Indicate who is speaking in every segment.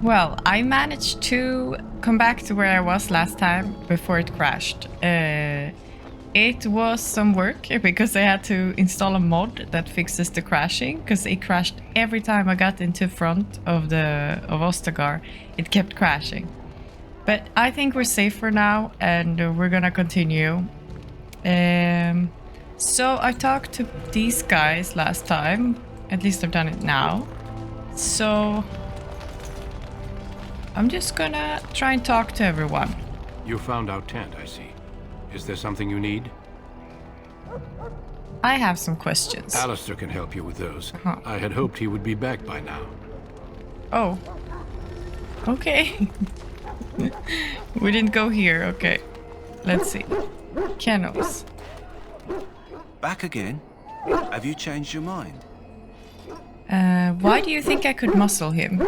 Speaker 1: Well, I managed to come back to where I was last time before it crashed. It was some work because I had to install a mod that fixes the crashing, because it crashed every time I got into front of Ostagar. It kept crashing. But I think we're safe for now, and we're gonna continue. So I talked to these guys last time. At least I've done it now. So I'm just gonna try and talk to everyone.
Speaker 2: You found our tent, I see. Is there something you need?
Speaker 1: I have some questions.
Speaker 2: Alistair can help you with those. I had hoped he would be back by now.
Speaker 1: Oh. Okay. We didn't go here. Okay. Let's see. Kennels.
Speaker 3: Back again? Have you changed your mind?
Speaker 1: Why do you think I could muscle him?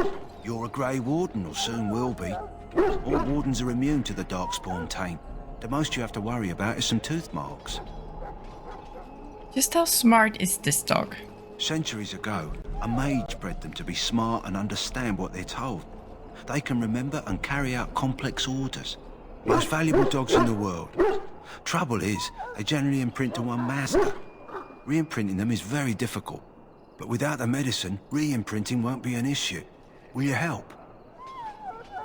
Speaker 3: You're a Grey Warden, or soon will be. All Wardens are immune to the Darkspawn taint. The most you have to worry about is some tooth marks.
Speaker 1: Just how smart is this dog?
Speaker 3: Centuries ago, a mage bred them to be smart and understand what they're told. They can remember and carry out complex orders. Most valuable dogs in the world. Trouble is, they generally imprint to one master. Re-imprinting them is very difficult. But without the medicine, re-imprinting won't be an issue. Will you help?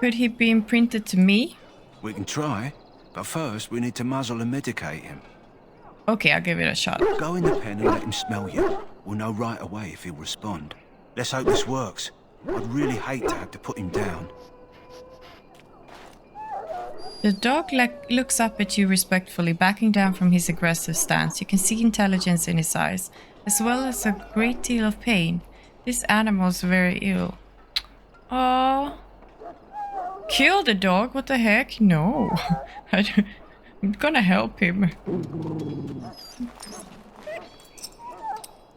Speaker 1: Could he be imprinted to me?
Speaker 3: We can try, but first we need to muzzle and medicate him.
Speaker 1: Okay, I'll give it a shot.
Speaker 3: Go in the pen and let him smell you. We'll know right away if he'll respond. Let's hope this works. I'd really hate to have to put him down.
Speaker 1: The dog looks up at you respectfully, backing down from his aggressive stance. You can see intelligence in his eyes, as well as a great deal of pain. This animal's very ill. Oh, kill the dog? What the heck? No. I'm gonna help him.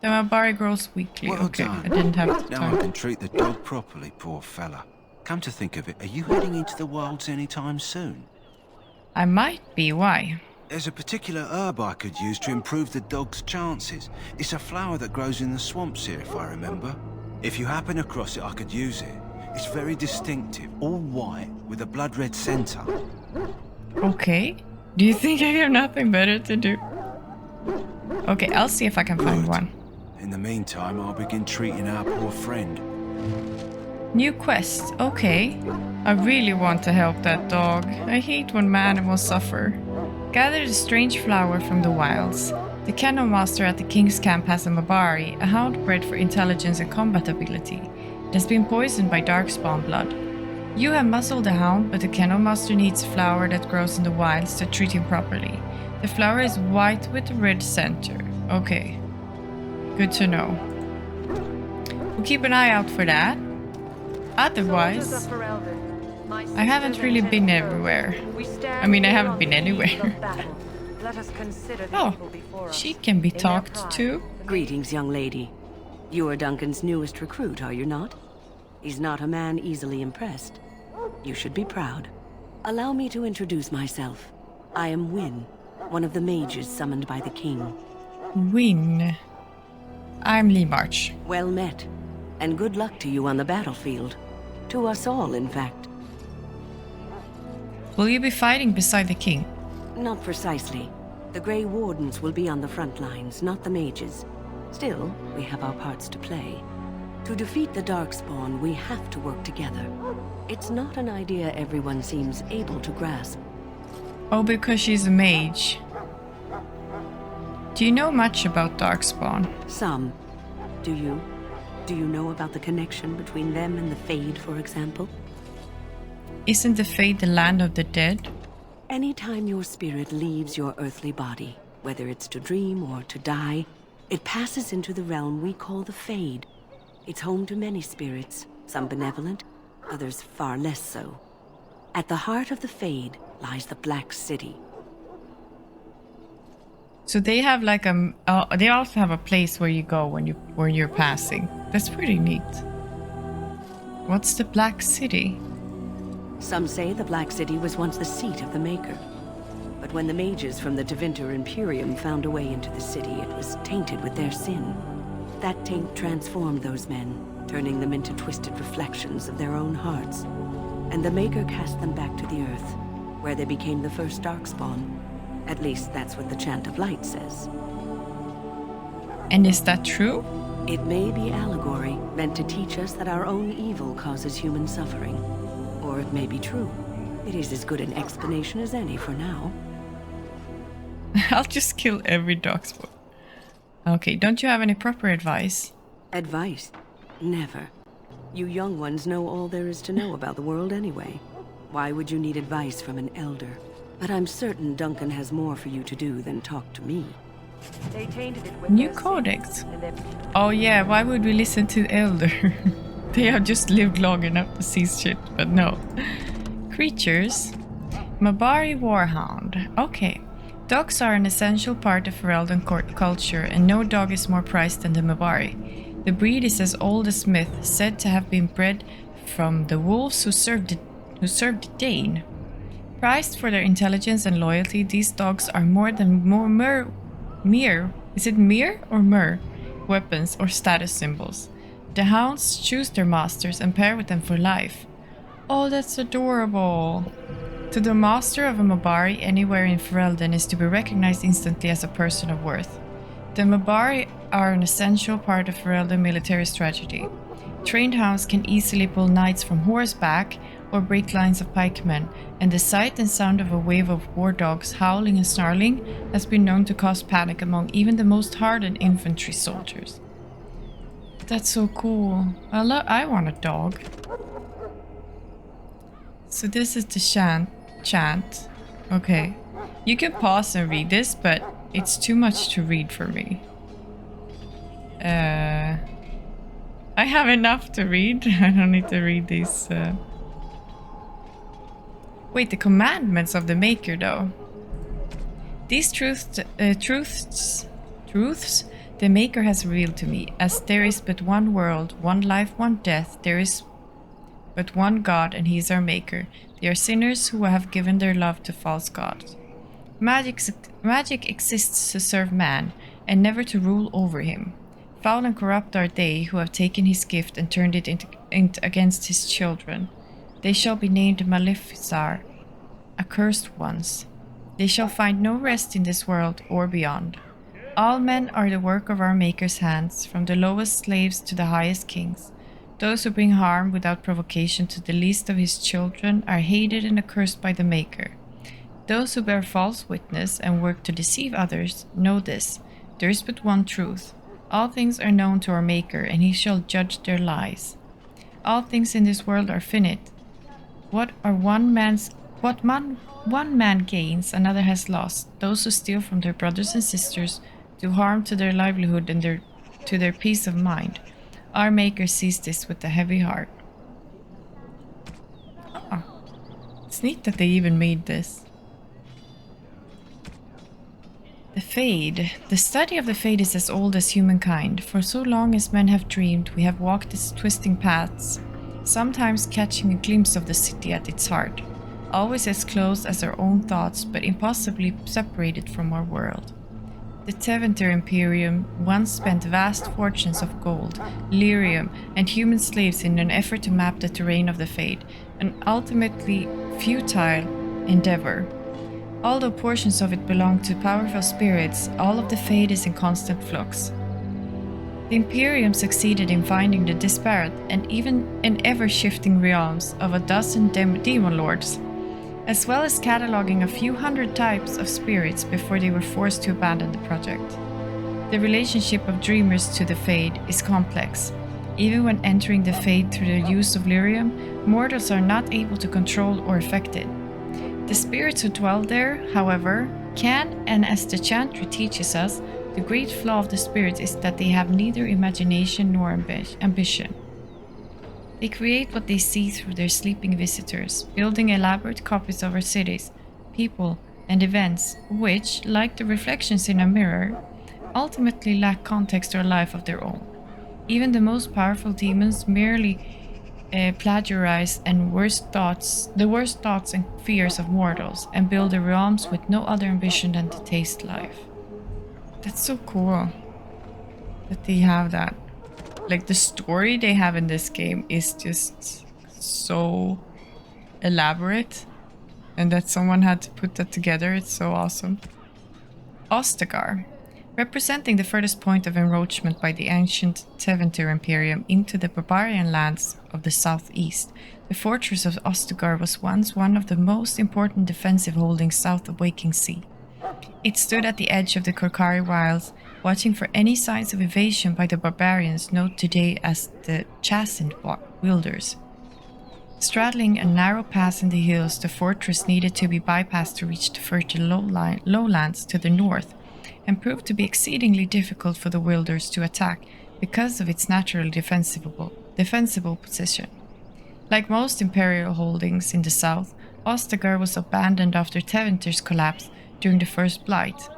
Speaker 1: The Mabari grows weakly.
Speaker 3: Well
Speaker 1: okay,
Speaker 3: done.
Speaker 1: I didn't have the
Speaker 3: Now
Speaker 1: time.
Speaker 3: I can treat the dog properly, poor fella. Come to think of it, are you heading into the wilds anytime soon?
Speaker 1: I might be. Why?
Speaker 3: There's a particular herb I could use to improve the dog's chances. It's a flower that grows in the swamps here, if I remember. If you happen across it, I could use it. It's very distinctive, all white, with a blood-red center.
Speaker 1: Okay. Do you think I have nothing better to do? Okay, I'll see if I can find
Speaker 3: Good.
Speaker 1: one.
Speaker 3: In the meantime, I'll begin treating our poor friend.
Speaker 1: New quest. Okay. I really want to help that dog. I hate when my animals suffer. Gather the strange flower from the wilds. The cannon master at the king's camp has a Mabari, a hound bred for intelligence and combat ability. It has been poisoned by darkspawn blood. You have muzzled the hound, but the cannon master needs a flower that grows in the wilds to treat him properly. The flower is white with a red center. Okay. Good to know. We'll keep an eye out for that. Otherwise, I haven't really been everywhere. I mean, I haven't been anywhere. Oh, she can be talked to.
Speaker 4: Greetings, young lady. You are Duncan's newest recruit, are you not? He's not a man easily impressed. You should be proud. Allow me to introduce myself. I am Wynne, one of the mages summoned by the king.
Speaker 1: Win. I'm Lee March.
Speaker 4: Well met, and good luck to you on the battlefield. To us all, in fact.
Speaker 1: Will you be fighting beside the king?
Speaker 4: Not precisely. The Grey Wardens will be on the front lines, not the mages. Still, we have our parts to play. To defeat the Darkspawn, we have to work together. It's not an idea everyone seems able to grasp.
Speaker 1: Oh, because she's a mage. Do you know much about Darkspawn?
Speaker 4: Some. Do you? Do you know about the connection between them and the Fade, for example?
Speaker 1: Isn't the Fade the land of the dead?
Speaker 4: Anytime your spirit leaves your earthly body, whether it's to dream or to die, it passes into the realm we call the Fade. It's home to many spirits, some benevolent, others far less so. At the heart of the Fade lies the Black City.
Speaker 1: So they have like they also have a place where you go when you're passing. That's pretty neat. What's the Black City?
Speaker 4: Some say the Black City was once the seat of the Maker. But when the mages from the Tevinter Imperium found a way into the city, it was tainted with their sin. That taint transformed those men, turning them into twisted reflections of their own hearts. And the Maker cast them back to the Earth, where they became the first Darkspawn. At least that's what the Chant of Light says.
Speaker 1: And is that true?
Speaker 4: It may be allegory, meant to teach us that our own evil causes human suffering. Or it may be true. It is as good an explanation as any for now.
Speaker 1: I'll just kill every Darkspawn. Okay, don't you have any proper advice?
Speaker 4: Advice? Never. You young ones know all there is to know about the world anyway. Why would you need advice from an elder? But I'm certain Duncan has more for you to do than talk to me.
Speaker 5: They tainted it with
Speaker 1: New
Speaker 5: their
Speaker 1: codex.
Speaker 5: sins, and they-
Speaker 1: Oh yeah, why would we listen to Elder? They have just lived long enough to see shit, but no. Creatures. Mabari Warhound. Okay. Dogs are an essential part of Ferelden culture, and no dog is more prized than the Mabari. The breed is as old as myth, said to have been bred from the wolves who served the Dane. Prized for their intelligence and loyalty, these dogs are more than mere weapons or status symbols. The hounds choose their masters and pair with them for life. Oh, that's adorable. To the master of a Mabari anywhere in Ferelden is to be recognized instantly as a person of worth. The Mabari are an essential part of Ferelden military strategy. Trained hounds can easily pull knights from horseback or break lines of pikemen, and the sight and sound of a wave of war dogs howling and snarling has been known to cause panic among even the most hardened infantry soldiers. That's so cool. I want a dog. So this is the chant. Okay. You can pause and read this, but it's too much to read for me. I have enough to read. I don't need to read these. Wait, the commandments of the Maker, though. These truths the Maker has revealed to me. As there is but one world, one life, one death, there is but one God, and He is our Maker. They are sinners who have given their love to false gods. Magic exists to serve man, and never to rule over him. Foul and corrupt are they who have taken His gift and turned it against His children. They shall be named Maleficar, accursed ones. They shall find no rest in this world or beyond. All men are the work of our Maker's hands, from the lowest slaves to the highest kings. Those who bring harm without provocation to the least of His children are hated and accursed by the Maker. Those who bear false witness and work to deceive others know this: there is but one truth. All things are known to our Maker, and He shall judge their lies. All things in this world are finite. What one man gains, another has lost. Those who steal from their brothers and sisters do harm to their livelihood and to their peace of mind. Our Maker sees this with a heavy heart. Oh, it's neat that they even made this. The Fade. The study of the Fade is as old as humankind. For so long as men have dreamed, we have walked its twisting paths, sometimes catching a glimpse of the city at its heart, always as close as our own thoughts, but impossibly separated from our world. The Tevinter Imperium once spent vast fortunes of gold, lyrium, and human slaves in an effort to map the terrain of the Fade, an ultimately futile endeavor. Although portions of it belong to powerful spirits, all of the Fade is in constant flux. The Imperium succeeded in finding the disparate and even in ever-shifting realms of a dozen demon lords, as well as cataloging a few hundred types of spirits before they were forced to abandon the project. The relationship of dreamers to the Fade is complex. Even when entering the Fade through the use of lyrium, mortals are not able to control or affect it. The spirits who dwell there, however, can, and as the Chantry teaches us, the great flaw of the spirits is that they have neither imagination nor ambition. They create what they see through their sleeping visitors, building elaborate copies of our cities, people, and events, which, like the reflections in a mirror, ultimately lack context or life of their own. Even the most powerful demons merely plagiarize the worst thoughts and fears of mortals, and build their realms with no other ambition than to taste life. That's so cool that they have that. Like, the story they have in this game is just so elaborate, and that someone had to put that together, it's so awesome. Ostagar. Representing the furthest point of encroachment by the ancient Tevinter Imperium into the barbarian lands of the southeast, the fortress of Ostagar was once one of the most important defensive holdings south of Waking Sea. It stood at the edge of the Korcari Wilds, watching for any signs of invasion by the barbarians known today as the Chastened Wilders. Straddling a narrow pass in the hills, the fortress needed to be bypassed to reach the fertile lowlands to the north, and proved to be exceedingly difficult for the Wilders to attack because of its naturally defensible position. Like most imperial holdings in the south, Ostagar was abandoned after Tevinter's collapse during the First Blight.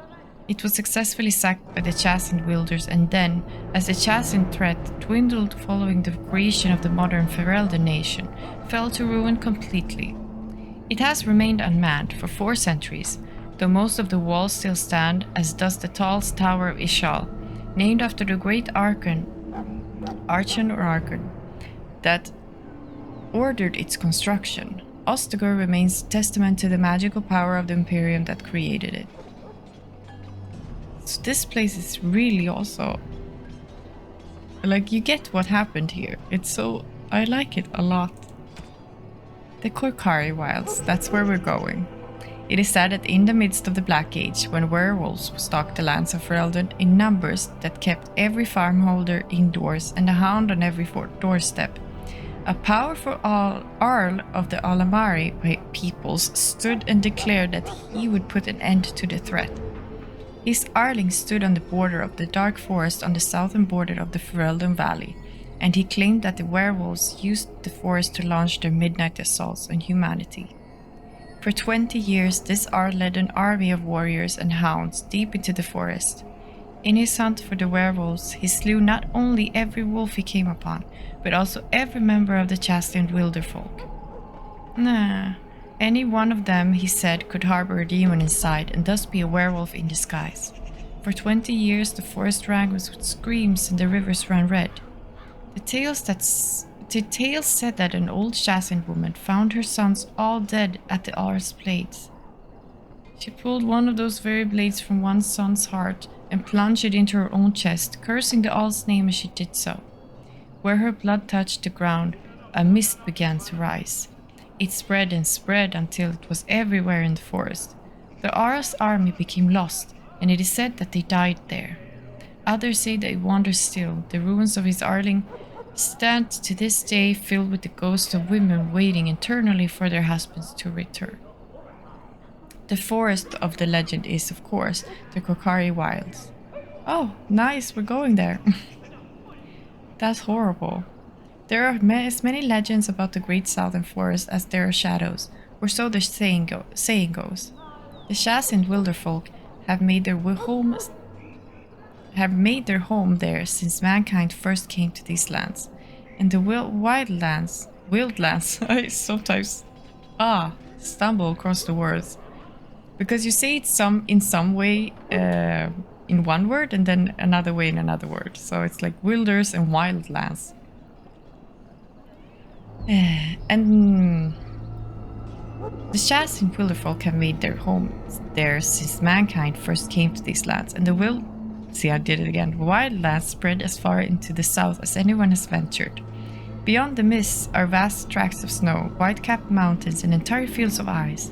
Speaker 1: It was successfully sacked by the Chastened Wilders, and then, as the Chastened threat dwindled following the creation of the modern Ferelden nation, fell to ruin completely. It has remained unmanned for 4 centuries, though most of the walls still stand, as does the tall Tower of Ishal, named after the great Archon, that ordered its construction. Ostagar remains a testament to the magical power of the Imperium that created it. So this place is really also, like, you get what happened here. I like it a lot. The Korcari Wilds, that's where we're going. It is said that in the midst of the Black Age, when werewolves stalked the lands of Ferelden in numbers that kept every farmholder indoors and a hound on every doorstep, a powerful Arl of the Alamari peoples stood and declared that he would put an end to the threat. His Arling stood on the border of the dark forest on the southern border of the Ferelden Valley, and he claimed that the werewolves used the forest to launch their midnight assaults on humanity. For 20 years, this Arl led an army of warriors and hounds deep into the forest. In his hunt for the werewolves, he slew not only every wolf he came upon, but also every member of the Chastened Wilderfolk. Any one of them, he said, could harbor a demon inside and thus be a werewolf in disguise. For 20 years the forest rang with screams and the rivers ran red. The tales said that an old Chastened woman found her sons all dead at the Arl's blades. She pulled one of those very blades from one son's heart and plunged it into her own chest, cursing the Arl's name as she did so. Where her blood touched the ground, a mist began to rise. It spread and spread until it was everywhere in the forest. The Arl's army became lost, and it is said that they died there. Others say they wander still. The ruins of his Arling stand to this day filled with the ghosts of women waiting eternally for their husbands to return. The forest of the legend is, of course, the Korcari Wilds. Oh, nice, we're going there. That's horrible. There are as many legends about the Great Southern Forest as there are shadows, or so the saying goes. The Chastened Wilderfolk have made their home there since mankind first came to these lands. And the wildlands, I sometimes stumble across the words. Because you say it in some way in one word and then another way in another word. So it's like wilders and wildlands. And the Chastened Wilderfolk have made their homes there since mankind first came to these lands, and the wildlands spread as far into the south as anyone has ventured. Beyond the mists are vast tracts of snow, white-capped mountains, and entire fields of ice.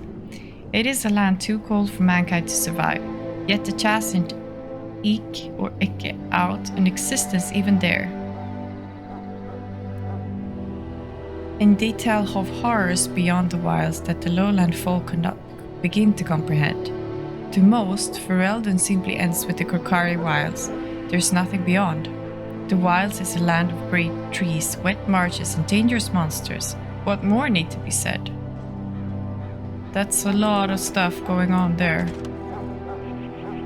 Speaker 1: It is a land too cold for mankind to survive, yet the Chastened eke out an existence even there. And they tell of horrors beyond the wilds that the lowland folk could not begin to comprehend. To most, Ferelden simply ends with the Korcari Wilds. There's nothing beyond. The wilds is a land of great trees, wet marshes, and dangerous monsters. What more need to be said? That's a lot of stuff going on there.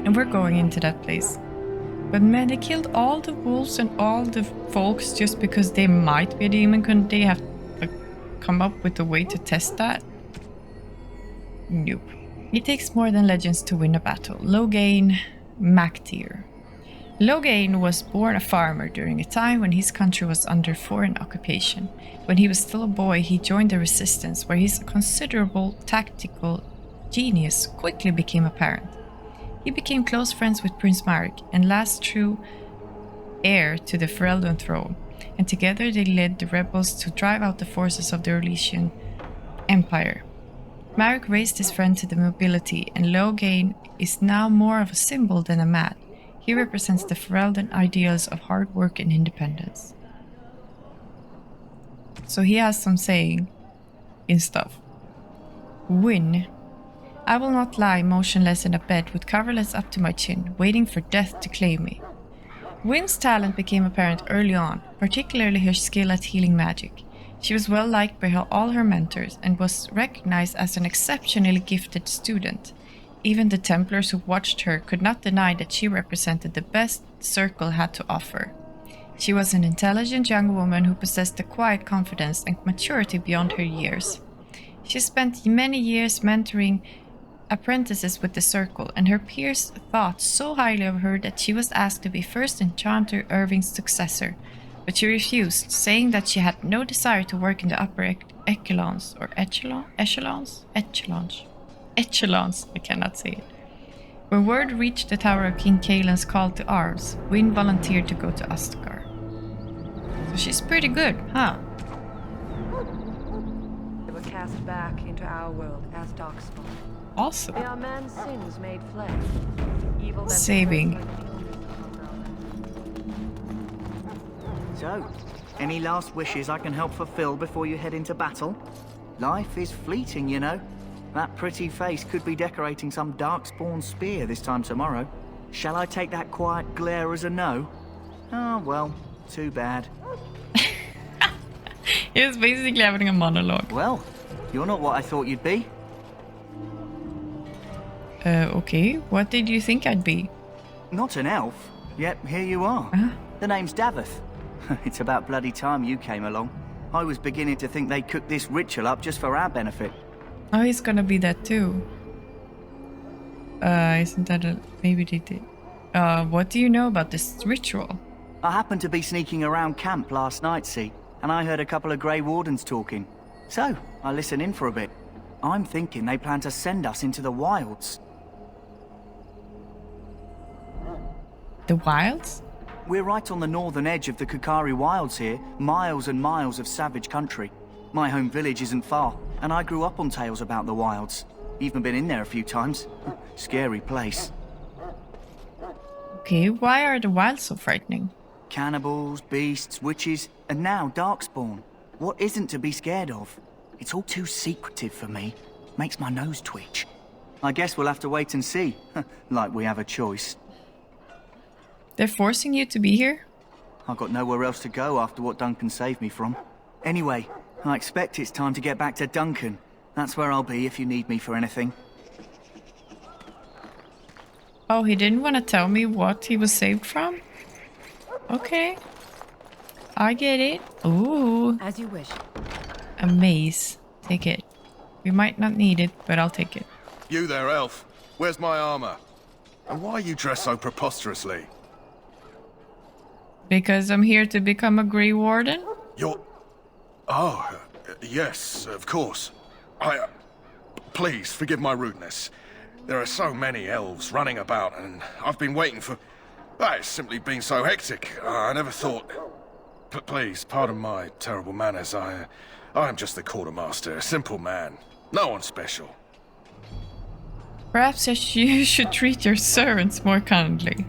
Speaker 1: And we're going into that place. But man, they killed all the wolves and all the folks just because they might be a demon. Couldn't they have come up with a way to test that? Nope. It takes more than legends to win a battle. Low gain, Mac tier. Loghain was born a farmer during a time when his country was under foreign occupation. When he was still a boy, he joined the resistance, where his considerable tactical genius quickly became apparent. He became close friends with Prince Marek and last true heir to the Ferelden throne, and together they led the rebels to drive out the forces of the Orlesian Empire. Marek raised his friend to the nobility, and Loghain is now more of a symbol than a man. He represents the Ferelden ideals of hard work and independence. So he has some saying in stuff. Win. I will not lie motionless in a bed with coverlets up to my chin, waiting for death to claim me. Win's talent became apparent early on, particularly her skill at healing magic. She was well liked by all her mentors and was recognized as an exceptionally gifted student. Even the Templars who watched her could not deny that she represented the best the Circle had to offer. She was an intelligent young woman who possessed a quiet confidence and maturity beyond her years. She spent many years mentoring apprentices with the Circle, and her peers thought so highly of her that she was asked to be first Enchanter Irving's successor, but she refused, saying that she had no desire to work in the upper echelons, I cannot say it. When word reached the tower of King Kaelin's call to arms, Wynne volunteered to go to Astakar. So she's pretty good, huh?
Speaker 5: They were cast back into our world as darkspawn.
Speaker 1: Awesome.
Speaker 5: They are man's sins made flesh. Evil that
Speaker 1: Saving.
Speaker 6: So, any last wishes I can help fulfill before you head into battle? Life is fleeting, you know. That pretty face could be decorating some darkspawn spear this time tomorrow. Shall I take that quiet glare as a no? Oh, well, too bad.
Speaker 1: He was basically having a monologue.
Speaker 6: Well, you're not what I thought you'd be.
Speaker 1: Okay, what did you think I'd be?
Speaker 6: Not an elf, yet here you are. The name's Davith. It's about bloody time you came along. I was beginning to think they cooked this ritual up just for our benefit.
Speaker 1: Oh, he's gonna be that too. Isn't that a... maybe they did. What do you know about this ritual?
Speaker 6: I happened to be sneaking around camp last night, see, and I heard a couple of Grey Wardens talking. So, I listened in for a bit. I'm thinking they plan to send us into the wilds.
Speaker 1: The wilds?
Speaker 6: We're right on the northern edge of the Korcari Wilds here, miles and miles of savage country. My home village isn't far, and I grew up on tales about the wilds. Even been in there a few times. Scary place.
Speaker 1: Okay, why are the wilds so frightening?
Speaker 6: Cannibals, beasts, witches, and now darkspawn. What isn't to be scared of? It's all too secretive for me. Makes my nose twitch. I guess we'll have to wait and see. Like we have a choice.
Speaker 1: They're forcing you to be here?
Speaker 6: I've got nowhere else to go after what Duncan saved me from. Anyway, I expect it's time to get back to Duncan. That's where I'll be if you need me for anything.
Speaker 1: Oh, he didn't want to tell me what he was saved from? Okay. I get it. Ooh,
Speaker 5: As you wish.
Speaker 1: a mace. Take it. We might not need it, but I'll take it.
Speaker 7: You there, elf. Where's my armor? And why are you dressed so preposterously?
Speaker 1: Because I'm here to become a Grey Warden?
Speaker 7: You're... Oh, yes, of course. Please, forgive my rudeness. There are so many elves running about, and I've been waiting for... It's simply been so hectic. I never thought... Please, pardon my terrible manners. I am just the quartermaster, a simple man. No one special.
Speaker 1: Perhaps you should treat your servants more kindly.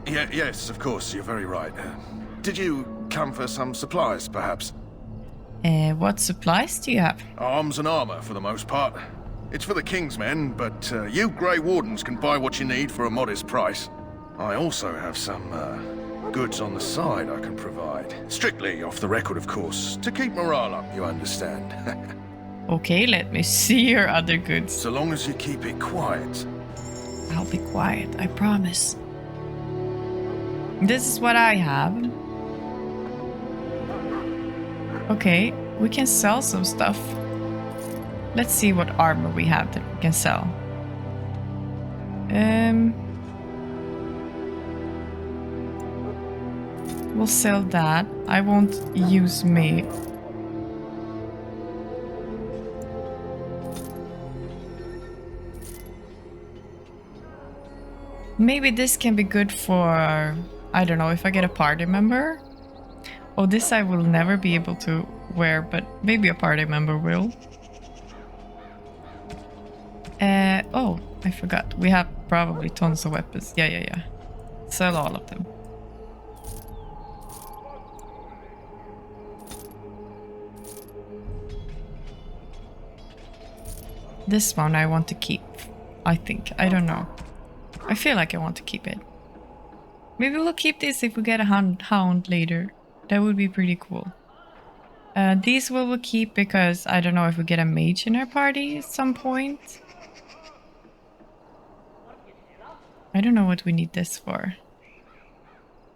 Speaker 7: Yes, of course, you're very right. Did you come for some supplies, perhaps?
Speaker 1: What supplies do you have?
Speaker 7: Arms and armor, for the most part. It's for the King's men, but you Grey Wardens can buy what you need for a modest price. I also have some goods on the side I can provide. Strictly off the record, of course, to keep morale up, you understand.
Speaker 1: Okay, let me see your other goods.
Speaker 7: So long as you keep it quiet.
Speaker 1: I'll be quiet, I promise. This is what I have. Okay, we can sell some stuff. Let's see what armor we have that we can We'll sell that. I won't use me. Maybe this can be good for, I don't know, if I get a party member. Oh, this I will never be able to wear, but maybe a party member will. Oh, I forgot. We have probably tons of weapons. Yeah. Sell all of them. This one I want to keep, I think. I don't know. I feel like I want to keep it. Maybe we'll keep this if we get a hound later. That would be pretty cool. These we'll keep because I don't know if we get a mage in our party at some point. I don't know what we need this for.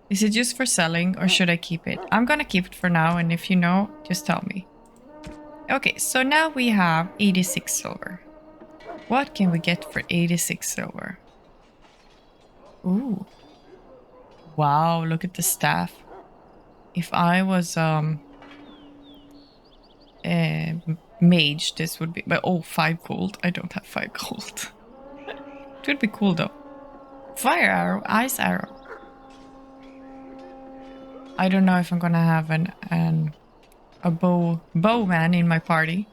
Speaker 1: Is it just for selling or should I keep it? I'm gonna keep it for now, and if you know, just tell me. Okay, so now we have 86 silver. What can we get for 86 silver? Ooh. Wow, look at the staff. If I was mage, this would be, but oh, 5 gold. I don't have 5 gold. It would be cool though. Fire arrow, ice arrow. I don't know if I'm gonna have a bowman in my party.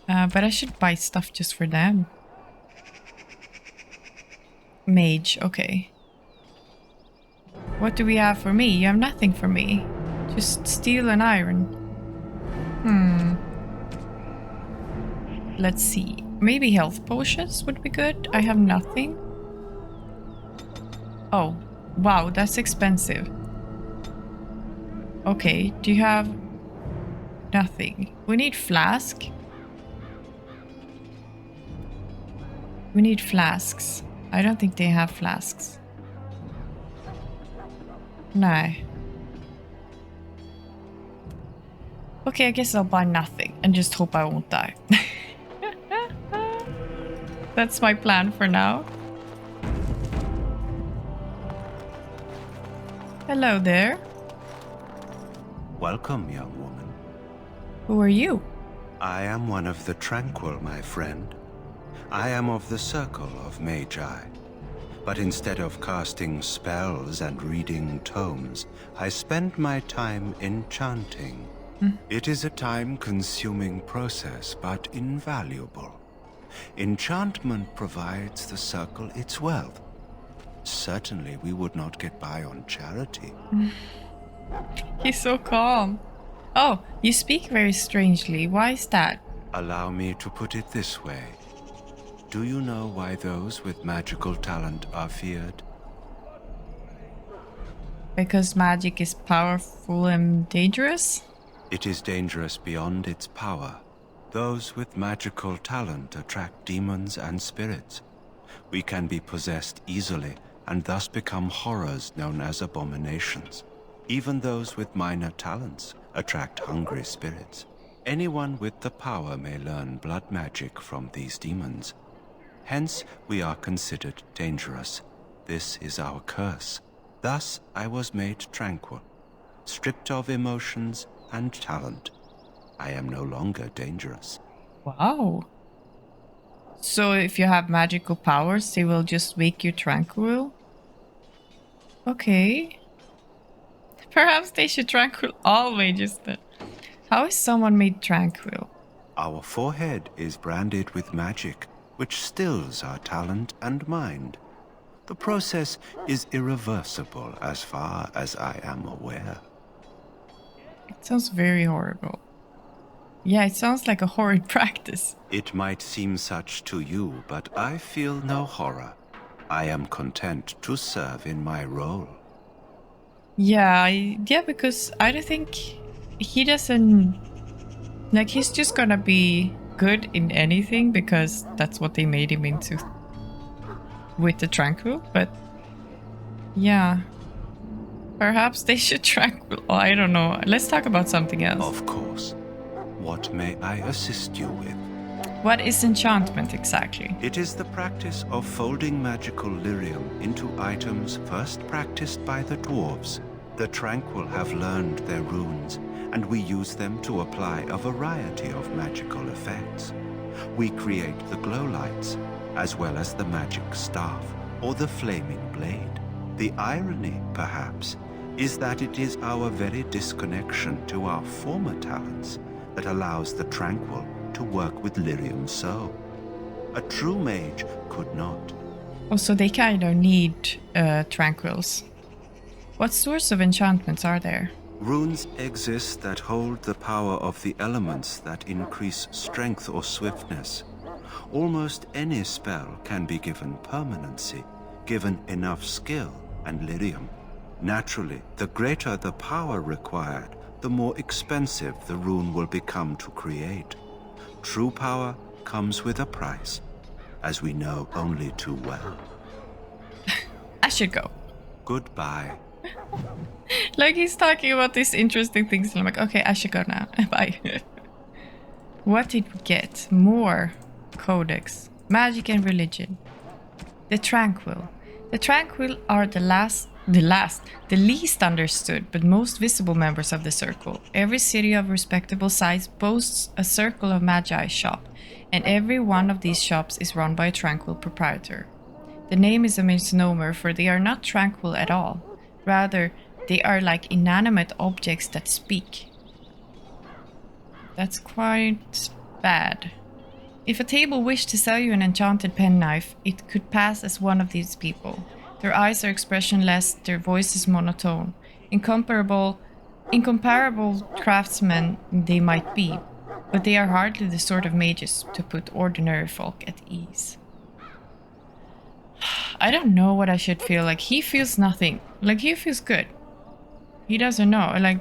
Speaker 1: But I should buy stuff just for them. Mage, okay. What do we have for me? You have nothing for me. Just steel and iron. Let's see. Maybe health potions would be good. I have nothing. Oh, wow, that's expensive. Okay, do you have nothing? We need flask. We need flasks. I don't think they have flasks. No. Okay, I guess I'll buy nothing and just hope I won't die. That's my plan for now. Hello there.
Speaker 3: Welcome, young woman.
Speaker 1: Who are you?
Speaker 3: I am one of the tranquil, my friend. I am of the circle of Magi. But instead of casting spells and reading tomes, I spend my time enchanting. It is a time-consuming process, but invaluable. Enchantment provides the circle its wealth. Certainly we would not get by on charity.
Speaker 1: He's so calm. Oh, you speak very strangely. Why is that?
Speaker 3: Allow me to put it this way. Do you know why those with magical talent are feared?
Speaker 1: Because magic is powerful and dangerous?
Speaker 3: It is dangerous beyond its power. Those with magical talent attract demons and spirits. We can be possessed easily and thus become horrors known as abominations. Even those with minor talents attract hungry spirits. Anyone with the power may learn blood magic from these demons. Hence, we are considered dangerous. This is our curse. Thus, I was made tranquil, stripped of emotions and talent. I am no longer dangerous.
Speaker 1: Wow. So if you have magical powers, they will just make you tranquil? Okay. Perhaps they should tranquil all mages then. How is someone made tranquil?
Speaker 3: Our forehead is branded with magic, which stills our talent and mind. The process is irreversible as far as I am aware.
Speaker 1: It sounds very horrible. Yeah, it sounds like a horrid practice.
Speaker 3: It might seem such to you, but I feel no horror. I am content to serve in my role.
Speaker 1: Yeah, because I don't think he doesn't... Like, he's just gonna be good in anything because that's what they made him into with the tranquil, but yeah. Perhaps they should tranquil. Oh, I don't know. Let's talk about something else.
Speaker 3: Of course. What may I assist you with?
Speaker 1: What is enchantment exactly?
Speaker 3: It is the practice of folding magical lyrium into items first practiced by the dwarves. The Tranquil have learned their runes, and we use them to apply a variety of magical effects. We create the glow lights, as well as the magic staff, or the flaming blade. The irony, perhaps, is that it is our very disconnection to our former talents that allows the Tranquil to work with lyrium so. A true mage could not.
Speaker 1: Also, they kind of need tranquils. What sorts of enchantments are there?
Speaker 3: Runes exist that hold the power of the elements that increase strength or swiftness. Almost any spell can be given permanency, given enough skill and lyrium. Naturally, the greater the power required, the more expensive the rune will become to create. True power comes with a price, as we know only too well.
Speaker 1: I should go.
Speaker 3: Goodbye.
Speaker 1: Like, he's talking about these interesting things, and I'm like, okay, I should go now. Bye. What did we get? More codex. Magic and religion. The Tranquil. The Tranquil are the least understood but most visible members of the Circle. Every city of respectable size boasts a Circle of Magi shop, and every one of these shops is run by a Tranquil proprietor. The name is a misnomer, for they are not tranquil at all. Rather, they are like inanimate objects that speak. That's quite bad. If a table wished to sell you an enchanted penknife, it could pass as one of these people. Their eyes are expressionless, their voice is monotone. Incomparable craftsmen they might be, but they are hardly the sort of mages to put ordinary folk at ease. I don't know what I should feel. Like, he feels nothing. Like, he feels good. He doesn't know. Like,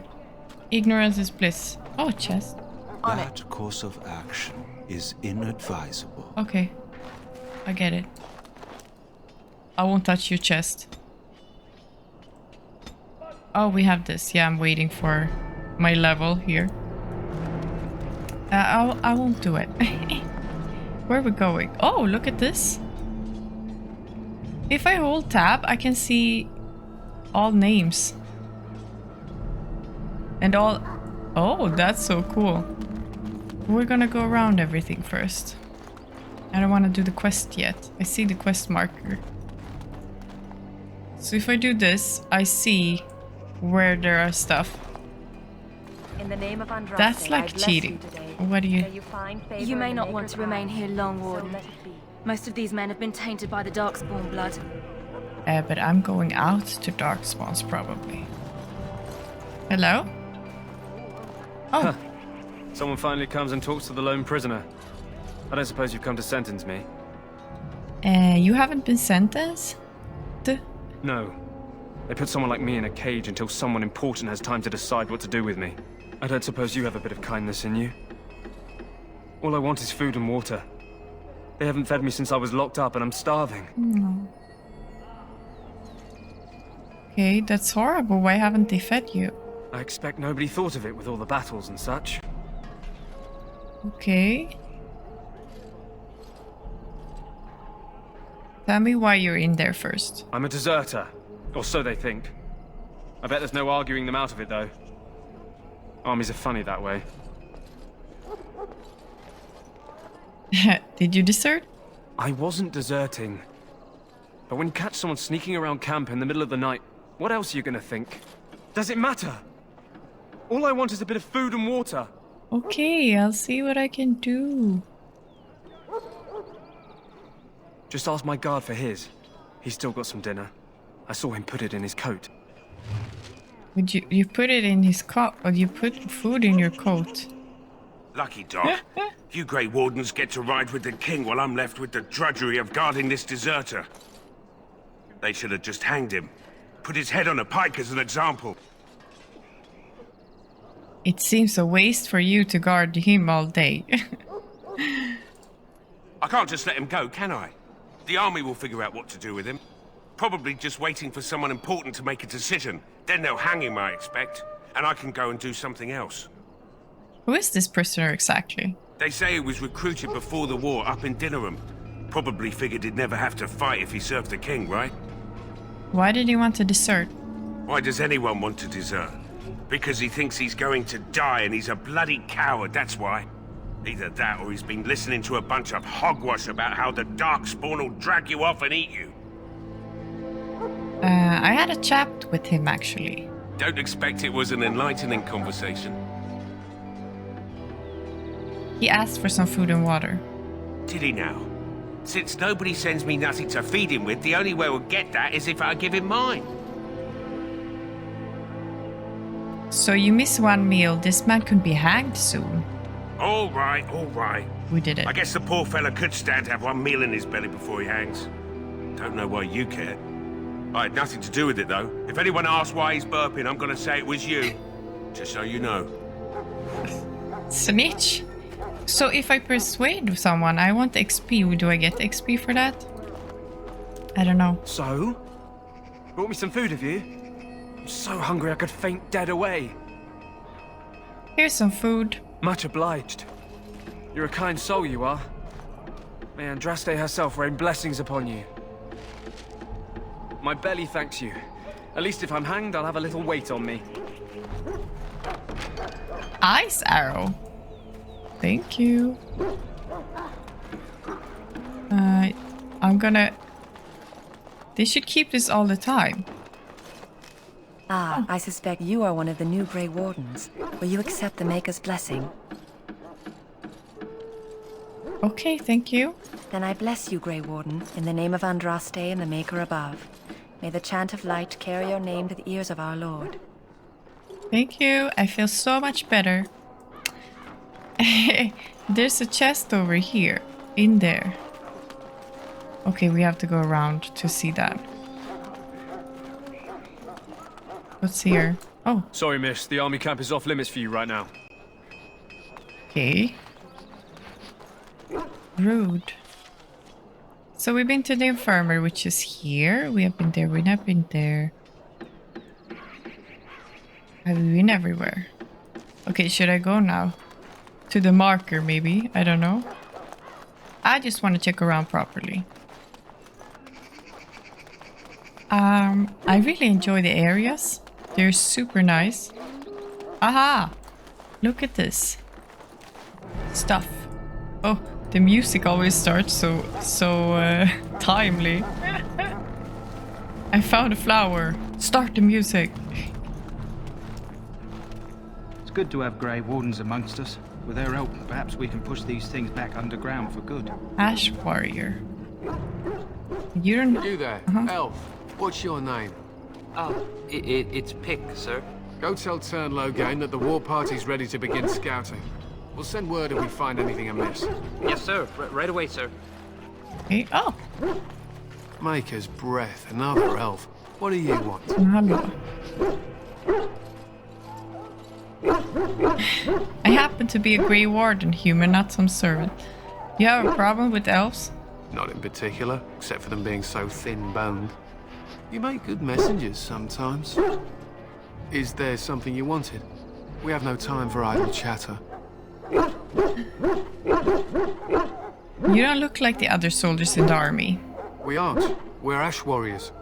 Speaker 1: ignorance is bliss. Oh, chest.
Speaker 3: That course of action is inadvisable.
Speaker 1: Okay. I get it. I won't touch your chest. Oh, we have this. Yeah, I'm waiting for my level here. I won't do it. Where are we going? Oh, look at this. If I hold tab, I can see all names. And all... Oh, that's so cool. We're gonna go around everything first. I don't want to do the quest yet. I see the quest marker. So if I do this, I see where there are stuff.
Speaker 5: In the name of Andraste,
Speaker 1: That's like
Speaker 5: I bless
Speaker 1: cheating.
Speaker 5: you today.
Speaker 1: What do you...
Speaker 5: May you find favor
Speaker 8: You may
Speaker 5: in the
Speaker 8: not want
Speaker 5: Maker's
Speaker 8: to remain
Speaker 5: eyes.
Speaker 8: here long,
Speaker 5: So
Speaker 8: Warden.
Speaker 5: let it be.
Speaker 8: Most of these men have been tainted by the Darkspawn blood.
Speaker 1: but I'm going out to Darkspawns probably. Hello? Oh.
Speaker 9: Huh. Someone finally comes and talks to the lone prisoner. I don't suppose you've come to sentence me?
Speaker 1: You haven't been sentenced?
Speaker 9: No. They put someone like me in a cage until someone important has time to decide what to do with me. I don't suppose you have a bit of kindness in you? All I want is food and water. They haven't fed me since I was locked up and I'm starving.
Speaker 1: No. Okay, that's horrible. Why haven't they fed you?
Speaker 9: I expect nobody thought of it with all the battles and such.
Speaker 1: Okay. Tell me why you're in there first.
Speaker 9: I'm a deserter. Or so they think. I bet there's no arguing them out of it, though. Armies are funny that way.
Speaker 1: Did you desert?
Speaker 9: I wasn't deserting. But when you catch someone sneaking around camp in the middle of the night, what else are you gonna think? Does it matter? All I want is a bit of food and water.
Speaker 1: Okay, I'll see what I can do.
Speaker 9: Just ask my guard for his. He's still got some dinner. I saw him put it in his coat.
Speaker 1: Would you put it in his coat, or you put food in your coat?
Speaker 10: Lucky dog. You Grey Wardens get to ride with the king while I'm left with the drudgery of guarding this deserter. They should have just hanged him. Put his head on a pike as an example.
Speaker 1: It seems a waste for you to guard him all day.
Speaker 10: I can't just let him go, can I? The army will figure out what to do with him. Probably just waiting for someone important to make a decision. Then they'll hang him, I expect. And I can go and do something else.
Speaker 1: Who is this prisoner exactly?
Speaker 10: They say he was recruited before the war up in Dinnerham. Probably figured he'd never have to fight if he served the king, right?
Speaker 1: Why did he want to desert?
Speaker 10: Why does anyone want to desert? Because he thinks he's going to die and he's a bloody coward, that's why. Either that or he's been listening to a bunch of hogwash about how the Darkspawn will drag you off and eat you.
Speaker 1: I had a chat with him, actually.
Speaker 10: Don't expect it was an enlightening conversation.
Speaker 1: He asked for some food and water.
Speaker 10: Did he now? Since nobody sends me nothing to feed him with, the only way we'll get that is if I give him mine.
Speaker 1: So you miss one meal, this man could be hanged soon.
Speaker 10: All right, all right.
Speaker 1: We did it.
Speaker 10: I guess the poor fella could stand to have one meal in his belly before he hangs. Don't know why you care. I had nothing to do with it, though. If anyone asks why he's burping, I'm gonna say it was you. Just so you know.
Speaker 1: Snitch. So if I persuade someone, I want XP. Do I get XP for that? I don't know.
Speaker 9: So? Brought me some food, have you? I'm so hungry I could faint dead away.
Speaker 1: Here's some food.
Speaker 9: Much obliged. You're a kind soul, you are. May Andraste herself rain blessings upon you. My belly thanks you. At least if I'm hanged, I'll have a little weight on me.
Speaker 1: Ice arrow. Thank you. I'm gonna... They should keep this all the time.
Speaker 5: Ah, I suspect you are one of the new Grey Wardens. Will you accept the Maker's blessing?
Speaker 1: Okay, thank you.
Speaker 5: Then I bless you, Grey Warden, in the name of Andraste and the Maker above. May the chant of light carry your name to the ears of our Lord.
Speaker 1: Thank you. I feel so much better. There's a chest over here. In there. Okay, we have to go around to see that. What's here? Oh.
Speaker 9: Sorry, miss. The army camp is off limits for you right now.
Speaker 1: Okay. Rude. So we've been to the infirmary, which is here. We have been there. We've not been there. Have we been everywhere? Okay, should I go now? To the marker, maybe? I don't know. I just want to check around properly. I really enjoy the areas. They're super nice. Aha! Look at this. Stuff. Oh, the music always starts so timely. I found a flower. Start the music.
Speaker 11: It's good to have Grey Wardens amongst us. With their help, perhaps we can push these things back underground for good.
Speaker 1: Ash Warrior. You don't...
Speaker 12: You there, elf. What's your name?
Speaker 13: Oh, it's Pick, sir.
Speaker 12: Go tell Turnlogane that the war party's ready to begin scouting. We'll send word if we find anything amiss.
Speaker 13: Yes, sir. Right away, sir.
Speaker 1: Okay. Oh.
Speaker 12: Maker's breath, another elf. What do you want?
Speaker 1: Hello. I happen to be a Grey Warden human, not some servant. You have a problem with elves?
Speaker 12: Not in particular, except for them being so thin-boned. You make good messengers sometimes. Is there something you wanted? We have no time for idle chatter.
Speaker 1: You don't look like the other soldiers in the army.
Speaker 12: We aren't. We're Ash Warriors.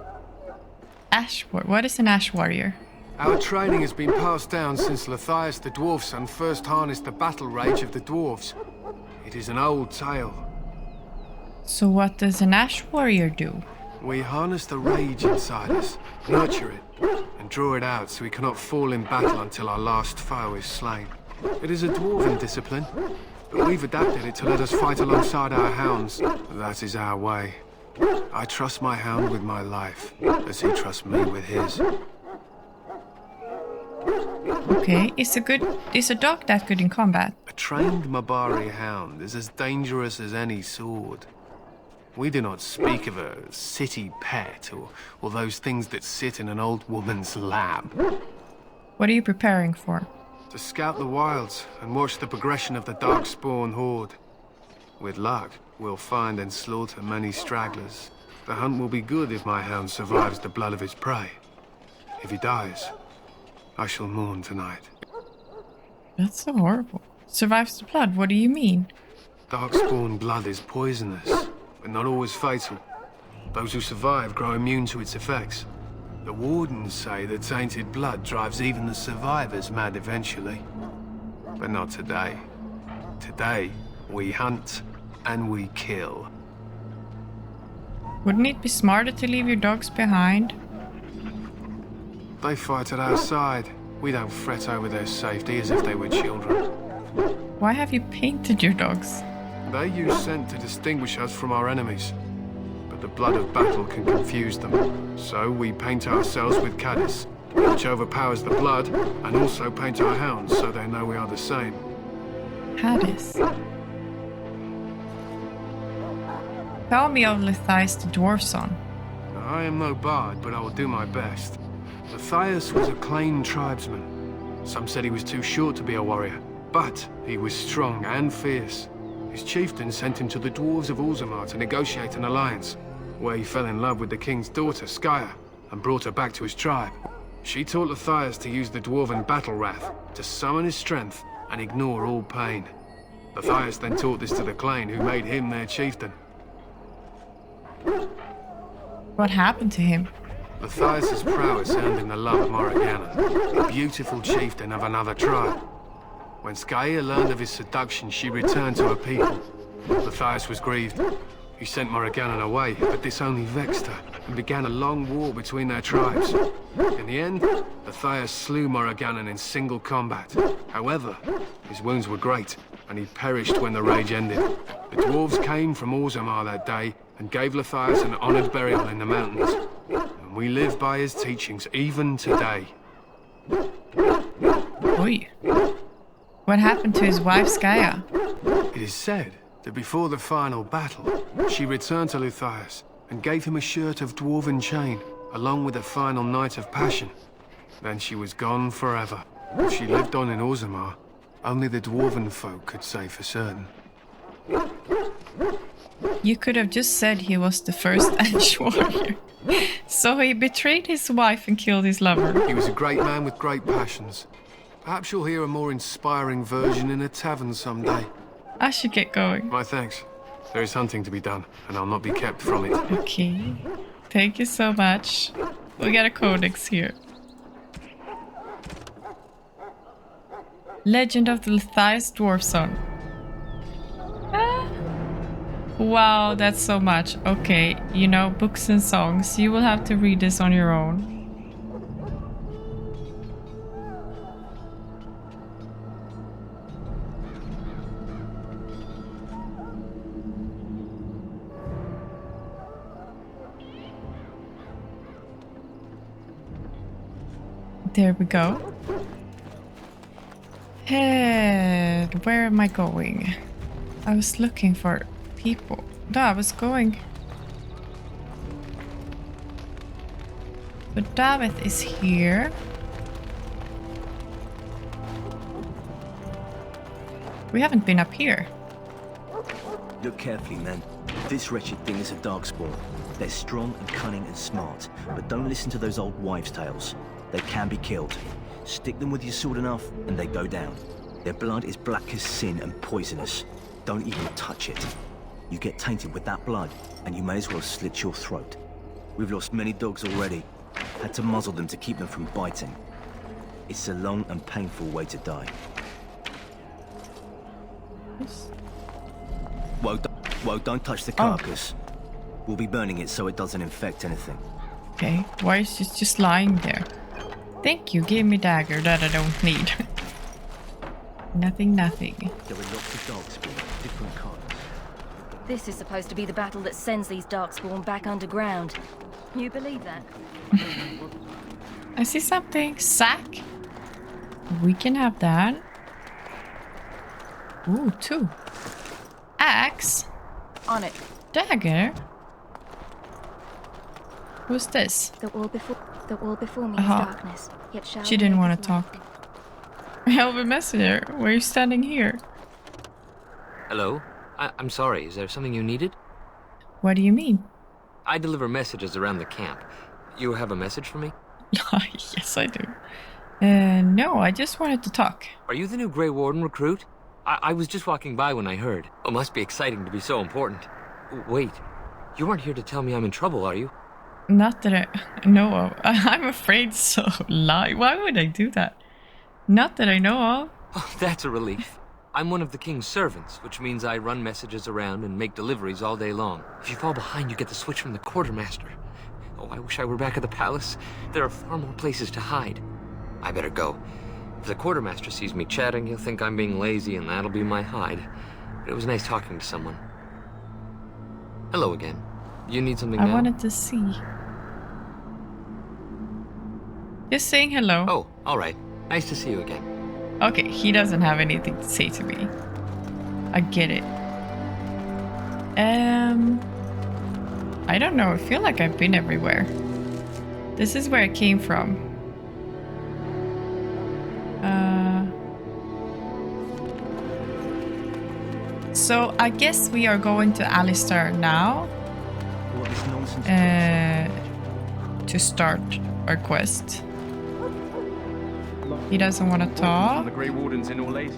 Speaker 1: Ash Warrior? What is an Ash Warrior?
Speaker 12: Our training has been passed down since Lathias the Dwarf Son first harnessed the battle rage of the dwarves. It is an old tale.
Speaker 1: So what does an Ash Warrior do?
Speaker 12: We harness the rage inside us, nurture it, and draw it out so we cannot fall in battle until our last foe is slain. It is a dwarven discipline, but we've adapted it to let us fight alongside our hounds. That is our way. I trust my hound with my life, as he trusts me with his.
Speaker 1: Okay, is a dog that good in combat?
Speaker 12: A trained Mabari hound is as dangerous as any sword. We do not speak of a city pet or those things that sit in an old woman's lap.
Speaker 1: What are you preparing for?
Speaker 12: To scout the wilds and watch the progression of the Darkspawn horde. With luck, we'll find and slaughter many stragglers. The hunt will be good if my hound survives the blood of his prey. If he dies, I shall mourn tonight.
Speaker 1: That's so horrible. Survives the blood, what do you mean?
Speaker 12: Darkspawn blood is poisonous, but not always fatal. Those who survive grow immune to its effects. The wardens say the tainted blood drives even the survivors mad eventually. But not today. Today, we hunt and we kill.
Speaker 1: Wouldn't it be smarter to leave your dogs behind?
Speaker 12: They fight at our side. We don't fret over their safety as if they were children.
Speaker 1: Why have you painted your dogs?
Speaker 12: They use scent to distinguish us from our enemies. But the blood of battle can confuse them. So we paint ourselves with caddis, which overpowers the blood, and also paint our hounds so they know we are the same.
Speaker 1: Caddis? Tell me of Lithias the dwarf son.
Speaker 12: I am no bard, but I will do my best. Lithias was a Clane tribesman. Some said he was too short to be a warrior, but he was strong and fierce. His chieftain sent him to the dwarves of Orzammar to negotiate an alliance, where he fell in love with the king's daughter, Skya, and brought her back to his tribe. She taught Lithias to use the dwarven battle wrath to summon his strength and ignore all pain. Lithias then taught this to the Clane, who made him their chieftain.
Speaker 1: What happened to him?
Speaker 12: Lithias' prowess earned him the love of Morrigannon, a beautiful chieftain of another tribe. When Skya learned of his seduction, she returned to her people. Lithias was grieved. He sent Morrigannon away, but this only vexed her, and began a long war between their tribes. In the end, Lithias slew Morrigannon in single combat. However, his wounds were great, and he perished when the rage ended. The dwarves came from Orzammar that day, and gave Lithias an honored burial in the mountains. And we live by his teachings even today.
Speaker 1: Oi. What happened to his wife, Skya?
Speaker 12: It is said that before the final battle, she returned to Lithias and gave him a shirt of dwarven chain, along with a final night of passion. Then she was gone forever. If she lived on in Orzammar, only the dwarven folk could say for certain.
Speaker 1: You could have just said he was the first Ash warrior. So he betrayed his wife and killed his lover.
Speaker 12: He was a great man with great passions. Perhaps you'll hear a more inspiring version in a tavern someday.
Speaker 1: I should get going.
Speaker 12: My thanks. There is hunting to be done, and I'll not be kept from it.
Speaker 1: Okay. Thank you so much. We got a codex here. Legend of the Lithias dwarf son. Wow, that's so much. Okay, you know, books and songs. You will have to read this on your own. There we go. And where am I going? I was looking for people. No, I was going. So David is here. We haven't been up here.
Speaker 14: Look carefully, man. This wretched thing is a darkspawn. They're strong and cunning and smart, but don't listen to those old wives' tales. They can be killed. Stick them with your sword enough, and they go down. Their blood is black as sin and poisonous. Don't even touch it. You get tainted with that blood, and you may as well slit your throat. We've lost many dogs already. Had to muzzle them to keep them from biting. It's a long and painful way to die. Whoa, don't touch the carcass. We'll be burning it so it doesn't infect anything.
Speaker 1: Okay, why is it just lying there? Thank you, give me dagger that I don't need. Nothing.
Speaker 14: There are lots of darkspawn, different kinds.
Speaker 8: This is supposed to be the battle that sends these darkspawn back underground. You believe that?
Speaker 1: I see something. Sack. We can have that. Ooh, 2. Axe.
Speaker 8: On it.
Speaker 1: Dagger. Who's this?
Speaker 8: The wall before me is darkness. Yet shall
Speaker 1: she didn't want to talk. I have a messenger. Why are you standing here?
Speaker 13: Hello? I'm sorry, is there something you needed?
Speaker 1: What do you mean?
Speaker 13: I deliver messages around the camp. You have a message for me?
Speaker 1: Yes, I do. No, I just wanted to talk.
Speaker 13: Are you the new Grey Warden recruit? I was just walking by when I heard. It must be exciting to be so important. Wait, you aren't here to tell me I'm in trouble, are you?
Speaker 1: Not that I know of. I'm afraid so. Lie. Why would I do that? Not that I know of.
Speaker 13: Oh, that's a relief. I'm one of the king's servants, which means I run messages around and make deliveries all day long. If you fall behind, you get the switch from the quartermaster. Oh, I wish I were back at the palace. There are far more places to hide. I better go. If the quartermaster sees me chatting, he'll think I'm being lazy, and that'll be my hide. But it was nice talking to someone. Hello again. You need something now?
Speaker 1: I wanted to see. Just saying hello.
Speaker 13: Oh, all right. Nice to see you again.
Speaker 1: Okay, he doesn't have anything to say to me. I get it. I don't know. I feel like I've been everywhere. This is where I came from. So I guess we are going to Alistair now. To start our quest. He doesn't want to talk.
Speaker 9: The Grey Wardens in Orlais.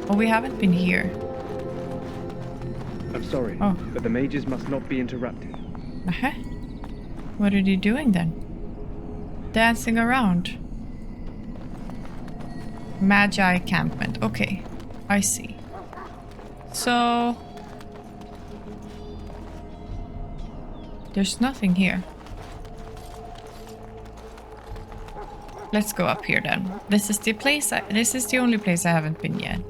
Speaker 1: Oh, we haven't been here.
Speaker 9: I'm sorry, but the mages must not be interrupted.
Speaker 1: Uh-huh. What are you doing then? Dancing around. Magi encampment. Okay, I see. So... there's nothing here. Let's go up here then. This is the place. This is the only place I haven't been yet.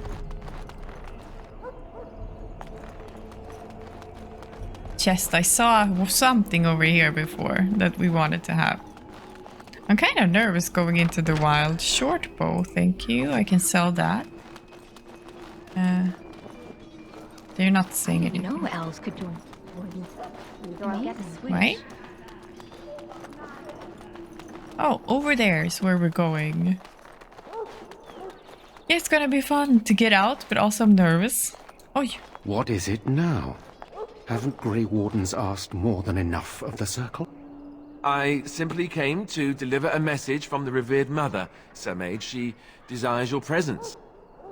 Speaker 1: Chest. I saw something over here before that we wanted to have. I'm kind of nervous going into the wild. Short bow, thank you. I can sell that. They're not saying anything.
Speaker 8: No elves could join.
Speaker 1: Right? Oh, over there is where we're going. Yeah, it's gonna be fun to get out, but also I'm nervous. Oh,
Speaker 2: What is it now? Haven't Grey Wardens asked more than enough of the Circle?
Speaker 15: I simply came to deliver a message from the revered mother, Sir Mage. She desires your presence.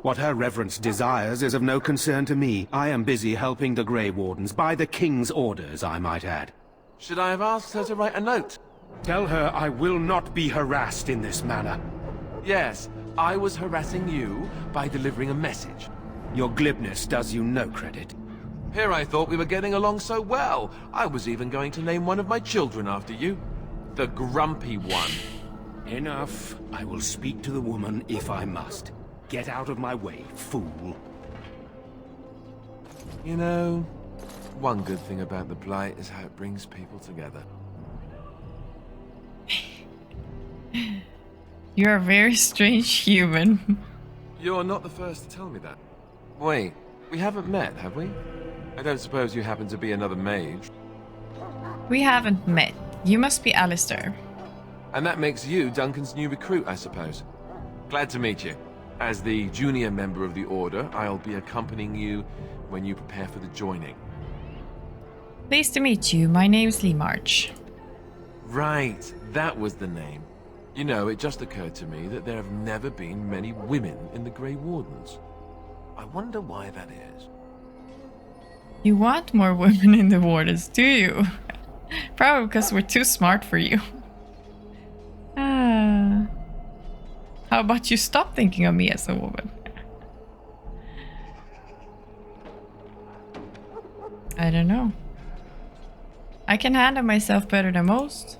Speaker 2: What her reverence desires is of no concern to me. I am busy helping the Grey Wardens, by the King's orders, I might add.
Speaker 15: Should I have asked her to write a note?
Speaker 2: Tell her I will not be harassed in this manner.
Speaker 15: Yes, I was harassing you by delivering a message.
Speaker 2: Your glibness does you no credit.
Speaker 15: Here I thought we were getting along so well. I was even going to name one of my children after you. The Grumpy One.
Speaker 2: Enough. I will speak to the woman if I must. Get out of my way, fool.
Speaker 15: You know, one good thing about the Blight is how it brings people together.
Speaker 1: you're a very strange human.
Speaker 15: You're not the first to tell me that. Wait, we haven't met, have we? I don't suppose you happen to be another mage?
Speaker 1: We haven't met. You must be Alistair.
Speaker 15: And that makes you Duncan's new recruit, I suppose. Glad to meet you. As the junior member of the Order, I'll be accompanying you when you prepare for the joining.
Speaker 1: Pleased to meet you. My name's Lee March.
Speaker 15: Right, that was the name. You know, it just occurred to me that there have never been many women in the Grey Wardens. I wonder why that is.
Speaker 1: You want more women in the Wardens, do you? Probably because we're too smart for you. How about you stop thinking of me as a woman? I don't know. I can handle myself better than most.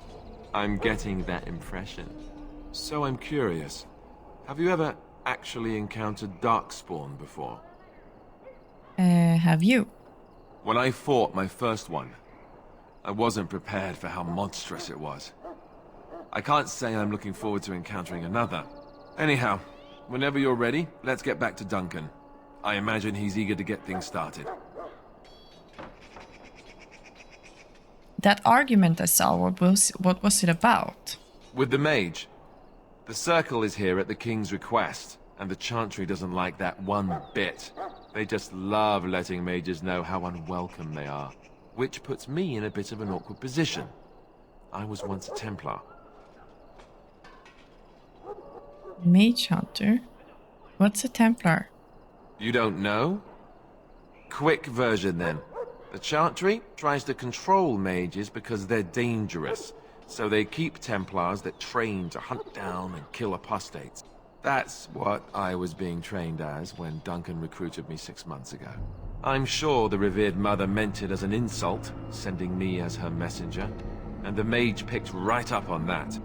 Speaker 15: I'm getting that impression. So I'm curious. Have you ever actually encountered Darkspawn before?
Speaker 1: Have you?
Speaker 15: When I fought my first one, I wasn't prepared for how monstrous it was. I can't say I'm looking forward to encountering another. Anyhow, whenever you're ready, let's get back to Duncan. I imagine he's eager to get things started.
Speaker 1: That argument I saw, what was it about?
Speaker 15: With the mage. The Circle is here at the King's request, and the Chantry doesn't like that one bit. They just love letting mages know how unwelcome they are, which puts me in a bit of an awkward position. I was once a Templar.
Speaker 1: Mage Hunter? What's a Templar?
Speaker 15: You don't know? Quick version then. The Chantry tries to control mages because they're dangerous, so they keep Templars that train to hunt down and kill apostates. That's what I was being trained as when Duncan recruited me 6 months ago. I'm sure the revered mother meant it as an insult, sending me as her messenger, and the mage picked right up on that.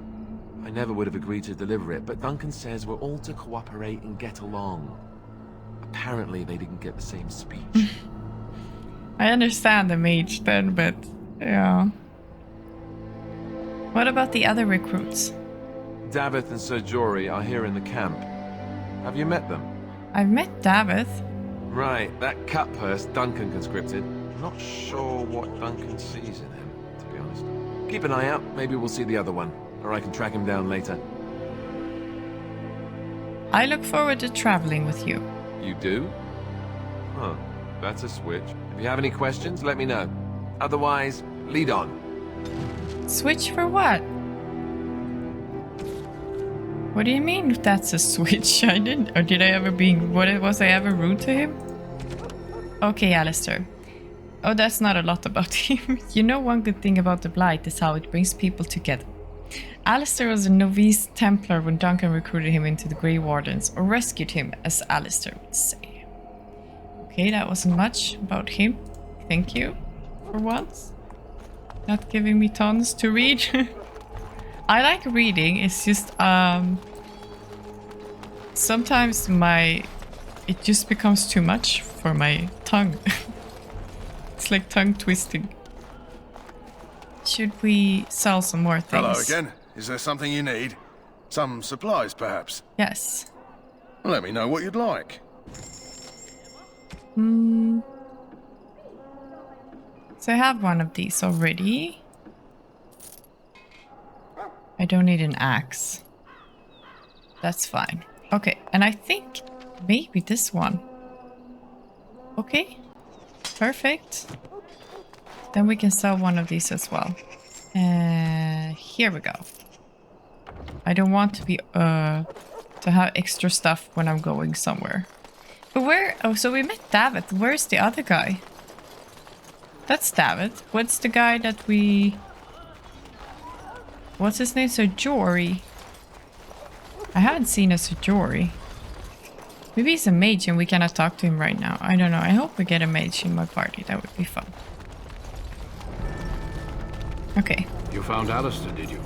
Speaker 15: I never would have agreed to deliver it, but Duncan says we're all to cooperate and get along. Apparently they didn't get the same speech.
Speaker 1: I understand the mage then, but yeah. What about the other recruits?
Speaker 15: Davith and Sir Jory are here in the camp. Have you met them?
Speaker 1: I've met Davith.
Speaker 15: Right, that cut purse Duncan conscripted. Not sure what Duncan sees in him, to be honest. Keep an eye out, maybe we'll see the other one, or I can track him down later.
Speaker 1: I look forward to traveling with you.
Speaker 15: You do? Huh, that's a switch. If you have any questions, let me know. Otherwise, lead on.
Speaker 1: Switch for what? What do you mean if that's a switch? I didn't, or did I ever was I ever rude to him? Okay, Alistair. Oh, that's not a lot about him. You know, one good thing about the Blight is how it brings people together. Alistair was a novice Templar when Duncan recruited him into the Grey Wardens, or rescued him, as Alistair would say. Okay, that wasn't much about him. Thank you, for once. Not giving me tons to read. I like reading, it's just, sometimes it just becomes too much for my tongue. It's like tongue twisting. Should we sell some more things?
Speaker 7: Hello again. Is there something you need? Some supplies, perhaps?
Speaker 1: Yes.
Speaker 7: Let me know what you'd like.
Speaker 1: So I have one of these already. I don't need an axe. That's fine. Okay, and I think maybe this one. Okay, perfect. Then we can sell one of these as well. Here we go. I don't want to be to have extra stuff when I'm going somewhere. But where? Oh, so we met David. Where's the other guy? That's David. What's the guy that we? What's his name? Sir Jory. I haven't seen a Sir Jory. Maybe he's a mage and we cannot talk to him right now. I don't know. I hope we get a mage in my party. That would be fun. Okay.
Speaker 16: You found Alistair, did you?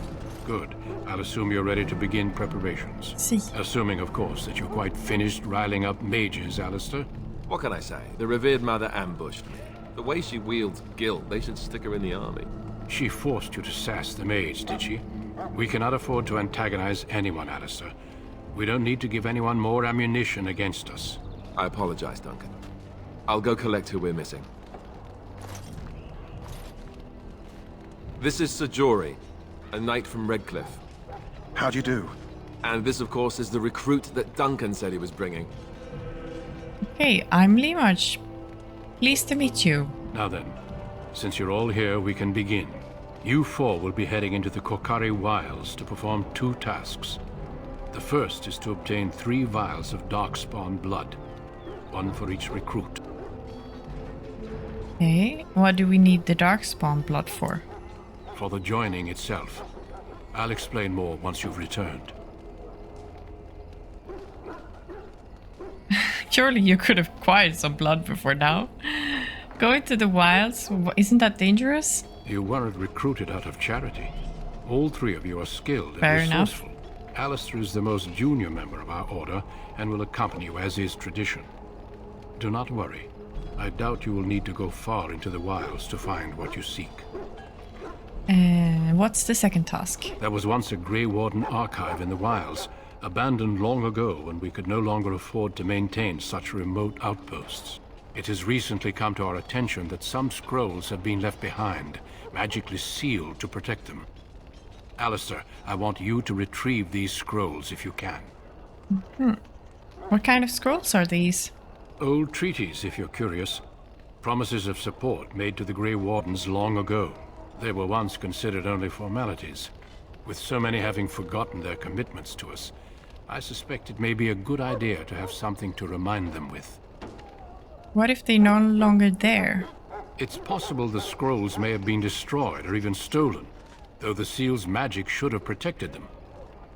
Speaker 16: Good. I'll assume you're ready to begin preparations.
Speaker 1: Si.
Speaker 16: Assuming, of course, that you're quite finished riling up mages, Alistair.
Speaker 15: What can I say? The revered mother ambushed me. The way she wields guilt, they should stick her in the army.
Speaker 16: She forced you to sass the mage, did she? We cannot afford to antagonize anyone, Alistair. We don't need to give anyone more ammunition against us.
Speaker 15: I apologize, Duncan. I'll go collect who we're missing. This is Sir Jory, a knight from Redcliffe.
Speaker 7: How do you do?
Speaker 15: And this, of course, is the recruit that Duncan said he was bringing.
Speaker 1: Hey, I'm Limarch. Pleased to meet you.
Speaker 16: Now then, since you're all here, we can begin. You four will be heading into the Korcari Wilds to perform 2 tasks. The first is to obtain 3 vials of Darkspawn blood, 1 for each recruit.
Speaker 1: Okay, what do we need the Darkspawn blood for?
Speaker 16: For the joining itself. I'll explain more once you've returned.
Speaker 1: Surely you could have acquired some blood before now. Going to the wilds, isn't that dangerous?
Speaker 16: You weren't recruited out of charity. All 3 of you are skilled
Speaker 1: Fair
Speaker 16: and
Speaker 1: enough.
Speaker 16: resourceful. Alistair is the most junior member of our order and will accompany you as is tradition. Do not worry. I doubt you will need to go far into the wilds to find what you seek.
Speaker 1: What's the second task?
Speaker 16: There was once a Grey Warden archive in the wilds, abandoned long ago when we could no longer afford to maintain such remote outposts. It has recently come to our attention that some scrolls have been left behind, magically sealed to protect them. Alistair, I want you to retrieve these scrolls if you can.
Speaker 1: What kind of scrolls are these?
Speaker 16: Old treaties, if you're curious. Promises of support made to the Grey Wardens long ago. They were once considered only formalities. With so many having forgotten their commitments to us, I suspect it may be a good idea to have something to remind them with.
Speaker 1: What if they're no longer there?
Speaker 16: It's possible the scrolls may have been destroyed or even stolen, though the seal's magic should have protected them.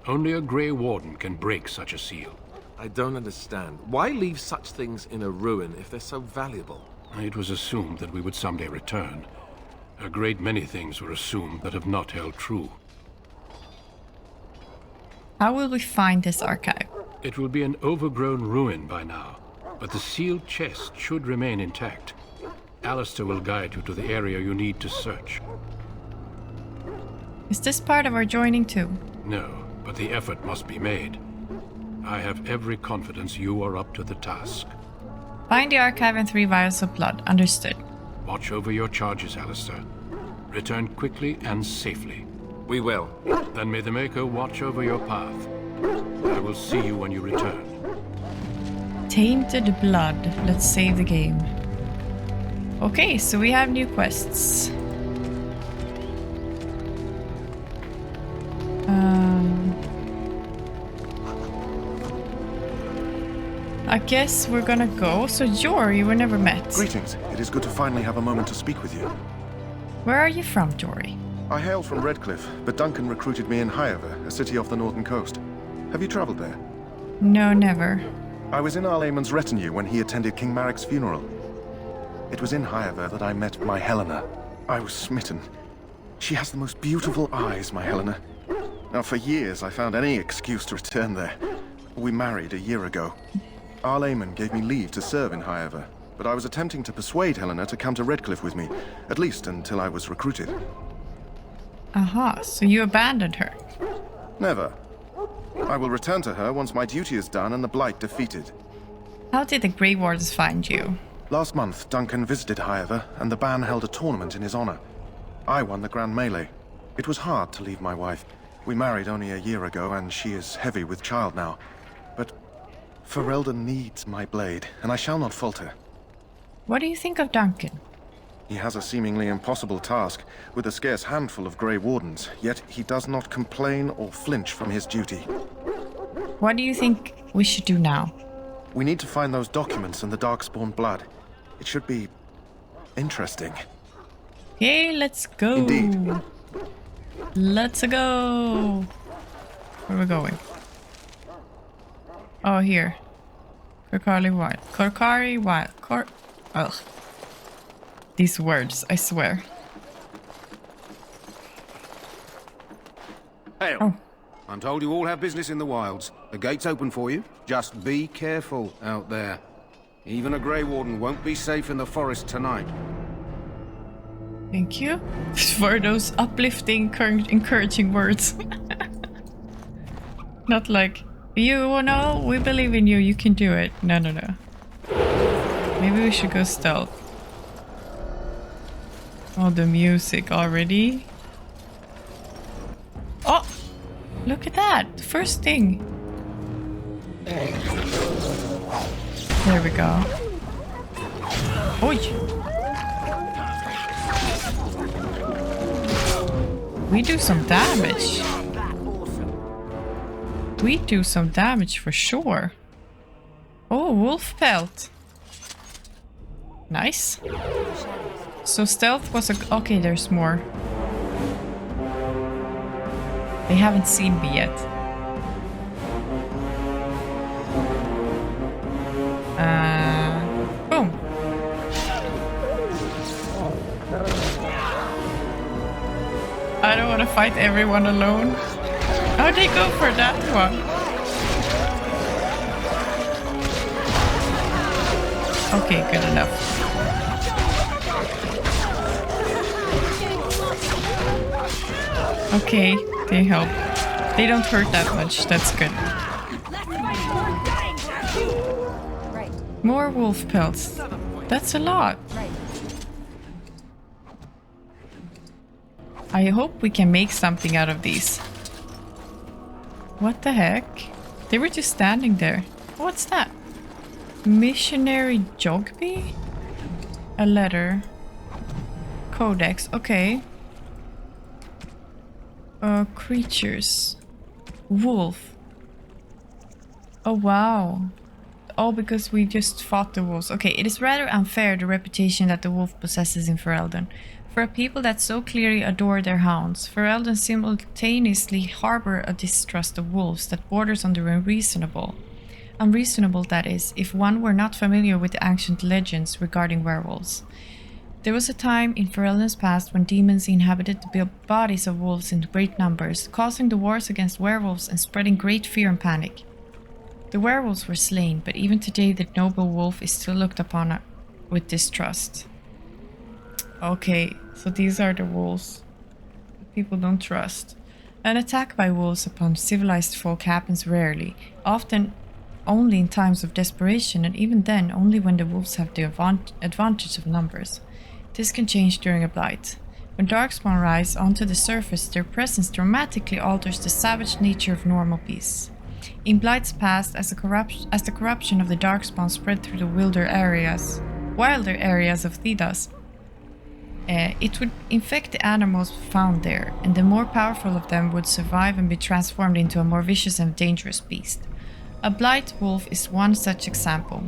Speaker 16: Only a Grey Warden can break such a seal.
Speaker 15: I don't understand. Why leave such things in a ruin if they're so valuable?
Speaker 16: It was assumed that we would someday return. A great many things were assumed that have not held true.
Speaker 1: How will we find this archive?
Speaker 16: It will be an overgrown ruin by now, but the sealed chest should remain intact. Alistair will guide you to the area you need to search.
Speaker 1: Is this part of our joining too?
Speaker 16: No, but the effort must be made. I have every confidence you are up to the task.
Speaker 1: Find the archive and 3 vials of blood. Understood.
Speaker 16: Watch over your charges, Alistair. Return quickly and safely.
Speaker 15: We will.
Speaker 16: Then may the Maker watch over your path. I will see you when you return.
Speaker 1: Tainted blood. Let's save the game. Okay, so we have new quests. I guess we're gonna go. So Jory, we never met.
Speaker 7: Greetings. It is good to finally have a moment to speak with you.
Speaker 1: Where are you from, Jory?
Speaker 7: I hail from Redcliffe, but Duncan recruited me in Hyever, a city off the northern coast. Have you traveled there?
Speaker 1: No, never.
Speaker 7: I was in Arlayman's retinue when he attended King Marek's funeral. It was in Hyever that I met my Helena. I was smitten. She has the most beautiful eyes, my Helena. Now, for years, I found any excuse to return there. We married a year ago. Arlayman gave me leave to serve in Hyever, but I was attempting to persuade Helena to come to Redcliffe with me, at least until I was recruited.
Speaker 1: Aha, so you abandoned her?
Speaker 7: Never. I will return to her once my duty is done and the Blight defeated.
Speaker 1: How did the Grey Wardens find you?
Speaker 7: Last month, Duncan visited Hyever, and the band held a tournament in his honor. I won the Grand Melee. It was hard to leave my wife. We married only a year ago, and she is heavy with child now. But Ferelden needs my blade, and I shall not falter.
Speaker 1: What do you think of Duncan?
Speaker 7: He has a seemingly impossible task, with a scarce handful of Grey Wardens, yet he does not complain or flinch from his duty.
Speaker 1: What do you think we should do now?
Speaker 7: We need to find those documents and the Darkspawn blood. It should be interesting.
Speaker 1: Okay, let's go.
Speaker 7: Indeed.
Speaker 1: Let's go. Where are we going? Oh, here. Korcari Wilds. Korcari Wilds. Ugh. These words, I swear.
Speaker 2: Hail.
Speaker 1: Oh.
Speaker 2: I'm told you all have business in the wilds. The gate's open for you. Just be careful out there. Even a Grey Warden won't be safe in the forest tonight.
Speaker 1: Thank you for those uplifting, encouraging words. Not like, you know, we believe in you, you can do it. No, no, no. Maybe we should go stealth. Oh, the music already. Oh, look at that. The first thing. There we go. Oi. We do some damage. We do some damage for sure. Oh, wolf pelt. Nice. So stealth was a... Okay, there's more. They haven't seen me yet. Boom. I don't want to fight everyone alone. How'd they go for that one? Okay, good enough. Okay, they help. They don't hurt that much, that's good. More wolf pelts. That's a lot. I hope we can make something out of these. What the heck? They were just standing there. What's that? Missionary Jogby? A letter. Codex, okay. Creatures. Wolf. Oh wow. Oh, because we just fought the wolves. Okay, it is rather unfair, the reputation that the wolf possesses in Ferelden. For a people that so clearly adore their hounds, Ferelden simultaneously harbor a distrust of wolves that borders on the unreasonable. Unreasonable, that is, if one were not familiar with the ancient legends regarding werewolves. There was a time in Ferelden's past when demons inhabited the bodies of wolves in great numbers, causing the wars against werewolves and spreading great fear and panic. The werewolves were slain, but even today the noble wolf is still looked upon with distrust. Okay, so these are the wolves people don't trust. An attack by wolves upon civilized folk happens rarely, often only in times of desperation, and even then only when the wolves have the advantage of numbers. This can change during a blight. When darkspawn rise onto the surface, their presence dramatically alters the savage nature of normal beasts. In blights past, as the corruption of the darkspawn spread through the wilder areas of Thedas, it would infect the animals found there, and the more powerful of them would survive and be transformed into a more vicious and dangerous beast. A blight wolf is one such example,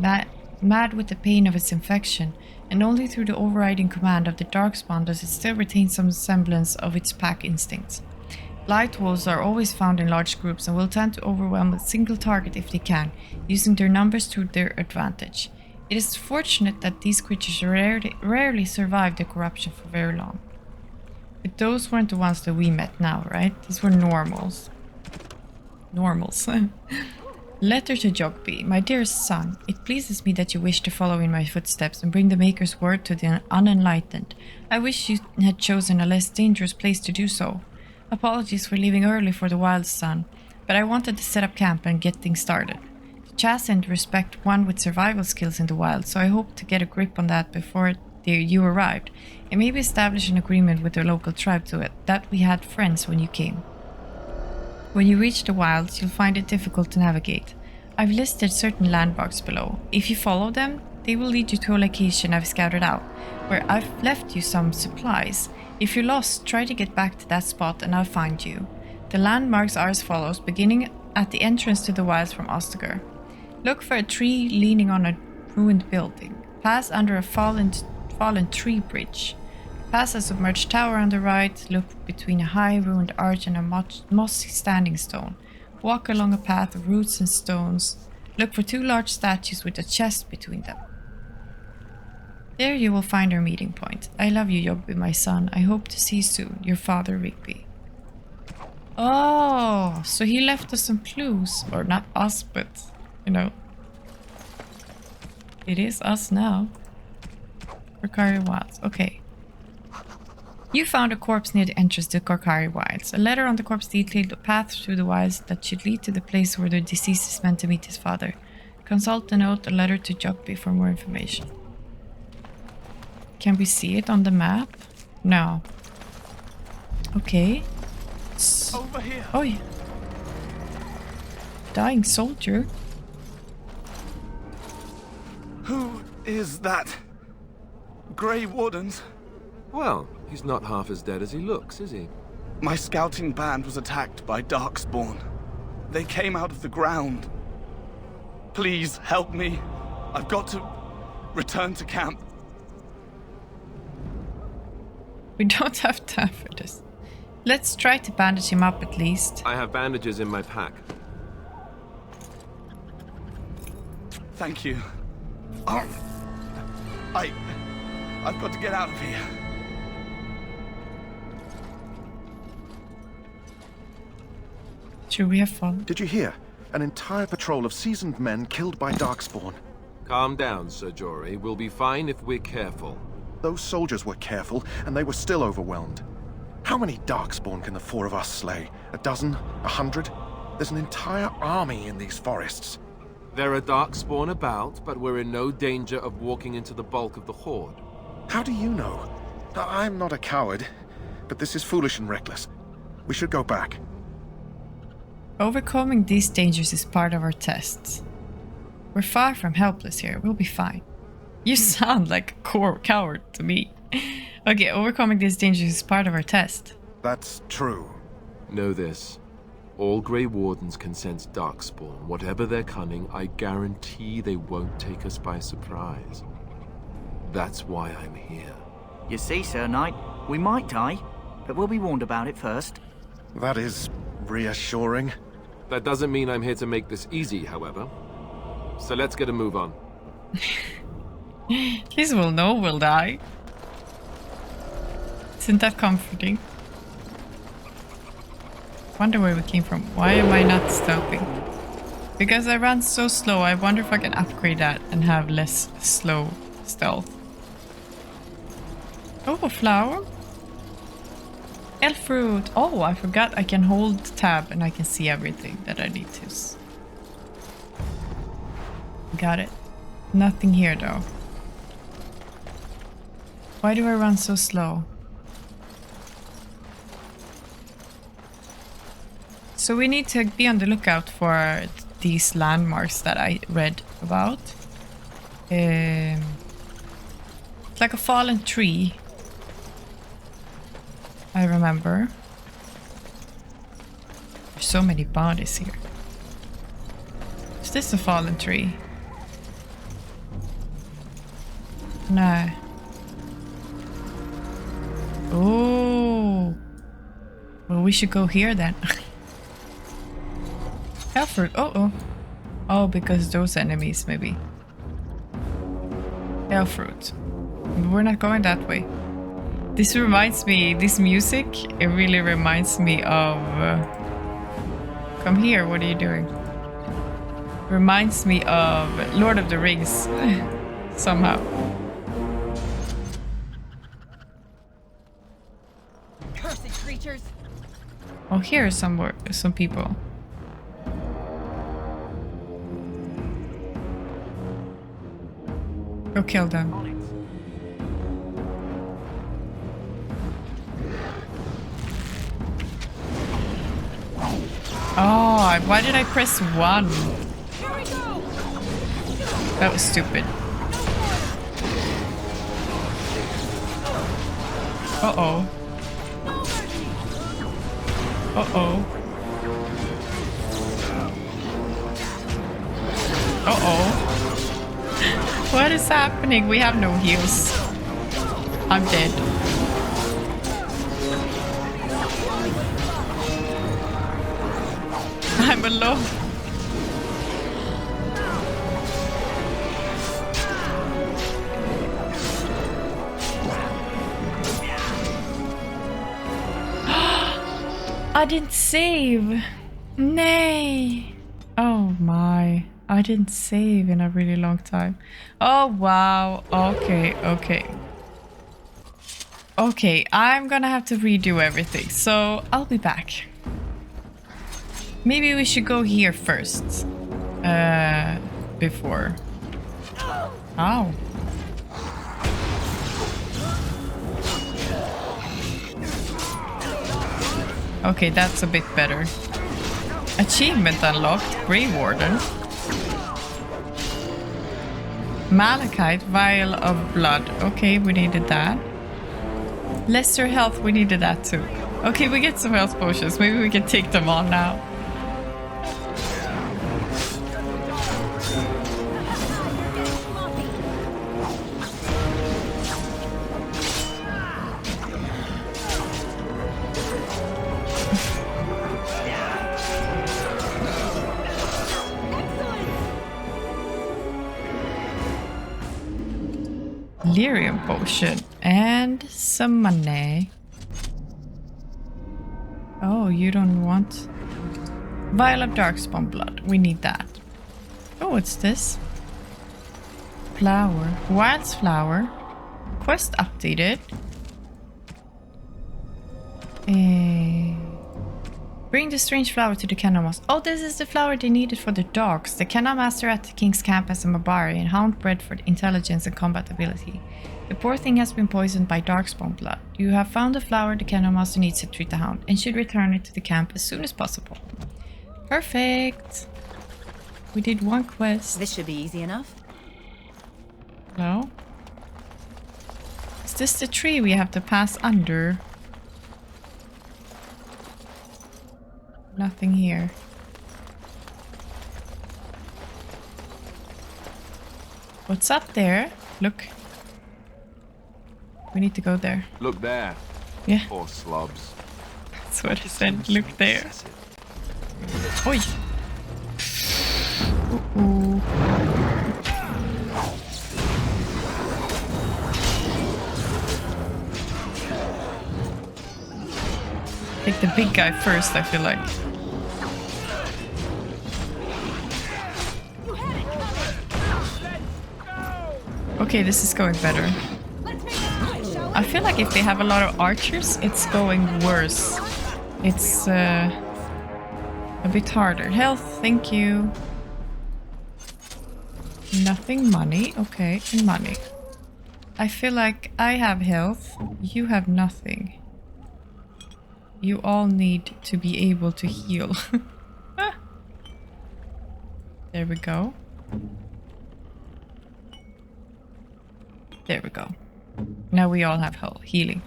Speaker 1: mad with the pain of its infection, and only through the overriding command of the darkspawn does it still retain some semblance of its pack instincts. Blight wolves are always found in large groups and will tend to overwhelm a single target if they can, using their numbers to their advantage. It is fortunate that these creatures rarely survive the corruption for very long. But those weren't the ones that we met now, right? These were normals. Normals. Letter to Jogby. My dearest son, it pleases me that you wish to follow in my footsteps and bring the Maker's word to the unenlightened. I wish you had chosen a less dangerous place to do so. Apologies for leaving early for the Wilds, son, but I wanted to set up camp and get things started. The Chas and respect one with survival skills in the wild, so I hope to get a grip on that before you arrived, and maybe establish an agreement with the local tribe to it, that we had friends when you came. When you reach the wilds, you'll find it difficult to navigate. I've listed certain landmarks below. If you follow them, they will lead you to a location I've scouted out, where I've left you some supplies. If you're lost, try to get back to that spot and I'll find you. The landmarks are as follows, beginning at the entrance to the wilds from Ostagar. Look for a tree leaning on a ruined building. Pass under a fallen tree bridge. Pass a submerged tower on the right. Look between a high ruined arch and a mossy standing stone. Walk along a path of roots and stones. Look for 2 large statues with a chest between them. There you will find our meeting point. I love you, Jogby, my son. I hope to see you soon. Your father, Rigby. Oh, so he left us some clues. Or not us, but, you know. It is us now. Korcari Wilds. Okay. You found a corpse near the entrance to Korcari Wilds. A letter on the corpse detailed a path through the wilds that should lead to the place where the deceased is meant to meet his father. Consult the note, a letter to Jogby for more information. Can we see it on the map? No. Okay.
Speaker 7: Over here.
Speaker 1: Oh, yeah. Dying soldier.
Speaker 7: Who is that? Grey Wardens?
Speaker 15: Well, he's not half as dead as he looks, is he?
Speaker 7: My scouting band was attacked by Darkspawn. They came out of the ground. Please help me. I've got to return to camp.
Speaker 1: We don't have time for this. Let's try to bandage him up at least.
Speaker 15: I have bandages in my pack.
Speaker 7: Thank you. I've got to get out of here.
Speaker 1: Should we have fun?
Speaker 17: Did you hear? An entire patrol of seasoned men killed by Darkspawn.
Speaker 15: Calm down, Sir Jory. We'll be fine if we're careful.
Speaker 17: Those soldiers were careful, and they were still overwhelmed. How many Darkspawn can the 4 of us slay? 12? 100? There's an entire army in these forests.
Speaker 15: There are Darkspawn about, but we're in no danger of walking into the bulk of the horde.
Speaker 17: How do you know? I'm not a coward, but this is foolish and reckless. We should go back.
Speaker 1: Overcoming these dangers is part of our tests. We're far from helpless here. We'll be fine. You sound like a coward to me. Okay, overcoming these dangers is part of our test.
Speaker 17: That's true.
Speaker 15: Know this. All Grey Wardens can sense Darkspawn. Whatever their cunning, I guarantee they won't take us by surprise. That's why I'm here.
Speaker 6: You see, Sir Knight, we might die, but we'll be warned about it first.
Speaker 17: That is reassuring.
Speaker 15: That doesn't mean I'm here to make this easy, however. So let's get a move on.
Speaker 1: At least we'll know we'll die. Isn't that comforting? Wonder where we came from. Why am I not stopping? Because I ran so slow, I wonder if I can upgrade that and have less slow stealth. Oh, a flower? Elf fruit. Oh, I forgot I can hold tab and I can see everything that I need to. Got it. Nothing here though. Why do I run so slow? So we need to be on the lookout for these landmarks that I read about. It's like a fallen tree. I remember. There's so many bodies here. Is this a fallen tree? No. Oh. Well, we should go here then. Fruit. Oh. Oh, because those enemies, maybe. Fruit. We're not going that way. This reminds me, this music, it really reminds me of... come here, what are you doing? Reminds me of Lord of the Rings, somehow.
Speaker 8: Cursed creatures!
Speaker 1: Oh, here are some people. Go kill them. Oh, why did I press 1? That was stupid. Uh-oh. Uh-oh. Uh-oh. What is happening? We have no heals. I'm dead. I'm alone. I didn't save. Nay. Oh my. I didn't save in a really long time. Oh wow. Okay. Okay, I'm gonna have to redo everything. So I'll be back. Maybe we should go here first. Before. Ow. Okay, that's a bit better. Achievement unlocked. Grey Warden. Malachite. Vial of blood. Okay, we needed that. Lesser health. We needed that too. Okay, we get some health potions. Maybe we can take them on now. Lyrium potion and some money. Oh, you don't want vial of darkspawn blood. We need that. Oh, what's this? Flower. Wild's flower. Quest updated. Bring the strange flower to the cannon master. Oh, this is the flower they needed for the dogs. The cannon master at the king's camp has a barbarian hound bred for intelligence and combat ability. The poor thing has been poisoned by darkspawn blood. You have found the flower the cannon master needs to treat the hound and should return it to the camp as soon as possible. Perfect. We did one quest.
Speaker 8: This should be easy enough.
Speaker 1: No. Is this the tree we have to pass under? Nothing here. What's up there? Look. We need to go there.
Speaker 15: Look there.
Speaker 1: Yeah.
Speaker 15: Poor slobs.
Speaker 1: That's what I said. Look there. Oi! Uh-oh. Take the big guy first, I feel like. Okay, this is going better. I feel like if they have a lot of archers, it's going worse. It's a bit harder. Health, thank you. Nothing, money. Okay, and money. I feel like I have health, you have nothing. You all need to be able to heal. There we go. There we go. Now we all have healing.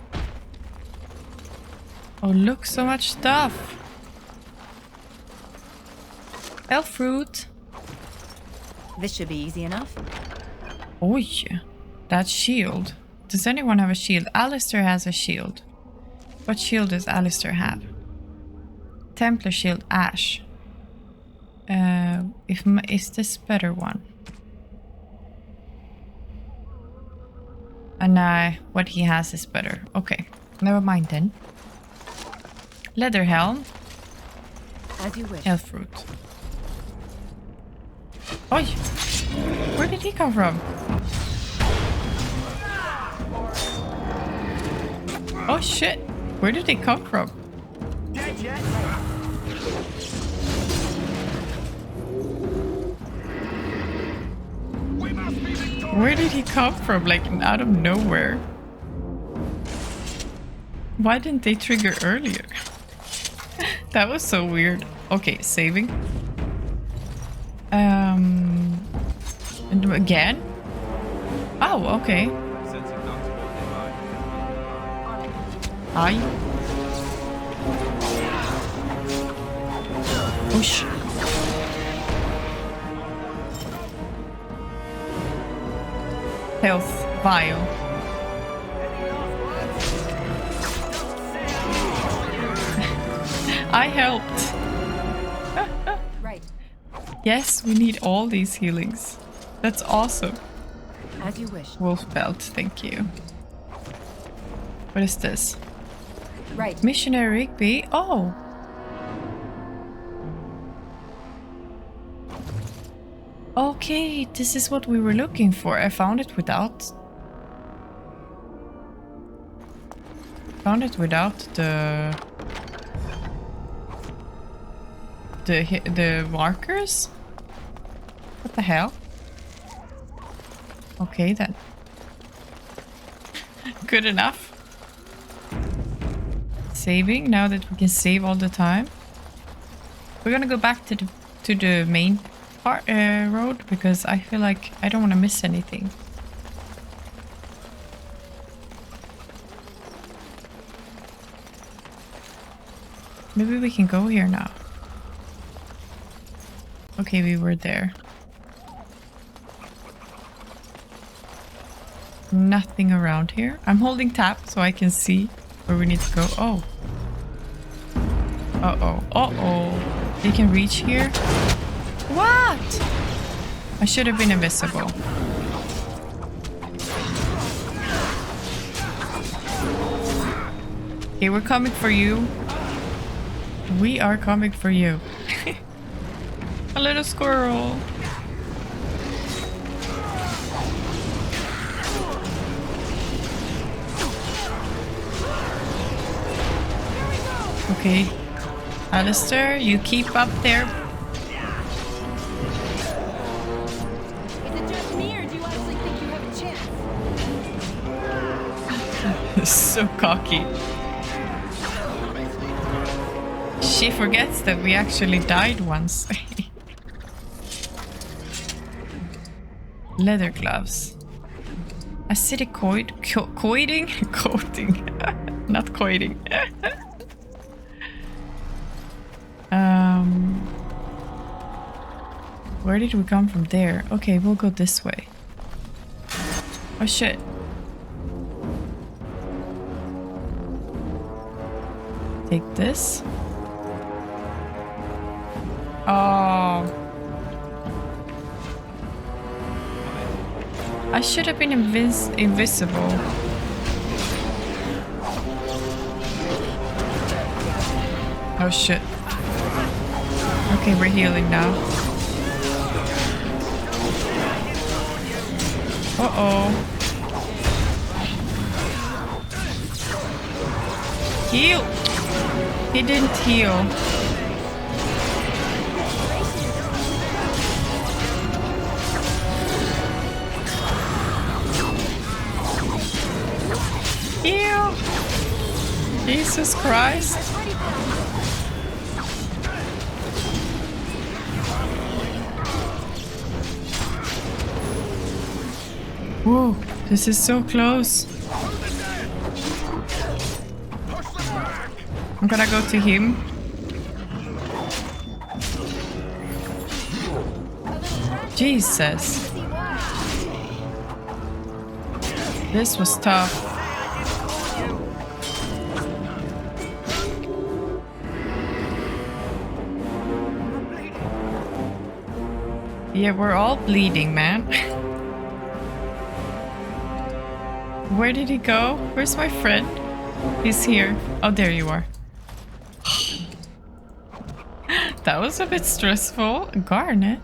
Speaker 1: Oh, look, so much stuff. Elf fruit.
Speaker 5: This should be easy enough.
Speaker 1: Oh yeah, that shield. Does anyone have a shield? Alistair has a shield. What shield does Alistair have? Templar shield, Ash. Is this better one? And what he has is better. Okay, never mind then. Leather helm.
Speaker 5: As you wish.
Speaker 1: Elf fruit. Oi! Where did he come from? Oh shit! Where did he come from? Where did he come from? Like out of nowhere. Why didn't they trigger earlier? That was so weird. Okay, saving. And again? Oh, okay. Hi. Push. Health vial. I helped.
Speaker 5: Right.
Speaker 1: Yes, we need all these healings. That's awesome.
Speaker 5: As you wish.
Speaker 1: Wolf belt, thank you. What is this?
Speaker 5: Right.
Speaker 1: Missionary Rigby. Oh. Okay, this is what we were looking for. I found it without. Found it without the markers. What the hell? Okay then. Good enough. Saving now that we can save all the time. We're gonna go back to the main part road because I feel like I don't want to miss anything. Maybe we can go here now. Okay, we were there. Nothing around here. I'm holding tab so I can see where we need to go. Oh. Uh-oh. Uh-oh. They can reach here? What? I should have been invisible. Okay, we're coming for you. We are coming for you. A little squirrel. Okay. Alistair, you keep up there.
Speaker 8: Is it just me, or do you actually think you have a chance?
Speaker 1: So cocky. She forgets that we actually died once. Leather gloves. Acidic coating? Coating. Not coating. Where did we come from there? Okay, we'll go this way. Oh shit. Take this. Oh. I should have been invisible. Oh shit. Okay, we're healing now. Uh-oh. Heal! He didn't heal. Heal! Jesus Christ. Whoa, this is so close. I'm gonna go to him. Jesus. This was tough. Yeah, we're all bleeding, man. Where did he go? Where's my friend? He's here. Oh, there you are. That was a bit stressful. Garnet.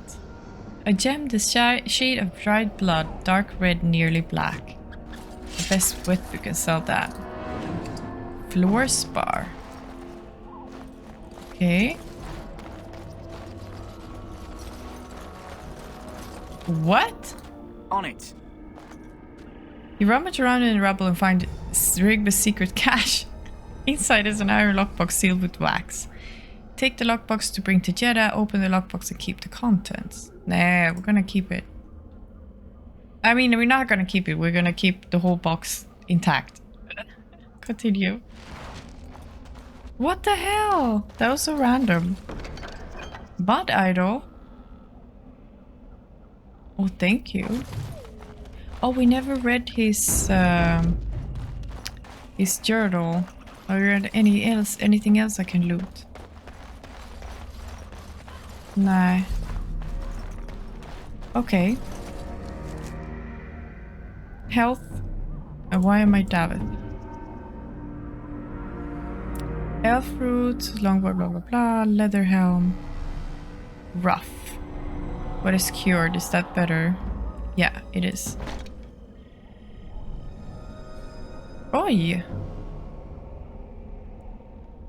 Speaker 1: A gem, the shade of dried blood, dark red, nearly black. The best whip, you can sell that. Floor spar. Okay. What?
Speaker 6: On it.
Speaker 1: You rummage around in the rubble and find Rigby's secret cache. Inside is an iron lockbox sealed with wax. Take the lockbox to bring to Jeddah, open the lockbox and keep the contents. Nah, we're gonna keep it. I mean, we're not gonna keep it. We're gonna keep the whole box intact. Continue. What the hell? That was so random. Bud idol. Oh, thank you. Oh, we never read his journal. Or read anything else I can loot? Nah. Okay. Health. And why am I David? Elf fruit, longboard, blah blah blah, leather helm. Rough. What is cured? Is that better? Yeah, it is. Oi!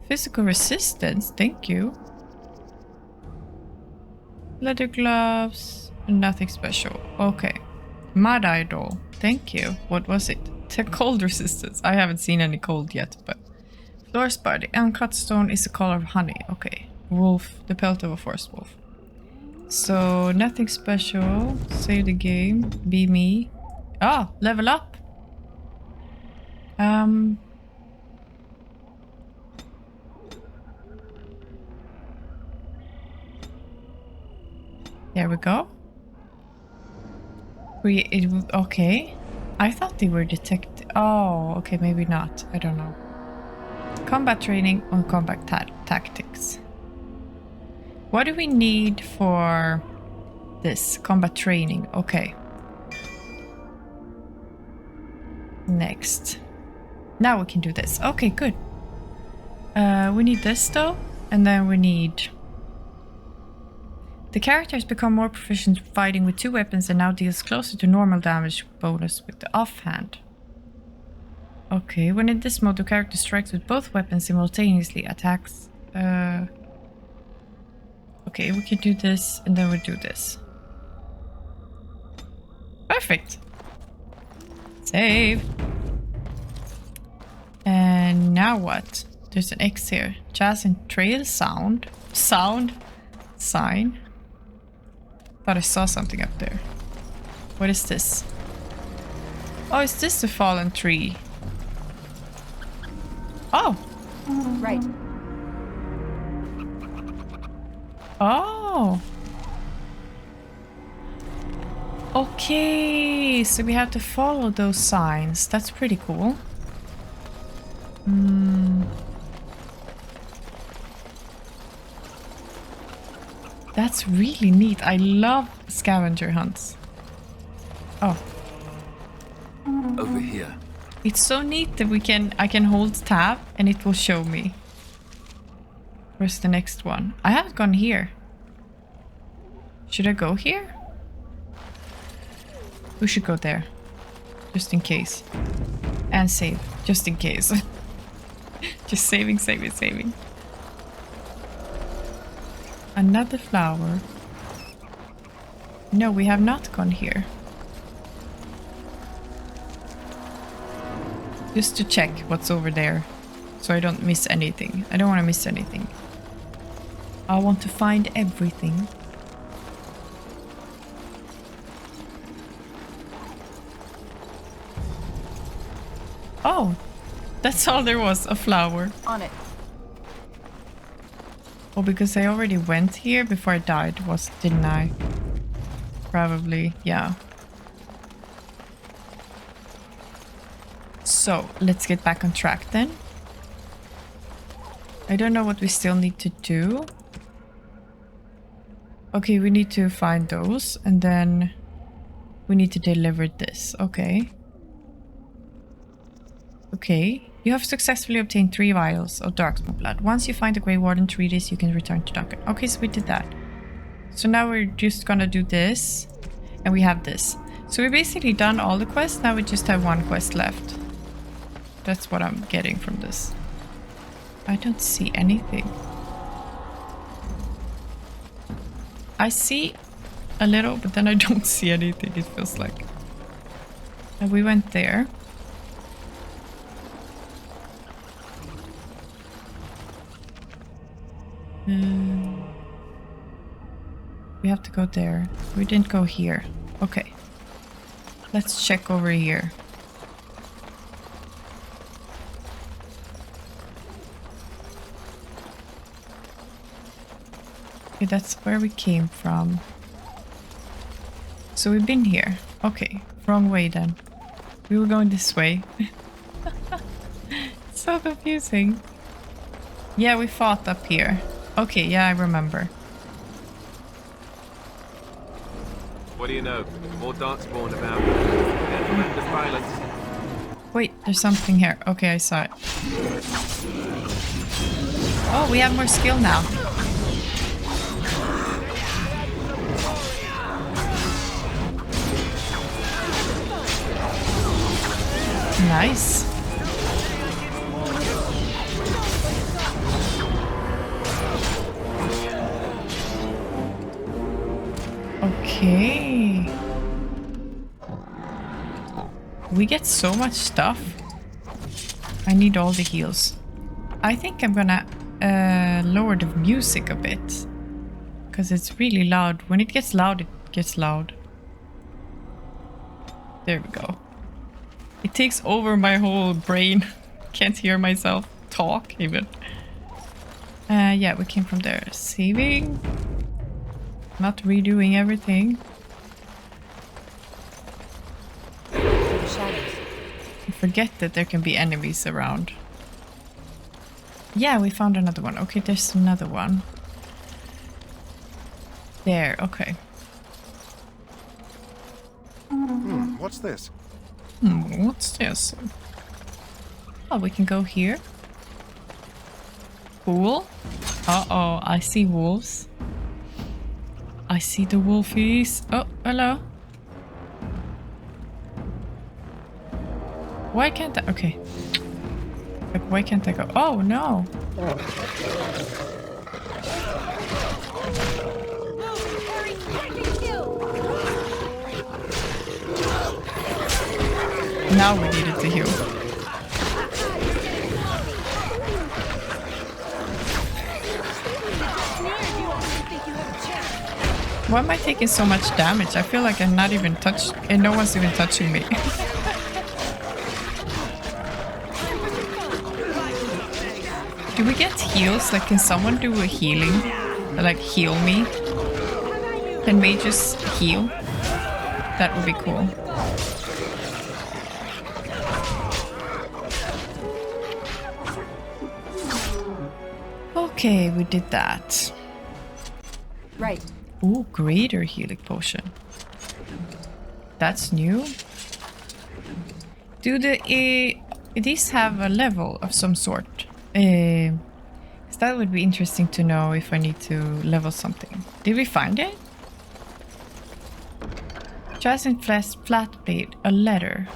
Speaker 1: Physical resistance, thank you. Leather gloves, nothing special. Okay. Mud idol, thank you. What was it? The cold resistance. I haven't seen any cold yet, but... Floor spar, the uncut stone is the color of honey. Okay. Wolf, the pelt of a forest wolf. So, nothing special. Save the game. Be me. Oh, level up. There we go. Okay. I thought they were detected. Oh, okay, maybe not. I don't know. Combat training on combat tactics. What do we need for this? Combat training. Okay. Next. Now we can do this. Okay, good. We need this though. And then we need... The character has become more proficient fighting with two weapons and now deals closer to normal damage bonus with the offhand. Okay, when in this mode, the character strikes with both weapons simultaneously, attacks... Okay, we can do this and then we do this. Perfect! Save! And now what? There's an X here. Jazz and trail sound. Sign. Thought I saw something up there. What is this? Oh, is this the fallen tree? Oh!
Speaker 8: Right.
Speaker 1: Oh! Okay, so we have to follow those signs. That's pretty cool. That's really neat. I love scavenger hunts. Oh.
Speaker 3: Over here.
Speaker 1: It's so neat that I can hold tab and it will show me. Where's the next one? I haven't gone here. Should I go here? We should go there. Just in case. And save. Just in case. Just saving. Another flower. No, we have not gone here. Just to check what's over there. So I don't miss anything. I don't want to miss anything. I want to find everything. Oh, that's all there was, a flower.
Speaker 8: On it.
Speaker 1: Oh, because I already went here before I died, didn't I? Probably, yeah. So, let's get back on track then. I don't know what we still need to do. Okay, we need to find those, and then we need to deliver this. Okay. Okay. You have successfully obtained 3 vials of Darkspawn blood. Once you find the Grey Warden treatise, you can return to Duncan. Okay, so we did that. So now we're just gonna do this, and we have this. So we've basically done all the quests. Now we just have 1 quest left. That's what I'm getting from this. I don't see anything. I see a little, but then I don't see anything, it feels like. And we went there. We have to go there. We didn't go here. Okay. Let's check over here. Okay, that's where we came from. So we've been here. Okay, wrong way then. We were going this way. So confusing. Yeah, we fought up here. Okay, yeah, I remember.
Speaker 15: What do you know? More Darkspawn about. Tremendous violence.
Speaker 1: Wait, there's something here. Okay, I saw it. Oh, we have more skill now. Nice. Okay. We get so much stuff. I need all the heals. I think I'm gonna lower the music a bit. Because it's really loud. When it gets loud, it gets loud. There we go. It takes over my whole brain. Can't hear myself talk even. Yeah, we came from there. Saving. Not redoing everything. I forget that there can be enemies around. Yeah, we found another one. Okay, there's another one. There, okay.
Speaker 17: What's this?
Speaker 1: What's this? Oh, we can go here. Cool. Uh-oh, I see wolves. I see the wolfies. Oh, hello. Why can't I? Okay. Like, why can't I go? Oh, no. Now we needed to heal. Why am I taking so much damage? I feel like I'm not even touched, and no one's even touching me. Do we get heals? Like, can someone do a healing? Like, heal me? Can mages heal? That would be cool. Okay, we did that.
Speaker 5: Right.
Speaker 1: Ooh, greater healing potion. That's new. Do these have a level of some sort? 'Cause that would be interesting to know if I need to level something. Did we find it? Chasing flat blade, a letter.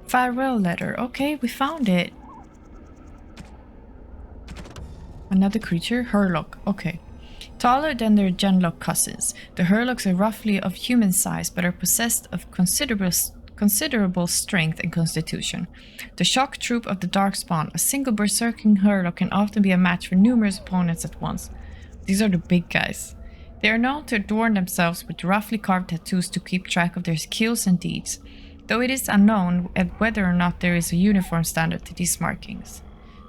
Speaker 1: Farewell letter. Okay, we found it. Another creature, Hurlock. Okay. Taller than their Genlock cousins, the Hurlocks are roughly of human size but are possessed of considerable strength and constitution. The shock troop of the Darkspawn, a single berserking Hurlock can often be a match for numerous opponents at once. These are the big guys. They are known to adorn themselves with roughly carved tattoos to keep track of their skills and deeds, though it is unknown whether or not there is a uniform standard to these markings.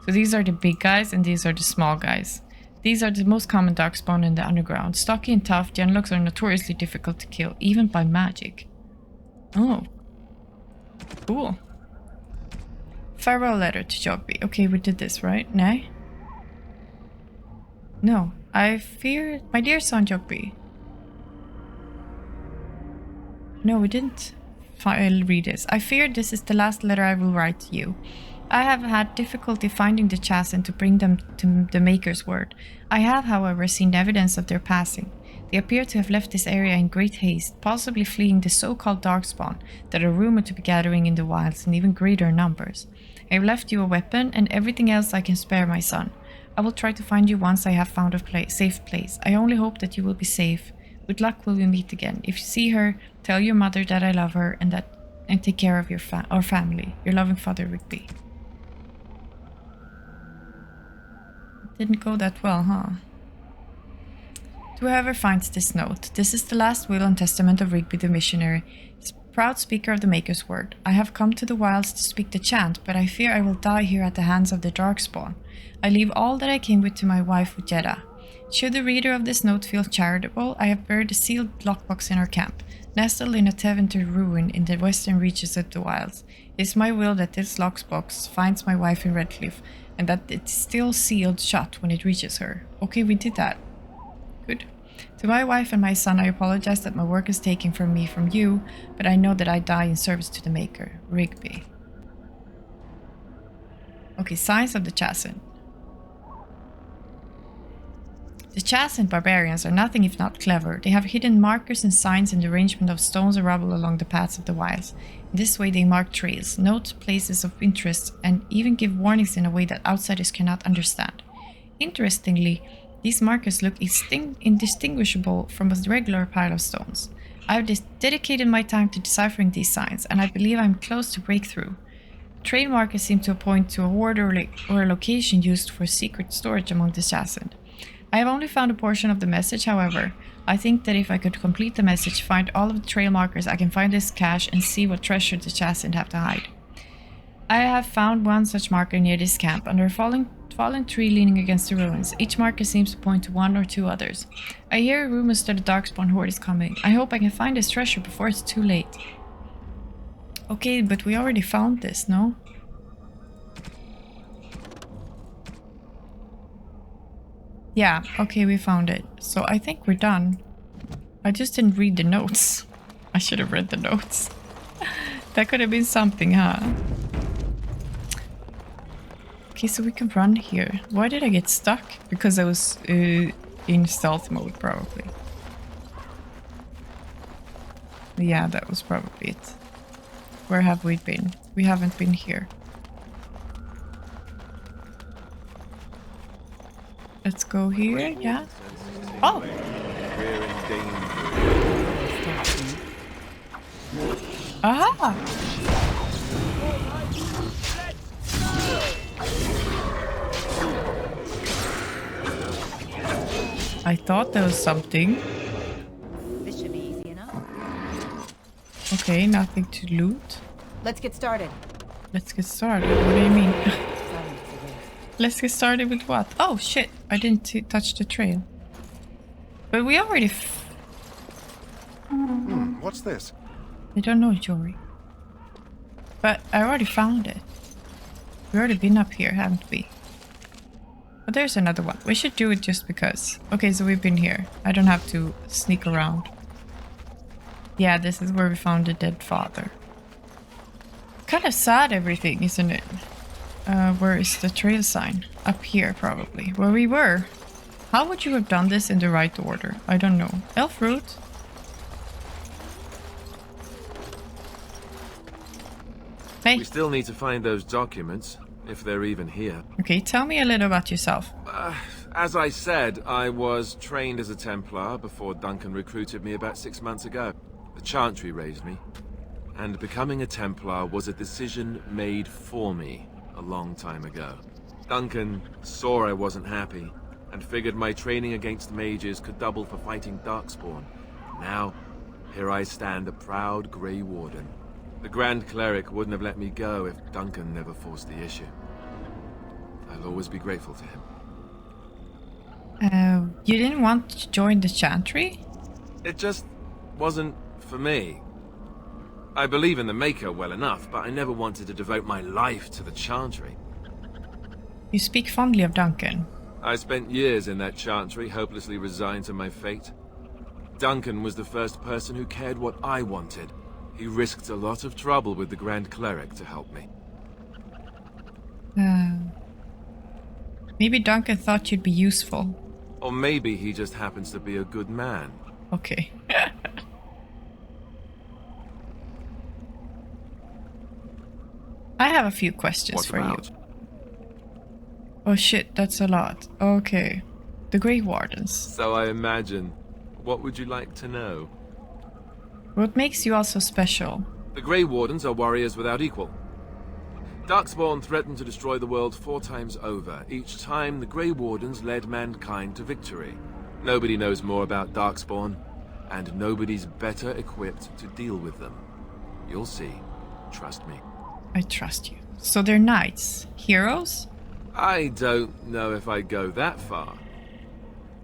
Speaker 1: So these are the big guys and these are the small guys. These are the most common Darkspawn in the underground. Stocky and tough, Genlocks are notoriously difficult to kill, even by magic. Oh. Cool. Farewell letter to Jogby. Okay, we did this, right? Nay? No. I fear... My dear son Jogby. No, we didn't. I'll read this. I fear this is the last letter I will write to you. I have had difficulty finding the chasm to bring them to the Maker's word. I have, however, seen evidence of their passing. They appear to have left this area in great haste, possibly fleeing the so-called Darkspawn that are rumored to be gathering in the wilds in even greater numbers. I have left you a weapon and everything else I can spare, my son. I will try to find you once I have found a safe place. I only hope that you will be safe. With luck will we meet again. If you see her, tell your mother that I love her and take care of our family. Your loving father, Rigby. Didn't go that well, huh? To whoever finds this note, this is the last will and testament of Rigby the missionary, proud speaker of the Maker's word. I have come to the wilds to speak the chant, but I fear I will die here at the hands of the Darkspawn. I leave all that I came with to my wife Ujeda. Should the reader of this note feel charitable, I have buried a sealed lockbox in our camp, nestled in a Tevinter ruin in the western reaches of the wilds. It is my will that this lockbox finds my wife in Redcliffe, and that it's still sealed shut when it reaches her. Okay, we did that. Good. To my wife and my son, I apologize that my work is taken from me from you, but I know that I die in service to the Maker. Rigby. Okay, signs of the chasm. The Chasm barbarians are nothing if not clever. They have hidden markers and signs in the arrangement of stones and rubble along the paths of the wilds. In this way they mark trails, note places of interest, and even give warnings in a way that outsiders cannot understand. Interestingly, these markers look indistinguishable from a regular pile of stones. I have dedicated my time to deciphering these signs, and I believe I am close to breakthrough. Trail markers seem to point to a ward or a location used for secret storage among the Chasm. I have only found a portion of the message, however. I think that if I could complete the message, find all of the trail markers, I can find this cache and see what treasure the Chasm have to hide. I have found one such marker near this camp, under a fallen tree leaning against the ruins. Each marker seems to point to one or two others. I hear rumors that the Darkspawn horde is coming. I hope I can find this treasure before it's too late. Okay, but we already found this, no? Yeah, okay, we found it. So I think we're done. I just didn't read the notes. I should have read the notes. That could have been something, huh? Okay, so we can run here. Why did I get stuck? Because I was in stealth mode, probably. Yeah, that was probably it. Where have we been? We haven't been here. Let's go here, yeah. Oh! Aha! I thought there was something.
Speaker 5: This should be easy enough.
Speaker 1: Okay, nothing to loot.
Speaker 5: Let's get started.
Speaker 1: Let's get started? What do you mean? Let's get started with what? Oh shit, I didn't touch the trail. But we already...
Speaker 17: What's this?
Speaker 1: I don't know, Jory. But I already found it. We've already been up here, haven't we? But there's another one. We should do it just because. Okay, so we've been here. I don't have to sneak around. Yeah, this is where we found the dead father. Kind of sad everything, isn't it? Where is the trail sign? Up here, probably. Where we were. How would you have done this in the right order? I don't know. Elf root? Hey.
Speaker 15: We still need to find those documents, if they're even here.
Speaker 1: Okay, tell me a little about yourself.
Speaker 15: As I said, I was trained as a Templar before Duncan recruited me about 6 months ago. The Chantry raised me. And becoming a Templar was a decision made for me a long time ago. Duncan saw I wasn't happy, and figured my training against mages could double for fighting Darkspawn. Now, here I stand, a proud Grey Warden. The Grand Cleric wouldn't have let me go if Duncan never forced the issue. I'll always be grateful to him.
Speaker 1: You didn't want to join the Chantry?
Speaker 15: It just wasn't for me. I believe in the Maker well enough, but I never wanted to devote my life to the Chantry.
Speaker 1: You speak fondly of Duncan.
Speaker 15: I spent years in that Chantry, hopelessly resigned to my fate. Duncan was the first person who cared what I wanted. He risked a lot of trouble with the Grand Cleric to help me.
Speaker 1: Maybe Duncan thought you'd be useful.
Speaker 15: Or maybe he just happens to be a good man.
Speaker 1: Okay. I have a few questions for you. Oh shit, that's a lot. Okay. The Grey Wardens.
Speaker 15: So I imagine. What would you like to know?
Speaker 1: What makes you all so special?
Speaker 15: The Grey Wardens are warriors without equal. Darkspawn threatened to destroy the world 4 times over. Each time, the Grey Wardens led mankind to victory. Nobody knows more about Darkspawn, and nobody's better equipped to deal with them. You'll see. Trust me.
Speaker 1: I trust you. So they're knights? Heroes?
Speaker 15: I don't know if I'd go that far.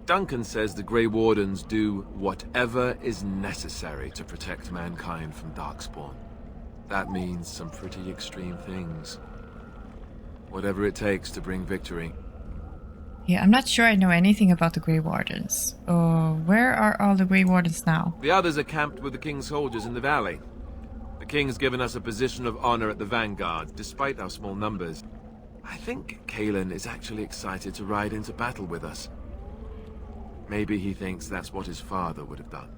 Speaker 15: Duncan says the Grey Wardens do whatever is necessary to protect mankind from Darkspawn. That means some pretty extreme things. Whatever it takes to bring victory.
Speaker 1: Yeah, I'm not sure I know anything about the Grey Wardens. Where are all the Grey Wardens now?
Speaker 15: The others are camped with the King's soldiers in the valley. The King's given us a position of honor at the vanguard, despite our small numbers. I think Kalen is actually excited to ride into battle with us. Maybe he thinks that's what his father would have done.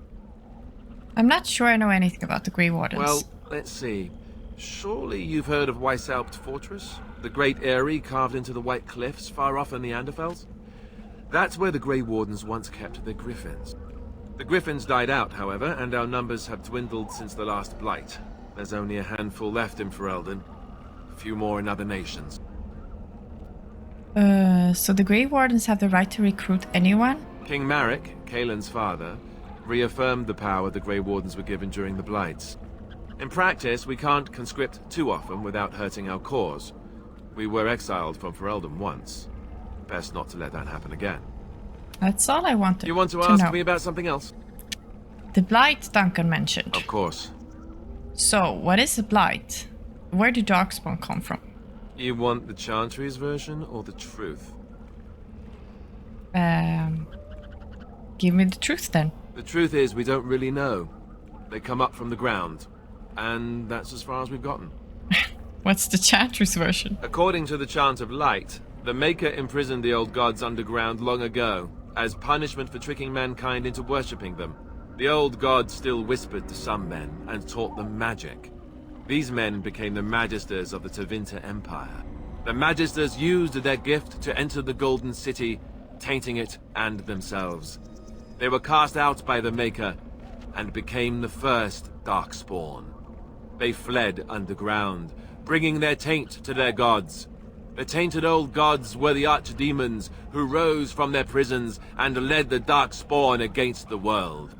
Speaker 1: I'm not sure I know anything about the Grey Wardens.
Speaker 15: Well, let's see. Surely you've heard of Weishaupt Fortress? The great eyrie carved into the White Cliffs far off in the Anderfels? That's where the Grey Wardens once kept their griffins. The griffins died out, however, and our numbers have dwindled since the last blight. There's only a handful left in Ferelden. A few more in other nations.
Speaker 1: So the Grey Wardens have the right to recruit anyone?
Speaker 15: King Marek, Kalen's father, reaffirmed the power the Grey Wardens were given during the Blights. In practice, we can't conscript too often without hurting our cause. We were exiled from Ferelden once. Best not to let that happen again.
Speaker 1: That's all I wanted.
Speaker 15: You want to ask
Speaker 1: know.
Speaker 15: me about something else?
Speaker 1: The Blight Duncan mentioned.
Speaker 15: Of course.
Speaker 1: So, what is a Blight? Where do Darkspawn come from?
Speaker 15: You want the Chantry's version or the truth?
Speaker 1: Give me the truth then.
Speaker 15: The truth is we don't really know. They come up from the ground. And that's as far as we've gotten.
Speaker 1: What's the Chantry's version?
Speaker 15: According to the Chant of Light, the Maker imprisoned the old gods underground long ago, as punishment for tricking mankind into worshipping them. The old gods still whispered to some men and taught them magic. These men became the Magisters of the Tevinter Empire. The Magisters used their gift to enter the Golden City, tainting it and themselves. They were cast out by the Maker and became the first Darkspawn. They fled underground, bringing their taint to their gods. The tainted old gods were the archdemons who rose from their prisons and led the Darkspawn against the world.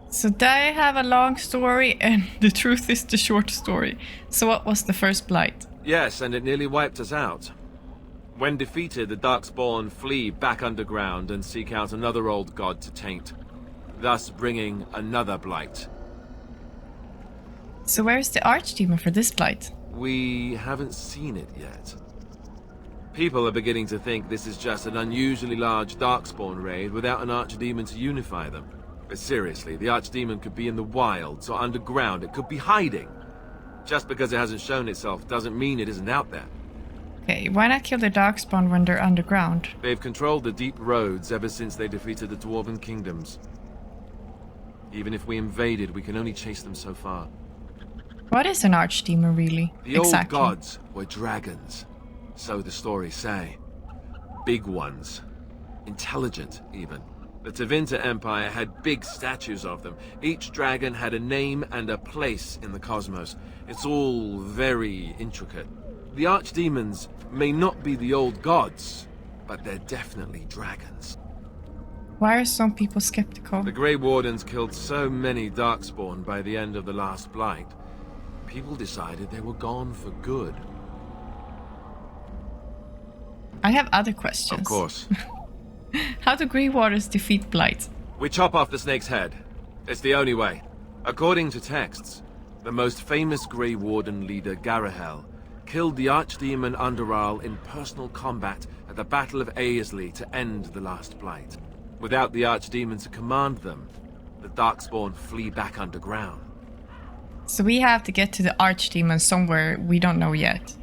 Speaker 1: So they have a long story and the truth is the short story. So what was the first Blight?
Speaker 15: Yes, and it nearly wiped us out. When defeated, the Darkspawn flee back underground and seek out another old god to taint, thus bringing another Blight.
Speaker 1: So where's the Archdemon for this blight?
Speaker 15: We haven't seen it yet. People are beginning to think this is just an unusually large Darkspawn raid without an Archdemon to unify them. But seriously, the Archdemon could be in the wilds or underground. It could be hiding. Just because it hasn't shown itself doesn't mean it isn't out there.
Speaker 1: Okay, why not kill the Darkspawn when they're underground?
Speaker 15: They've controlled the deep roads ever since they defeated the Dwarven Kingdoms. Even if we invaded, we can only chase them so far.
Speaker 1: What is an Archdemon, really?
Speaker 15: The old gods were dragons, so the stories say. Big ones. Intelligent, even. The Tevinter Empire had big statues of them. Each dragon had a name and a place in the cosmos. It's all very intricate. The Archdemons may not be the old gods, but they're definitely dragons.
Speaker 1: Why are some people skeptical?
Speaker 15: The Grey Wardens killed so many Darkspawn by the end of the last Blight. People decided they were gone for good.
Speaker 1: I have other questions.
Speaker 15: Of course.
Speaker 1: How do Grey Wardens defeat Blight?
Speaker 15: We chop off the snake's head. It's the only way. According to texts, the most famous Grey Warden leader, Garahel, killed the Archdemon Underarl in personal combat at the Battle of Aesley to end the last Blight. Without the Archdemon to command them, the Darkspawn flee back underground.
Speaker 1: So we have to get to the Archdemon somewhere we don't know yet.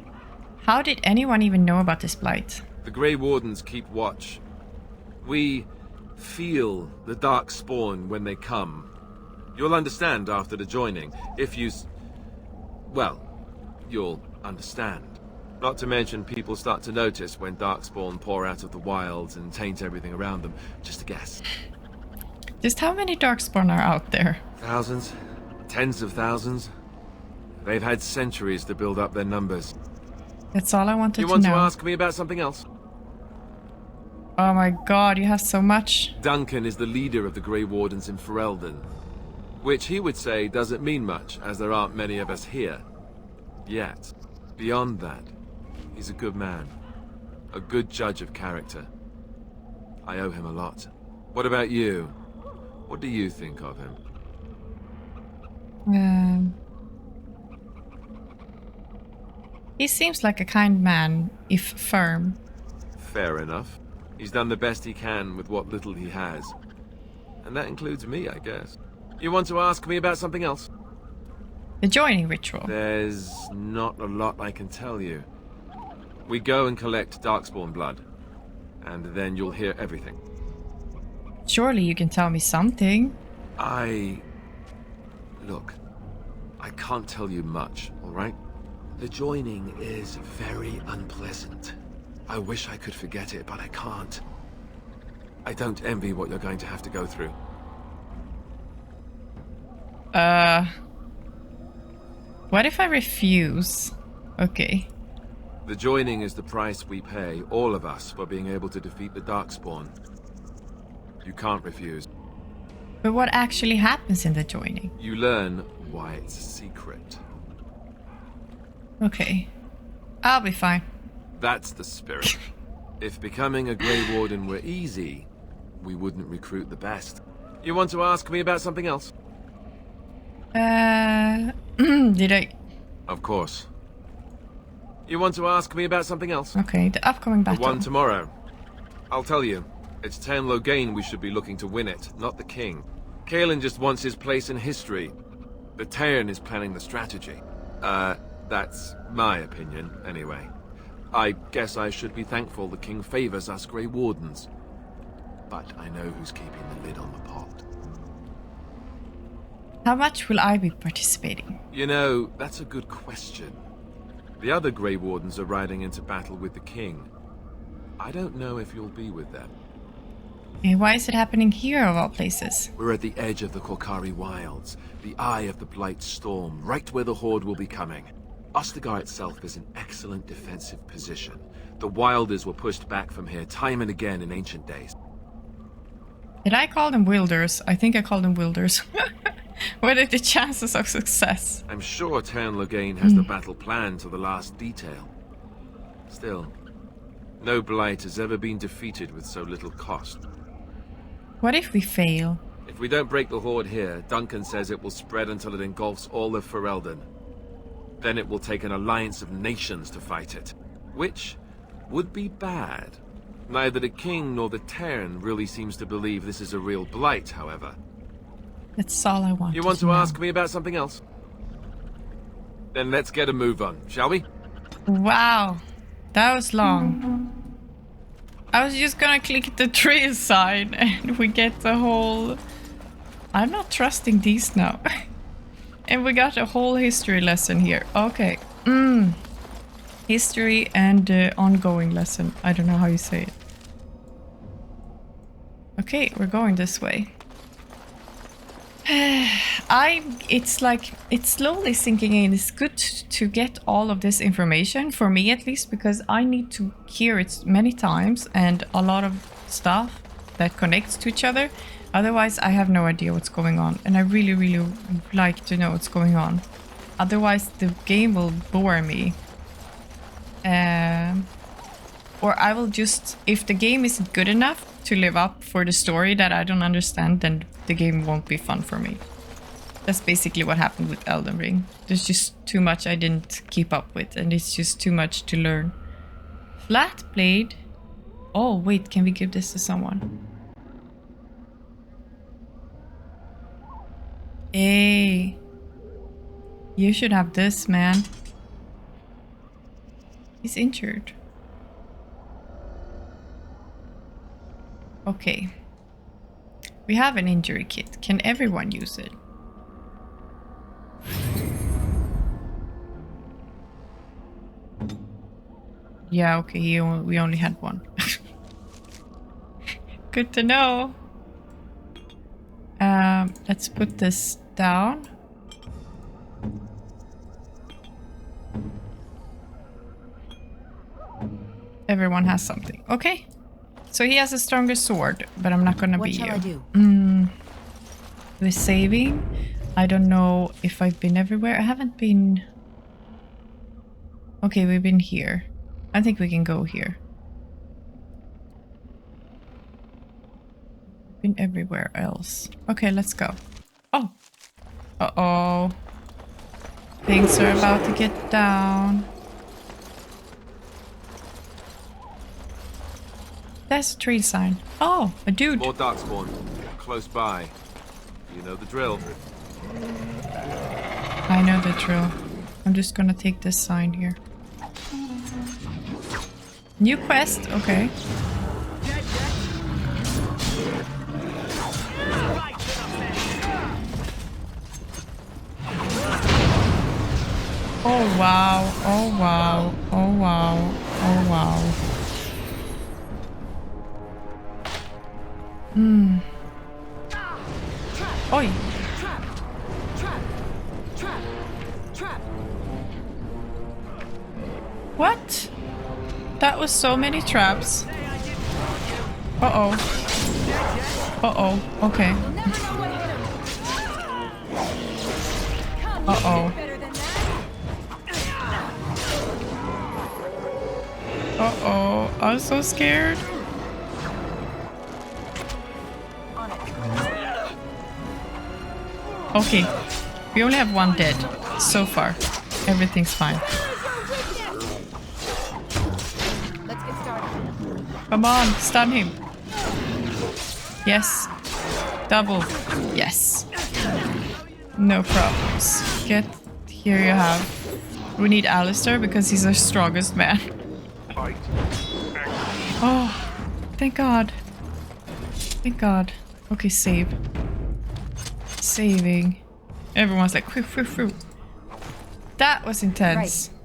Speaker 1: How did anyone even know about this Blight?
Speaker 15: The Grey Wardens keep watch. We feel the Darkspawn when they come. You'll understand after the joining, if you... well, you'll understand. Not to mention people start to notice when Darkspawn pour out of the wilds and taint everything around them. Just a guess.
Speaker 1: Just how many Darkspawn are out there?
Speaker 15: Thousands? Tens of thousands? They've had centuries to build up their numbers.
Speaker 1: That's all I wanted to know.
Speaker 15: You want to ask me about something else?
Speaker 1: Oh my god, you have so much.
Speaker 15: Duncan is the leader of the Grey Wardens in Ferelden. Which he would say doesn't mean much, as there aren't many of us here. Yet. Beyond that, he's a good man. A good judge of character. I owe him a lot. What about you? What do you think of him?
Speaker 1: He seems like a kind man, if firm.
Speaker 15: Fair enough. He's done the best he can with what little he has. And that includes me, I guess. You want to ask me about something else?
Speaker 1: The joining ritual.
Speaker 15: There's not a lot I can tell you. We go and collect Darkspawn blood. And then you'll hear everything.
Speaker 1: Surely you can tell me something.
Speaker 15: Look, I can't tell you much, alright? The joining is very unpleasant. I wish I could forget it, but I can't. I don't envy what you're going to have to go through.
Speaker 1: What if I refuse? Okay.
Speaker 15: The joining is the price we pay, all of us, for being able to defeat the Darkspawn. You can't refuse.
Speaker 1: But what actually happens in the joining?
Speaker 15: You learn why it's a secret.
Speaker 1: Okay. I'll be fine.
Speaker 15: That's the spirit. If becoming a Grey Warden were easy, we wouldn't recruit the best. You want to ask me about something else?
Speaker 1: Did I...
Speaker 15: Of course. You want to ask me about something else?
Speaker 1: Okay, the upcoming battle.
Speaker 15: The one tomorrow. I'll tell you. It's Tairn Loghain we should be looking to win it, not the king. Kaelin just wants his place in history. But Tairn is planning the strategy. That's my opinion, anyway. I guess I should be thankful the king favors us Grey Wardens. But I know who's keeping the lid on the pot.
Speaker 1: How much will I be participating?
Speaker 15: You know, that's a good question. The other Grey Wardens are riding into battle with the king. I don't know if you'll be with them.
Speaker 1: Why is it happening here of all places?
Speaker 15: We're at the edge of the Korcari Wilds, the eye of the Blight Storm, right where the Horde will be coming. Ostagar itself is an excellent defensive position. The Wilders were pushed back from here time and again in ancient days.
Speaker 1: Did I call them Wilders? I think I called them Wilders. What are the chances of success?
Speaker 15: I'm sure Tairn Loghain has the battle planned to the last detail. Still, no Blight has ever been defeated with so little cost.
Speaker 1: What if we fail?
Speaker 15: If we don't break the horde here, Duncan says it will spread until it engulfs all of Ferelden. Then it will take an alliance of nations to fight it, which would be bad. Neither the king nor the Terran really seems to believe this is a real blight, however.
Speaker 1: That's all I want.
Speaker 15: You want to ask me about something else? Then let's get a move on, shall we?
Speaker 1: Wow, that was long. I was just gonna click the tree sign and we get the whole... I'm not trusting these now. And we got a whole history lesson here. Okay. History and ongoing lesson. I don't know how you say it. Okay, we're going this way. It's like, it's slowly sinking in. It's good to get all of this information, for me at least, because I need to hear it many times and a lot of stuff that connects to each other. Otherwise, I have no idea what's going on, and I really, really like to know what's going on. Otherwise, the game will bore me. Or I will just, if the game isn't good enough to live up for the story that I don't understand, then the game won't be fun for me. That's basically what happened with Elden Ring. There's just too much I didn't keep up with, and it's just too much to learn. Flat blade. Oh, wait, can we give this to someone? Hey, you should have this, man. He's injured. Okay. We have an injury kit. Can everyone use it? Yeah, okay, we only had one. Good to know. Let's put this down. Everyone has something. Okay. So he has a stronger sword, but I'm not gonna be you.
Speaker 4: What shall I do?
Speaker 1: We're saving. I don't know if I've been everywhere. I haven't been... Okay, we've been here. I think we can go here. Been everywhere else. Okay, let's go. Oh. Uh-oh. Things are about to get down. There's a tree sign. Oh, a dude.
Speaker 15: More darkspawn. Close by. You know the drill.
Speaker 1: I know the drill. I'm just gonna take this sign here. New quest? Okay. Oh wow, oh wow, oh wow, oh wow. Oi. What? That was so many traps. Uh-oh. Uh-oh. Okay. Uh-oh. Uh-oh. I'm so scared. Okay. We only have one dead. So far. Everything's fine. Come on, stun him. Yes. Double. Yes. No problems. Get here you have. We need Alistair because he's our strongest man. Oh, thank God. Thank God. Okay, save. Saving. Everyone's like, phew, phew, phew. That was intense. Right.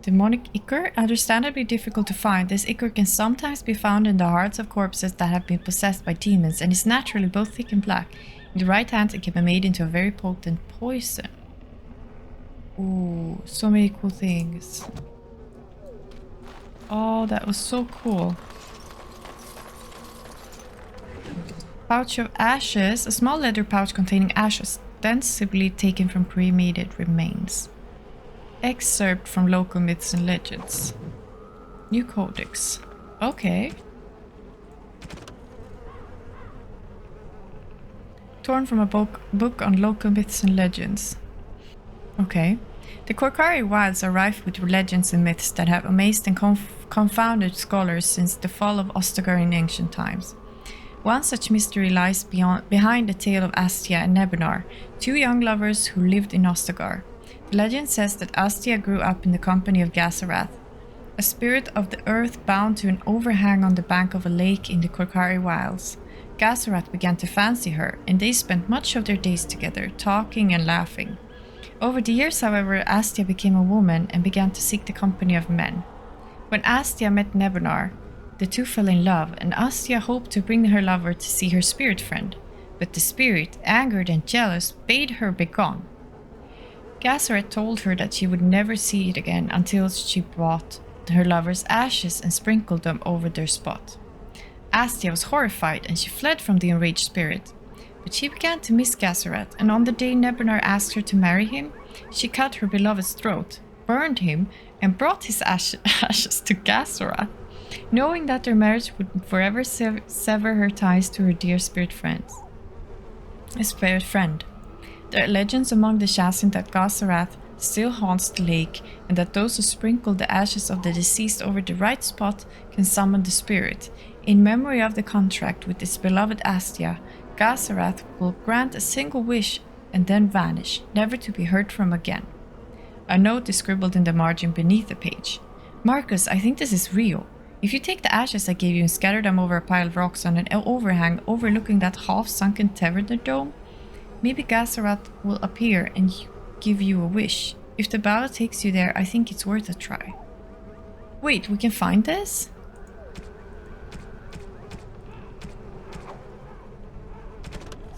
Speaker 1: Demonic ichor? Understandably difficult to find. This ichor can sometimes be found in the hearts of corpses that have been possessed by demons and is naturally both thick and black. In the right hands, it can be made into a very potent poison. Ooh, so many cool things. Oh, that was so cool. Pouch of ashes. A small leather pouch containing ashes, ostensibly taken from cremated remains. Excerpt from local myths and legends. New codex. Okay. torn from a book on local myths and legends. Okay. The Korcari Wilds are rife with legends and myths that have amazed and confounded scholars since the fall of Ostagar in ancient times. One such mystery lies behind the tale of Astia and Nebunar, two young lovers who lived in Ostagar. The legend says that Astia grew up in the company of Gasarath, a spirit of the earth bound to an overhang on the bank of a lake in the Korcari Wilds. Gasarath began to fancy her, and they spent much of their days together, talking and laughing. Over the years, however, Astia became a woman and began to seek the company of men. When Astia met Nebunar, the two fell in love, and Astia hoped to bring her lover to see her spirit friend, but the spirit, angered and jealous, bade her begone. Gasarath told her that she would never see it again until she brought her lover's ashes and sprinkled them over their spot. Astia was horrified, and she fled from the enraged spirit. But she began to miss Gasarath, and on the day Nebunar asked her to marry him, she cut her beloved's throat, burned him, and brought his ashes to Gasarath, knowing that their marriage would forever sever her ties to her dear spirit friend. There are legends among the Shazin that Gasarath still haunts the lake, and that those who sprinkle the ashes of the deceased over the right spot can summon the spirit. In memory of the contract with his beloved Astia, Gasarath will grant a single wish and then vanish, never to be heard from again. A note is scribbled in the margin beneath the page. Marcus, I think this is real. If you take the ashes I gave you and scatter them over a pile of rocks on an overhang overlooking that half-sunken tavern dome, maybe Gasarath will appear and give you a wish. If the ballad takes you there, I think it's worth a try. Wait, we can find this?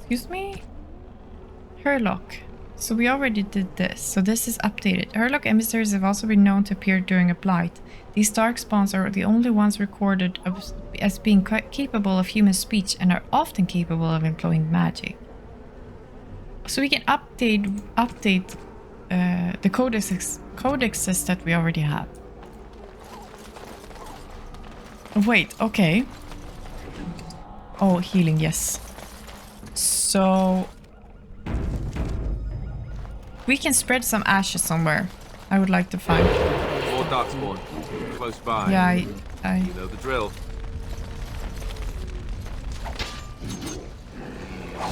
Speaker 1: Excuse me? Herlock. So we already did this, so this is updated. Herlock emissaries have also been known to appear during a blight. These darkspawns are the only ones recorded as being capable of human speech and are often capable of employing magic. So we can update the codexes that we already have. Wait, okay. Oh, healing, yes. So we can spread some ashes somewhere. I would like to find.
Speaker 15: More darkspawn, close by.
Speaker 1: Yeah, I
Speaker 15: You know the drill.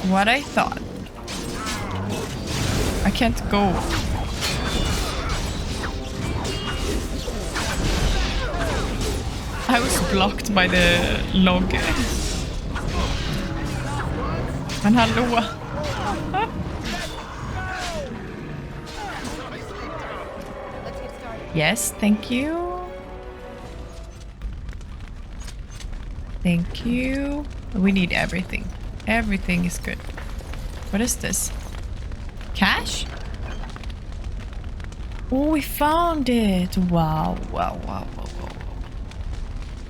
Speaker 1: What I thought. I can't go. I was blocked by the log. Men hallå! Yes, thank you. Thank you. We need everything. Everything is good. What is this? Cash? Oh, we found it! Wow, wow, wow, wow, wow.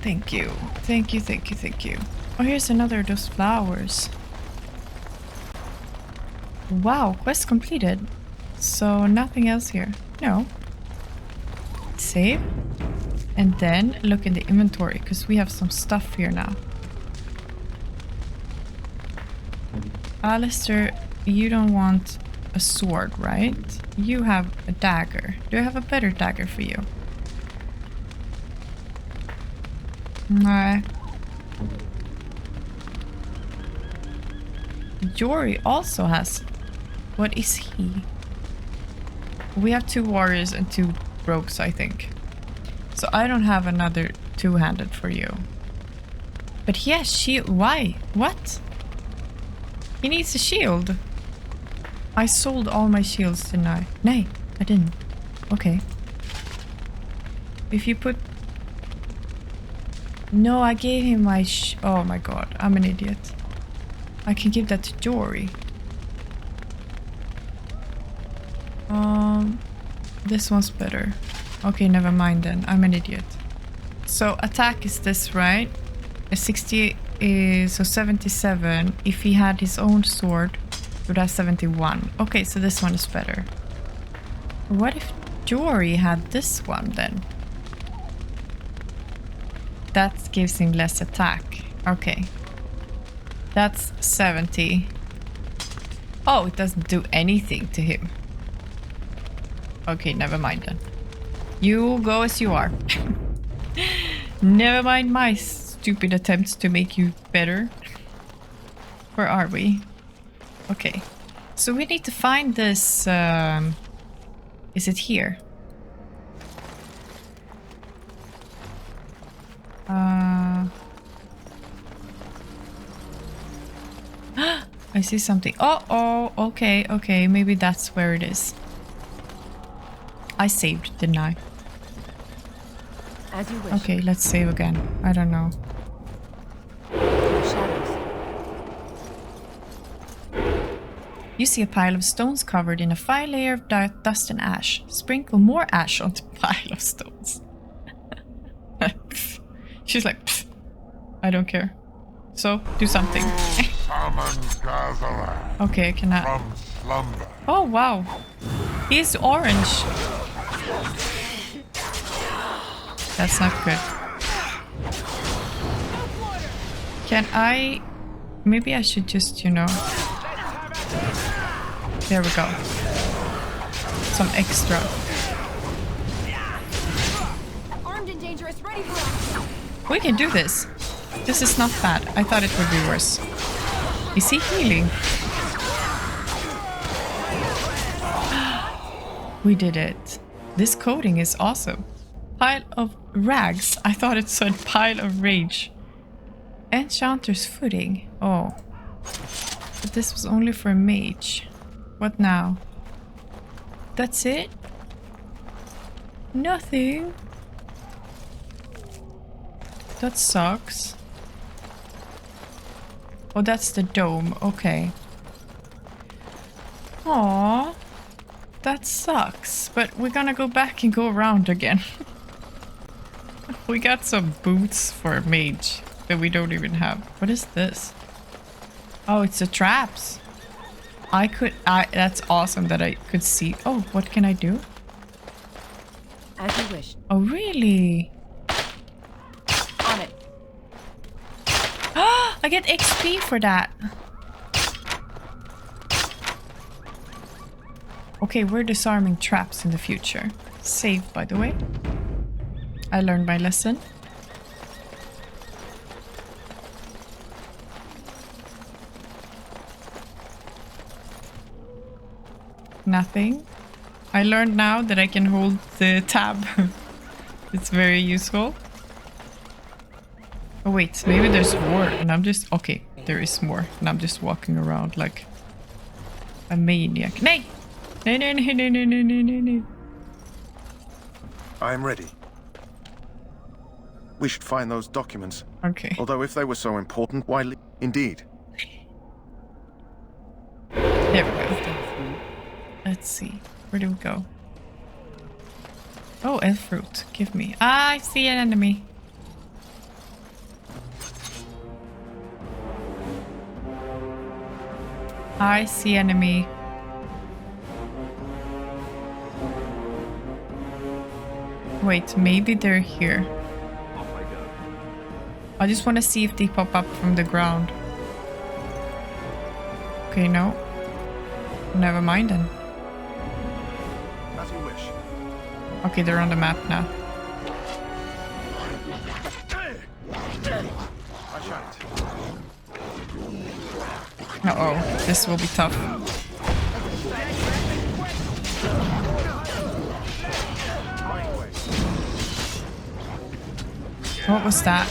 Speaker 1: Thank you. Thank you, thank you, thank you. Oh, here's another of those flowers. Wow, quest completed. So nothing else here. No. Save. And then look in the inventory, because we have some stuff here now. Alistair, you don't want a sword, right? You have a dagger. Do I have a better dagger for you? Nah. Jory also has... What is he? We have 2 warriors and 2 rogues, I think. So I don't have another 2-handed for you. But he has shield. Why? What? He needs a shield. I sold all my shields, didn't I? Nay, I didn't. Okay. If you put... No, I gave him my oh my god, I'm an idiot. I can give that to Jory. This one's better. Okay, never mind then. I'm an idiot. So attack is this, right? A 60 is so 77. If he had his own sword, he would have 71. Okay, so this one is better. What if Jory had this one then? That gives him less attack. Okay. That's 70. Oh, it doesn't do anything to him. Okay, never mind then. You go as you are. Never mind my stupid attempts to make you better. Where are we? Okay. So we need to find this... is it here? I see something. Oh, okay, okay. Maybe that's where it is. I saved, didn't I?
Speaker 8: As you wish.
Speaker 1: Okay, let's save again. I don't know.
Speaker 8: Shadows.
Speaker 1: You see a pile of stones covered in a fine layer of dust and ash. Sprinkle more ash on the pile of stones. She's like, pfft, I don't care. So, do something. Okay, I cannot. Oh, wow. He's orange. That's not good. Can I... Maybe I should just, you know... There we go. Some extra.
Speaker 8: Armed and dangerous, ready for us.
Speaker 1: We can do this. This is not bad. I thought it would be worse. Is he healing? We did it. This coating is awesome. Pile of rags. I thought it said pile of rage. Enchanter's footing. Oh. But this was only for a mage. What now? That's it? Nothing. That sucks. Oh, that's the dome. Okay. Aww. That sucks. But we're gonna go back and go around again. We got some boots for a mage that we don't even have. What is this? Oh, it's the traps. That's awesome that I could see. Oh, what can I do?
Speaker 8: As you wish.
Speaker 1: Oh, really?
Speaker 8: On it.
Speaker 1: I get XP for that. Okay, we're disarming traps in the future. Save, by the way. I learned my lesson. Nothing. I learned now that I can hold the tab. It's very useful. Oh wait, maybe there's more and I'm just... Okay, there is more and I'm just walking around like a maniac. Nay! Nay, nay, nay, nay, nay, nay, nay, nay.
Speaker 17: I am ready. We should find those documents.
Speaker 1: Okay.
Speaker 17: Although if they were so important, why Indeed.
Speaker 1: There we go. Let's see. Where do we go? Oh, elf fruit. Give me. Ah, I see an enemy. I see enemy. Wait, maybe they're here. I just want to see if they pop up from the ground. Okay, no. Never mind then.
Speaker 17: As you wish.
Speaker 1: Okay, they're on the map now.
Speaker 17: I shan't.
Speaker 1: Uh-oh, this will be tough. What was that?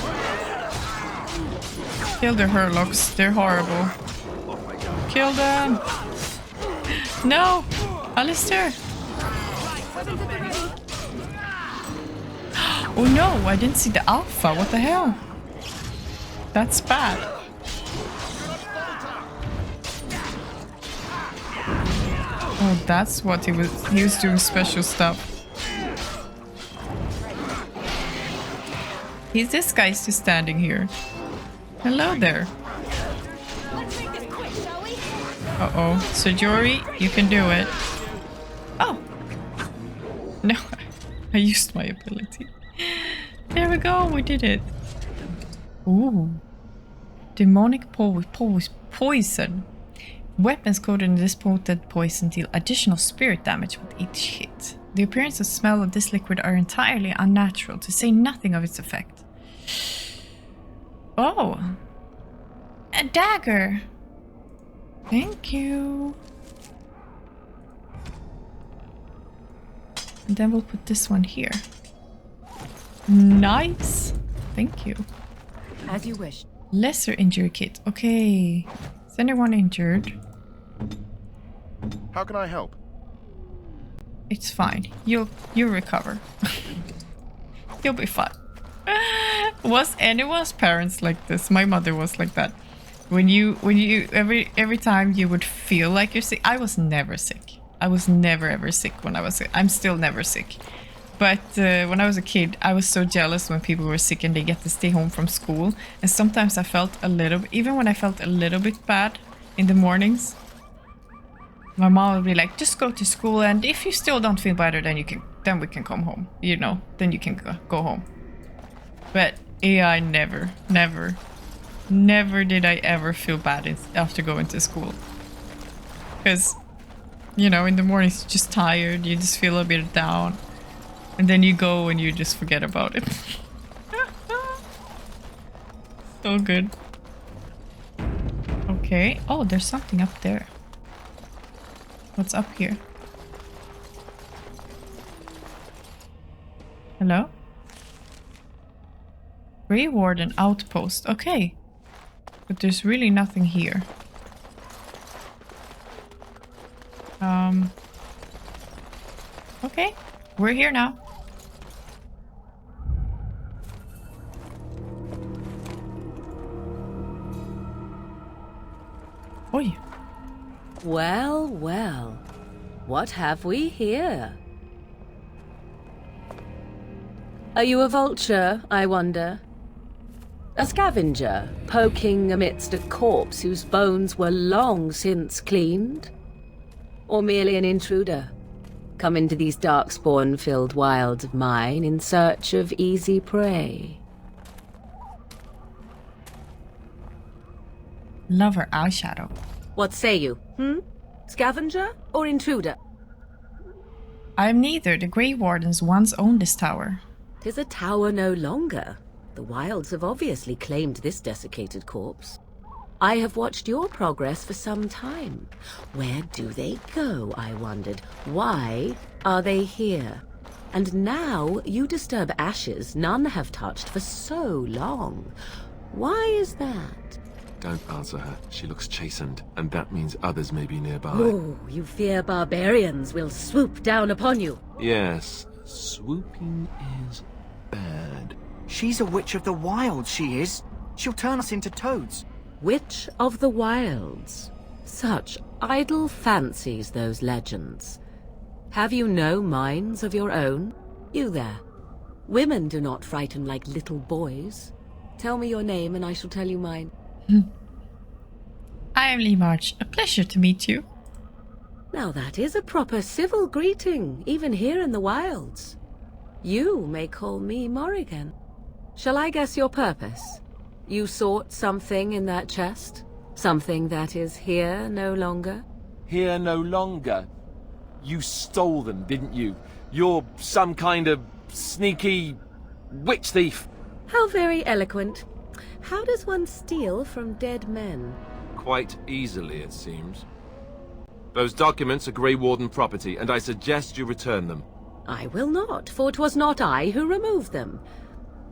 Speaker 1: Kill the Hurlocks, they're horrible. Kill them! No! Alistair! Oh no, I didn't see the alpha, what the hell? That's bad. Oh, that's what he was doing special stuff. This guy's just standing here. Hello there. Uh-oh. Sojori, you can do it. Oh! No, I used my ability. There we go, we did it. Ooh. Demonic poison. Weapons coated in this potent poison deal additional spirit damage with each hit. The appearance and smell of this liquid are entirely unnatural, to say nothing of its effect. Oh! A dagger! Thank you! And then we'll put this one here. Nice! Thank you.
Speaker 5: As you wish.
Speaker 1: Lesser injury kit. Okay. Is anyone injured?
Speaker 17: How can I help?
Speaker 1: It's fine. You'll recover. You'll be fine. Was anyone's parents like this? My mother was like that. When you every time you would feel like you're sick. I was never sick. I was never ever sick when I was sick. I'm still never sick. But when I was a kid, I was so jealous when people were sick and they get to stay home from school. And sometimes I felt a little, even when I felt a little bit bad in the mornings, my mom would be like, just go to school, and if you still don't feel better, then we can come home. You know, then you can go home. But I never did I ever feel bad after going to school. Because, you know, in the mornings you're just tired, you just feel a bit down. And then you go and you just forget about it. So good. Okay. Oh, there's something up there. What's up here? Hello? Grey Warden Outpost. Okay. But there's really nothing here. Okay. We're here now. Oi.
Speaker 4: Well, well. What have we here? Are you a vulture, I wonder? A scavenger, poking amidst a corpse whose bones were long since cleaned? Or merely an intruder, come into these darkspawn-filled wilds of mine in search of easy prey?
Speaker 1: Lover eyeshadow.
Speaker 4: What say you, Scavenger or intruder?
Speaker 1: I am neither. The Grey Wardens once owned this tower.
Speaker 4: 'Tis a tower no longer. The wilds have obviously claimed this desiccated corpse. I have watched your progress for some time. Where do they go, I wondered? Why are they here? And now you disturb ashes none have touched for so long. Why is that?
Speaker 15: Don't answer her. She looks chastened, and that means others may be nearby.
Speaker 4: Oh, you fear barbarians will swoop down upon you.
Speaker 15: Yes, swooping is bad.
Speaker 6: She's a witch of the wilds, she is. She'll turn us into toads.
Speaker 4: Witch of the Wilds. Such idle fancies, those legends. Have you no minds of your own? You there. Women do not frighten like little boys. Tell me your name and I shall tell you mine.
Speaker 1: I am Lee March. A pleasure to meet you.
Speaker 4: Now that is a proper civil greeting, even here in the wilds. You may call me Morrigan. Shall I guess your purpose? You sought something in that chest? Something that is here no longer?
Speaker 15: Here no longer? You stole them, didn't you? You're some kind of sneaky witch thief.
Speaker 4: How very eloquent. How does one steal from dead men?
Speaker 15: Quite easily, it seems. Those documents are Grey Warden property, and I suggest you return them.
Speaker 4: I will not, for 'twas not I who removed them.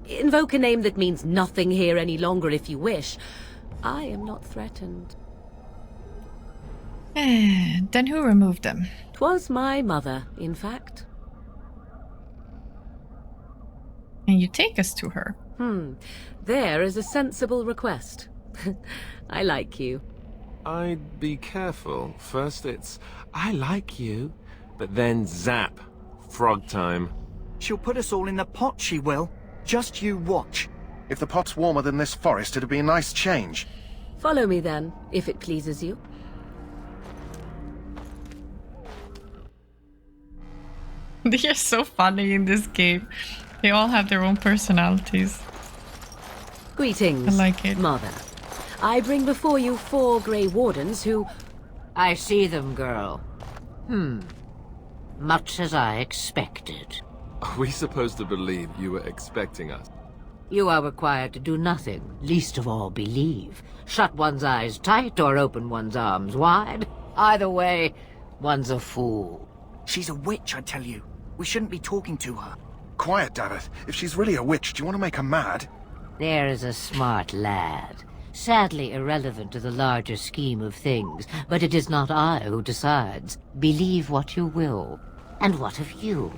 Speaker 4: Invoke a name that means nothing here any longer if you wish. I am not threatened.
Speaker 1: Then who removed them?
Speaker 4: 'Twas my mother, in fact.
Speaker 1: And you take us to her?
Speaker 4: There is a sensible request. I like you.
Speaker 15: I'd be careful. First it's, I like you, but then zap. Frog time.
Speaker 6: She'll put us all in the pot, she will. Just you watch.
Speaker 17: If the pot's warmer than this forest, it'd be a nice change.
Speaker 4: Follow me then, if it pleases you.
Speaker 1: They are so funny in this game. They all have their own personalities.
Speaker 4: Greetings,
Speaker 1: I like it.
Speaker 4: Mother. I bring before you 4 Grey Wardens who...
Speaker 18: I see them, girl. Much as I expected.
Speaker 15: Are we supposed to believe you were expecting us?
Speaker 18: You are required to do nothing, least of all believe. Shut one's eyes tight or open one's arms wide. Either way, one's a fool.
Speaker 6: She's a witch, I tell you. We shouldn't be talking to her.
Speaker 17: Quiet, Davith. If she's really a witch, do you want to make her mad?
Speaker 18: There is a smart lad. Sadly irrelevant to the larger scheme of things, but it is not I who decides. Believe what you will. And what of you?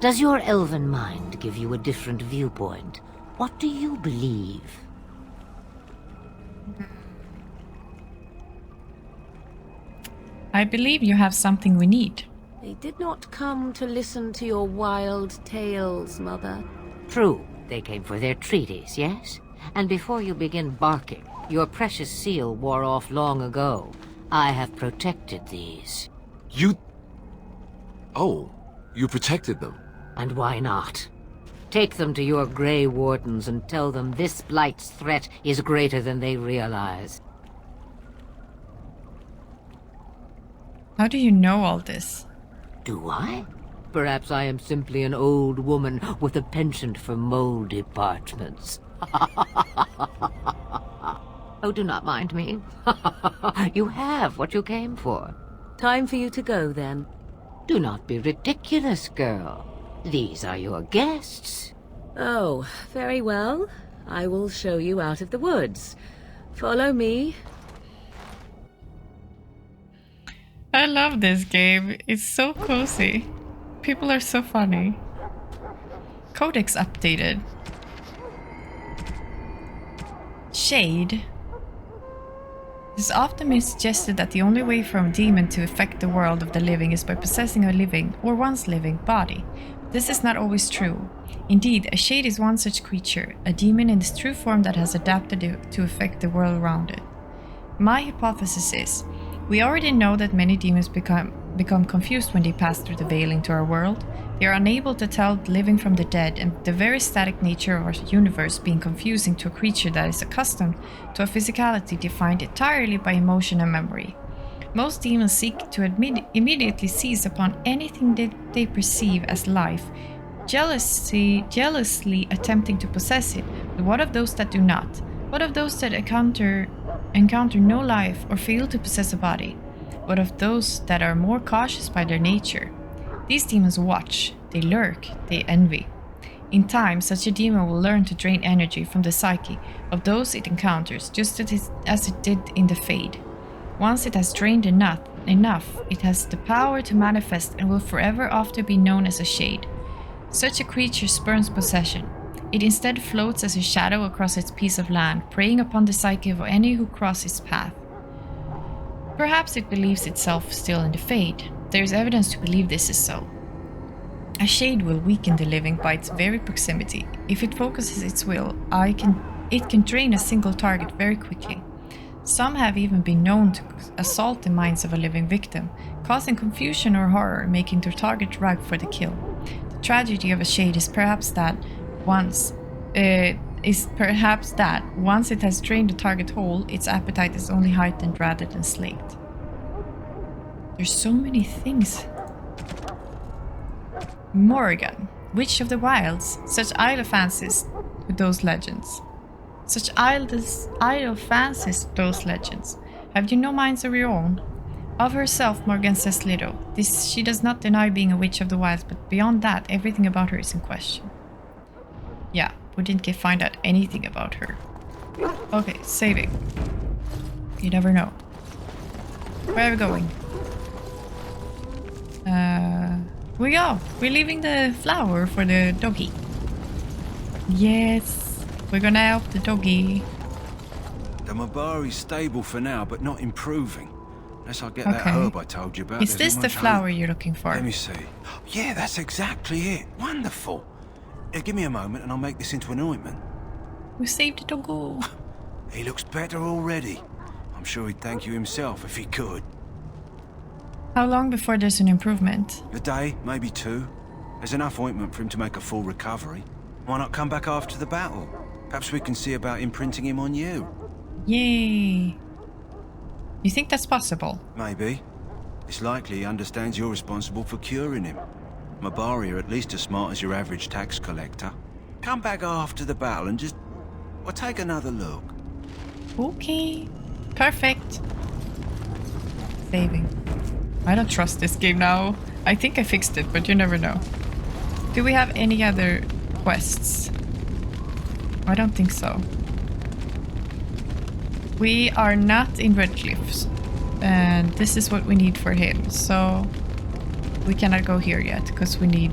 Speaker 18: Does your elven mind give you a different viewpoint? What do you believe?
Speaker 1: I believe you have something we need.
Speaker 4: They did not come to listen to your wild tales, Mother.
Speaker 18: True, they came for their treaties, yes? And before you begin barking, your precious seal wore off long ago. I have protected these.
Speaker 15: You... Oh, you protected them?
Speaker 18: And why not? Take them to your Grey Wardens and tell them this Blight's threat is greater than they realize.
Speaker 1: How do you know all this?
Speaker 18: Do I? Perhaps I am simply an old woman with a penchant for moldy parchments. Oh, do not mind me. You have what you came for.
Speaker 4: Time for you to go, then.
Speaker 18: Do not be ridiculous, girl. These are your guests.
Speaker 4: Oh, very well. I will show you out of the woods. Follow me.
Speaker 1: I love this game. It's so cozy. People are so funny. Codex updated. Shade. It is often been suggested that the only way for a demon to affect the world of the living is by possessing a living, or once living, body. This is not always true. Indeed, a shade is one such creature, a demon in its true form that has adapted to affect the world around it. My hypothesis is, we already know that many demons become confused when they pass through the veil into our world. They are unable to tell the living from the dead, and the very static nature of our universe being confusing to a creature that is accustomed to a physicality defined entirely by emotion and memory. Most demons seek to immediately seize upon anything that they perceive as life, jealously attempting to possess it. But what of those that do not? What of those that encounter no life or fail to possess a body? What of those that are more cautious by their nature? These demons watch, they lurk, they envy. In time, such a demon will learn to drain energy from the psyche of those it encounters, just as it did in the Fade. Once it has drained enough, it has the power to manifest and will forever after be known as a shade. Such a creature spurns possession. It instead floats as a shadow across its piece of land, preying upon the psyche of any who cross its path. Perhaps it believes itself still in the Fade. There is evidence to believe this is so. A shade will weaken the living by its very proximity. If it focuses its will, it can drain a single target very quickly. Some have even been known to assault the minds of a living victim, causing confusion or horror, making their target ripe for the kill. The tragedy of a shade is perhaps that once it has drained the target whole, its appetite is only heightened rather than slaked. There's so many things. Morrigan, Witch of the Wilds, such idle fancies with those legends. Such idle fancies with those legends. Have you no minds of your own? Of herself, Morgan says little. She does not deny being a witch of the wilds, but beyond that, everything about her is in question. Yeah, we didn't find out anything about her. Okay, saving. You never know. Where are we going? We go. We're leaving the flower for the doggy. Yes. We're gonna help the doggy.
Speaker 3: The Mabari's stable for now, but not improving. Unless I get that herb I told you about.
Speaker 1: Is this the flower you're looking for?
Speaker 3: Let me see. Yeah, that's exactly it. Wonderful. Give me a moment and I'll make this into an ointment.
Speaker 1: We saved the doggo.
Speaker 3: He looks better already. I'm sure he'd thank you himself if he could.
Speaker 1: How long before there's an improvement?
Speaker 3: A day, maybe 2. There's enough ointment for him to make a full recovery. Why not come back after the battle? Perhaps we can see about imprinting him on you.
Speaker 1: Yay. You think that's possible?
Speaker 3: Maybe. It's likely he understands you're responsible for curing him. Mabari are at least as smart as your average tax collector. Come back after the battle and just... well, take another look.
Speaker 1: Okay. Perfect. Saving. I don't trust this game now. I think I fixed it, but you never know. Do we have any other quests? I don't think so. We are not in Red Cliffs. And this is what we need for him. So we cannot go here yet because we need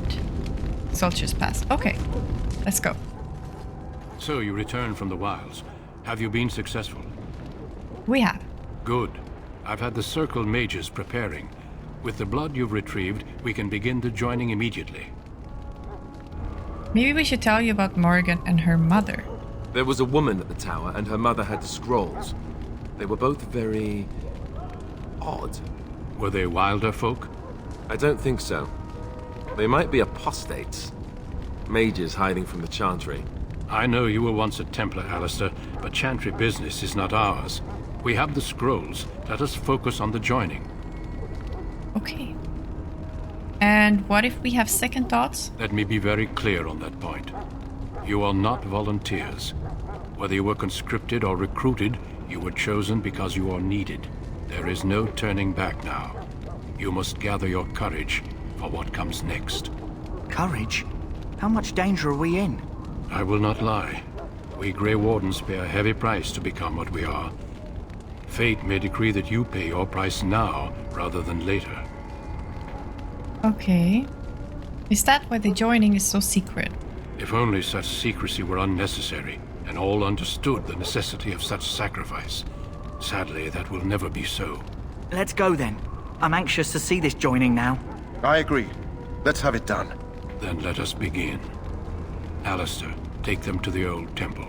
Speaker 1: Soldier's Pass. Okay, let's go.
Speaker 16: So you returned from the wilds. Have you been successful?
Speaker 1: We have.
Speaker 16: Good. I've had the Circle mages preparing. With the blood you've retrieved, we can begin the joining immediately.
Speaker 1: Maybe we should tell you about Morgan and her mother.
Speaker 15: There was a woman at the tower, and her mother had the scrolls. They were both very... odd.
Speaker 16: Were they wilder folk?
Speaker 15: I don't think so. They might be apostates. Mages hiding from the Chantry.
Speaker 16: I know you were once a Templar, Alistair, but Chantry business is not ours. We have the scrolls. Let us focus on the joining.
Speaker 1: Okay. And what if we have second thoughts?
Speaker 16: Let me be very clear on that point. You are not volunteers. Whether you were conscripted or recruited, you were chosen because you are needed. There is no turning back now. You must gather your courage for what comes next.
Speaker 6: Courage? How much danger are we in?
Speaker 16: I will not lie. We Grey Wardens pay a heavy price to become what we are. Fate may decree that you pay your price now rather than later.
Speaker 1: Okay. Is that why the joining is so secret?
Speaker 16: If only such secrecy were unnecessary, and all understood the necessity of such sacrifice. Sadly, that will never be so.
Speaker 6: Let's go then. I'm anxious to see this joining now.
Speaker 17: I agree. Let's have it done.
Speaker 16: Then let us begin. Alistair, take them to the old temple.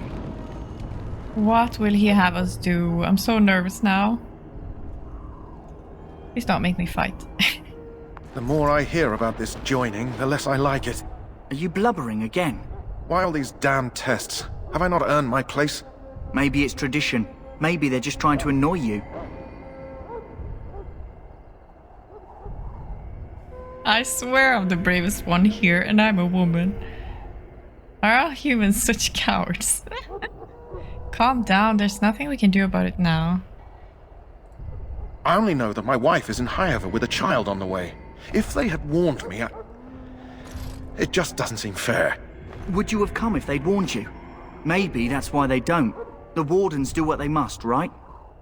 Speaker 1: What will he have us do? I'm so nervous now. Please don't make me fight.
Speaker 17: The more I hear about this joining, the less I like it.
Speaker 6: Are you blubbering again?
Speaker 17: Why all these damn tests? Have I not earned my place?
Speaker 6: Maybe it's tradition. Maybe they're just trying to annoy you.
Speaker 1: I swear I'm the bravest one here, and I'm a woman. Are all humans such cowards? Calm down, there's nothing we can do about it now.
Speaker 17: I only know that my wife is in Highover with a child on the way. If they had warned me, it just doesn't seem fair.
Speaker 6: Would you have come if they'd warned you? Maybe that's why they don't. The Wardens do what they must, right?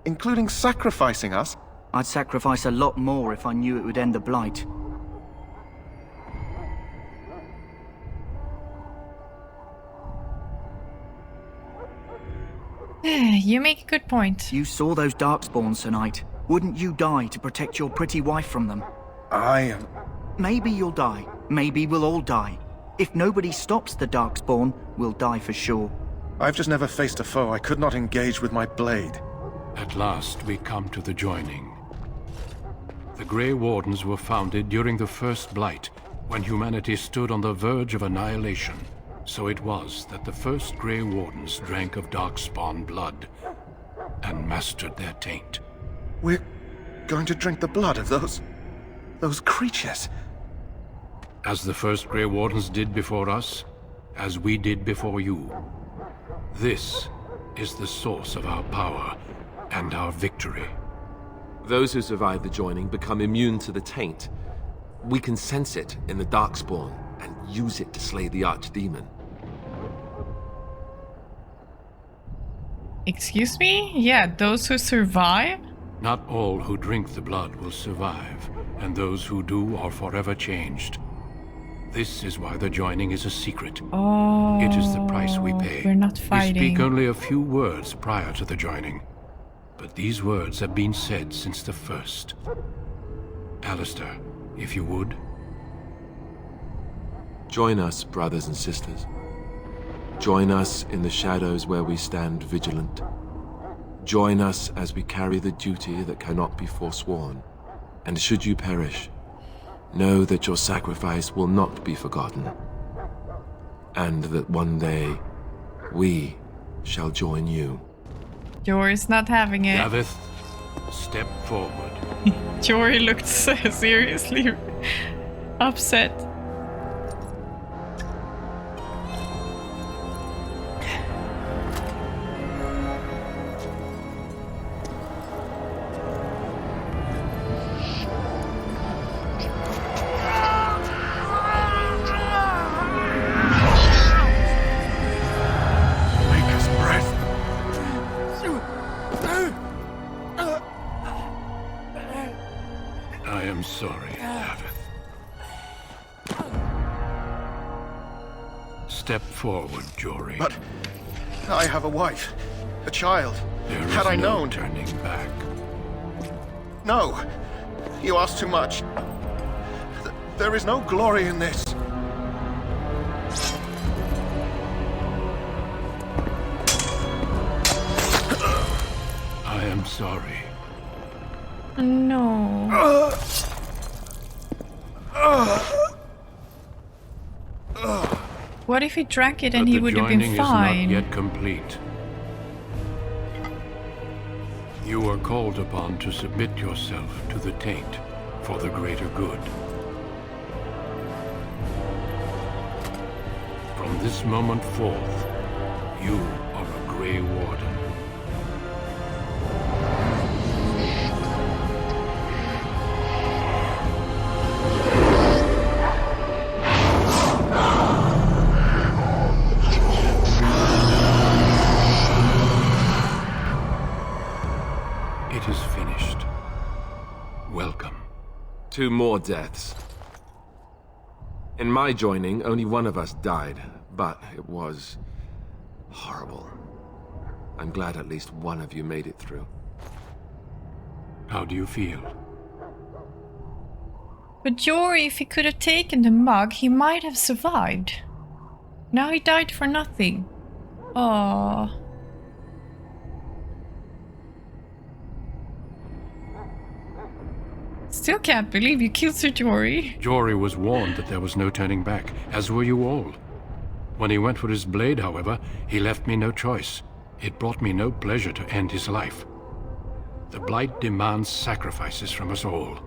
Speaker 17: Including sacrificing us?
Speaker 6: I'd sacrifice a lot more if I knew it would end the Blight.
Speaker 1: You make a good point.
Speaker 6: You saw those Darkspawns tonight. Wouldn't you die to protect your pretty wife from them?
Speaker 17: Maybe
Speaker 6: you'll die. Maybe we'll all die. If nobody stops the Darkspawn, we'll die for sure.
Speaker 17: I've just never faced a foe I could not engage with my blade.
Speaker 16: At last we come to the joining. The Grey Wardens were founded during the First Blight, when humanity stood on the verge of annihilation. So it was that the first Grey Wardens drank of Darkspawn blood and mastered their taint.
Speaker 17: We're going to drink the blood of those creatures.
Speaker 16: As the first Grey Wardens did before us, as we did before you. This is the source of our power and our victory.
Speaker 15: Those who survive the joining become immune to the taint. We can sense it in the Darkspawn and use it to slay the Archdemon.
Speaker 1: Excuse me? Yeah, those who survive?
Speaker 16: Not all who drink the blood will survive, and those who do are forever changed. This is why the joining is a secret.
Speaker 1: Oh,
Speaker 16: it is the price we pay.
Speaker 1: We're not fighting.
Speaker 16: We speak only a few words prior to the joining, but these words have been said since the first. Alistair, if you would.
Speaker 15: Join us, brothers and sisters. Join us in the shadows where we stand vigilant. Join us as we carry the duty that cannot be forsworn. And should you perish, know that your sacrifice will not be forgotten. And that one day, we shall join you.
Speaker 1: Yours not having it.
Speaker 16: Davith, Step forward.
Speaker 1: Jory looked so seriously upset.
Speaker 16: I am sorry, Davith. Step forward, Jory.
Speaker 17: But I have a wife, a child.
Speaker 16: There is
Speaker 17: Had I
Speaker 16: no
Speaker 17: known...
Speaker 16: turning back.
Speaker 17: No, you ask too much. There is no glory in this.
Speaker 16: I am sorry.
Speaker 1: No. What if he drank it and he would have been fine?
Speaker 16: The joining is not yet complete. You are called upon to submit yourself to the taint for the greater good. From this moment forth, you are a Grey Warden. It is finished. Welcome.
Speaker 15: 2 more deaths. In my joining, only one of us died, but it was horrible. I'm glad at least one of you made it through.
Speaker 16: How do you feel?
Speaker 1: But Jory, if he could have taken the mug, he might have survived. Now he died for nothing. Aww. Still can't believe you killed Sir Jory.
Speaker 16: Jory was warned that there was no turning back, as were you all. When he went for his blade, however, he left me no choice. It brought me no pleasure to end his life. The Blight demands sacrifices from us all.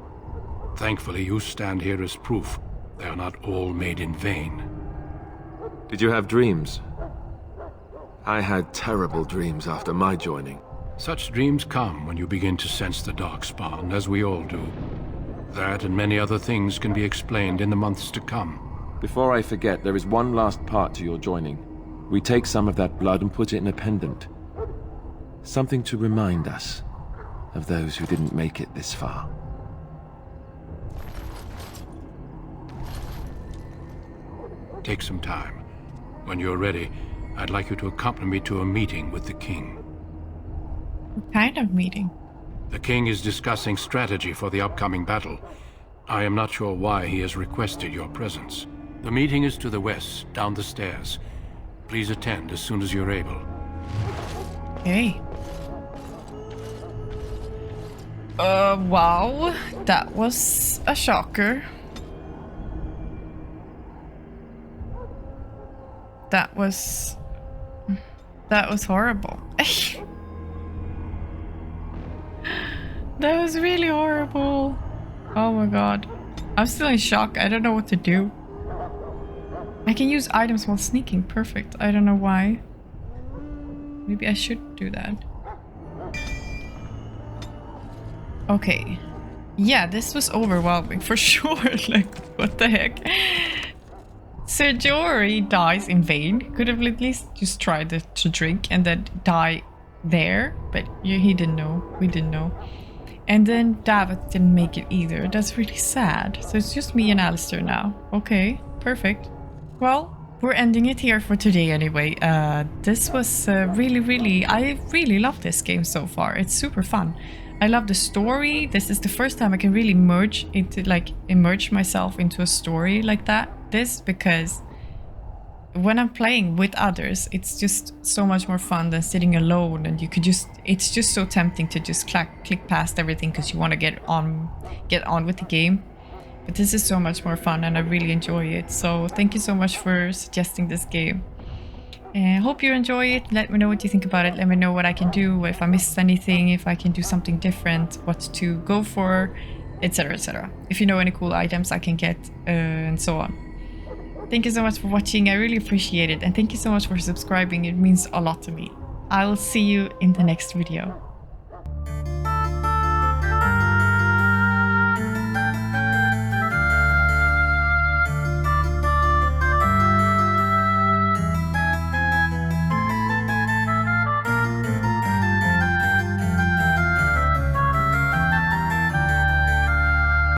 Speaker 16: Thankfully, you stand here as proof they are not all made in vain.
Speaker 15: Did you have dreams? I had terrible dreams after my joining.
Speaker 16: Such dreams come when you begin to sense the Darkspawn, as we all do. That and many other things can be explained in the months to come.
Speaker 15: Before I forget, there is one last part to your joining. We take some of that blood and put it in a pendant. Something to remind us of those who didn't make it this far.
Speaker 16: Take some time. When you're ready, I'd like you to accompany me to a meeting with the king.
Speaker 1: What kind of meeting?
Speaker 16: The king is discussing strategy for the upcoming battle. I am not sure why he has requested your presence. The meeting is to the west, down the stairs. Please attend as soon as you're able.
Speaker 1: Okay. Wow. That was a shocker. That was horrible. That was really horrible. Oh my god. I'm still in shock. I don't know what to do. I can use items while sneaking. Perfect. I don't know why. Maybe I should do that. Okay. Yeah, this was overwhelming for sure. Like, what the heck? Sir Jory dies in vain. Could have at least just tried to drink and then die there. But he didn't know. We didn't know. And then Davith didn't make it either. That's really sad. So it's just me and Alistair now. Okay, perfect. Well, we're ending it here for today anyway. This was I really love this game so far. It's super fun. I love the story. This is the first time I can really immerse myself into a story like that. Because when I'm playing with others, it's just so much more fun than sitting alone, and it's just so tempting to just click past everything because you want to get on with the game. But this is so much more fun and I really enjoy it. So thank you so much for suggesting this game. Hope you enjoy it. Let me know what you think about it. Let me know what I can do, if I missed anything, if I can do something different, what to go for, etc, etc. If you know any cool items I can get, and so on. Thank you so much for watching. I really appreciate it. And thank you so much for subscribing. It means a lot to me. I'll see you in the next video.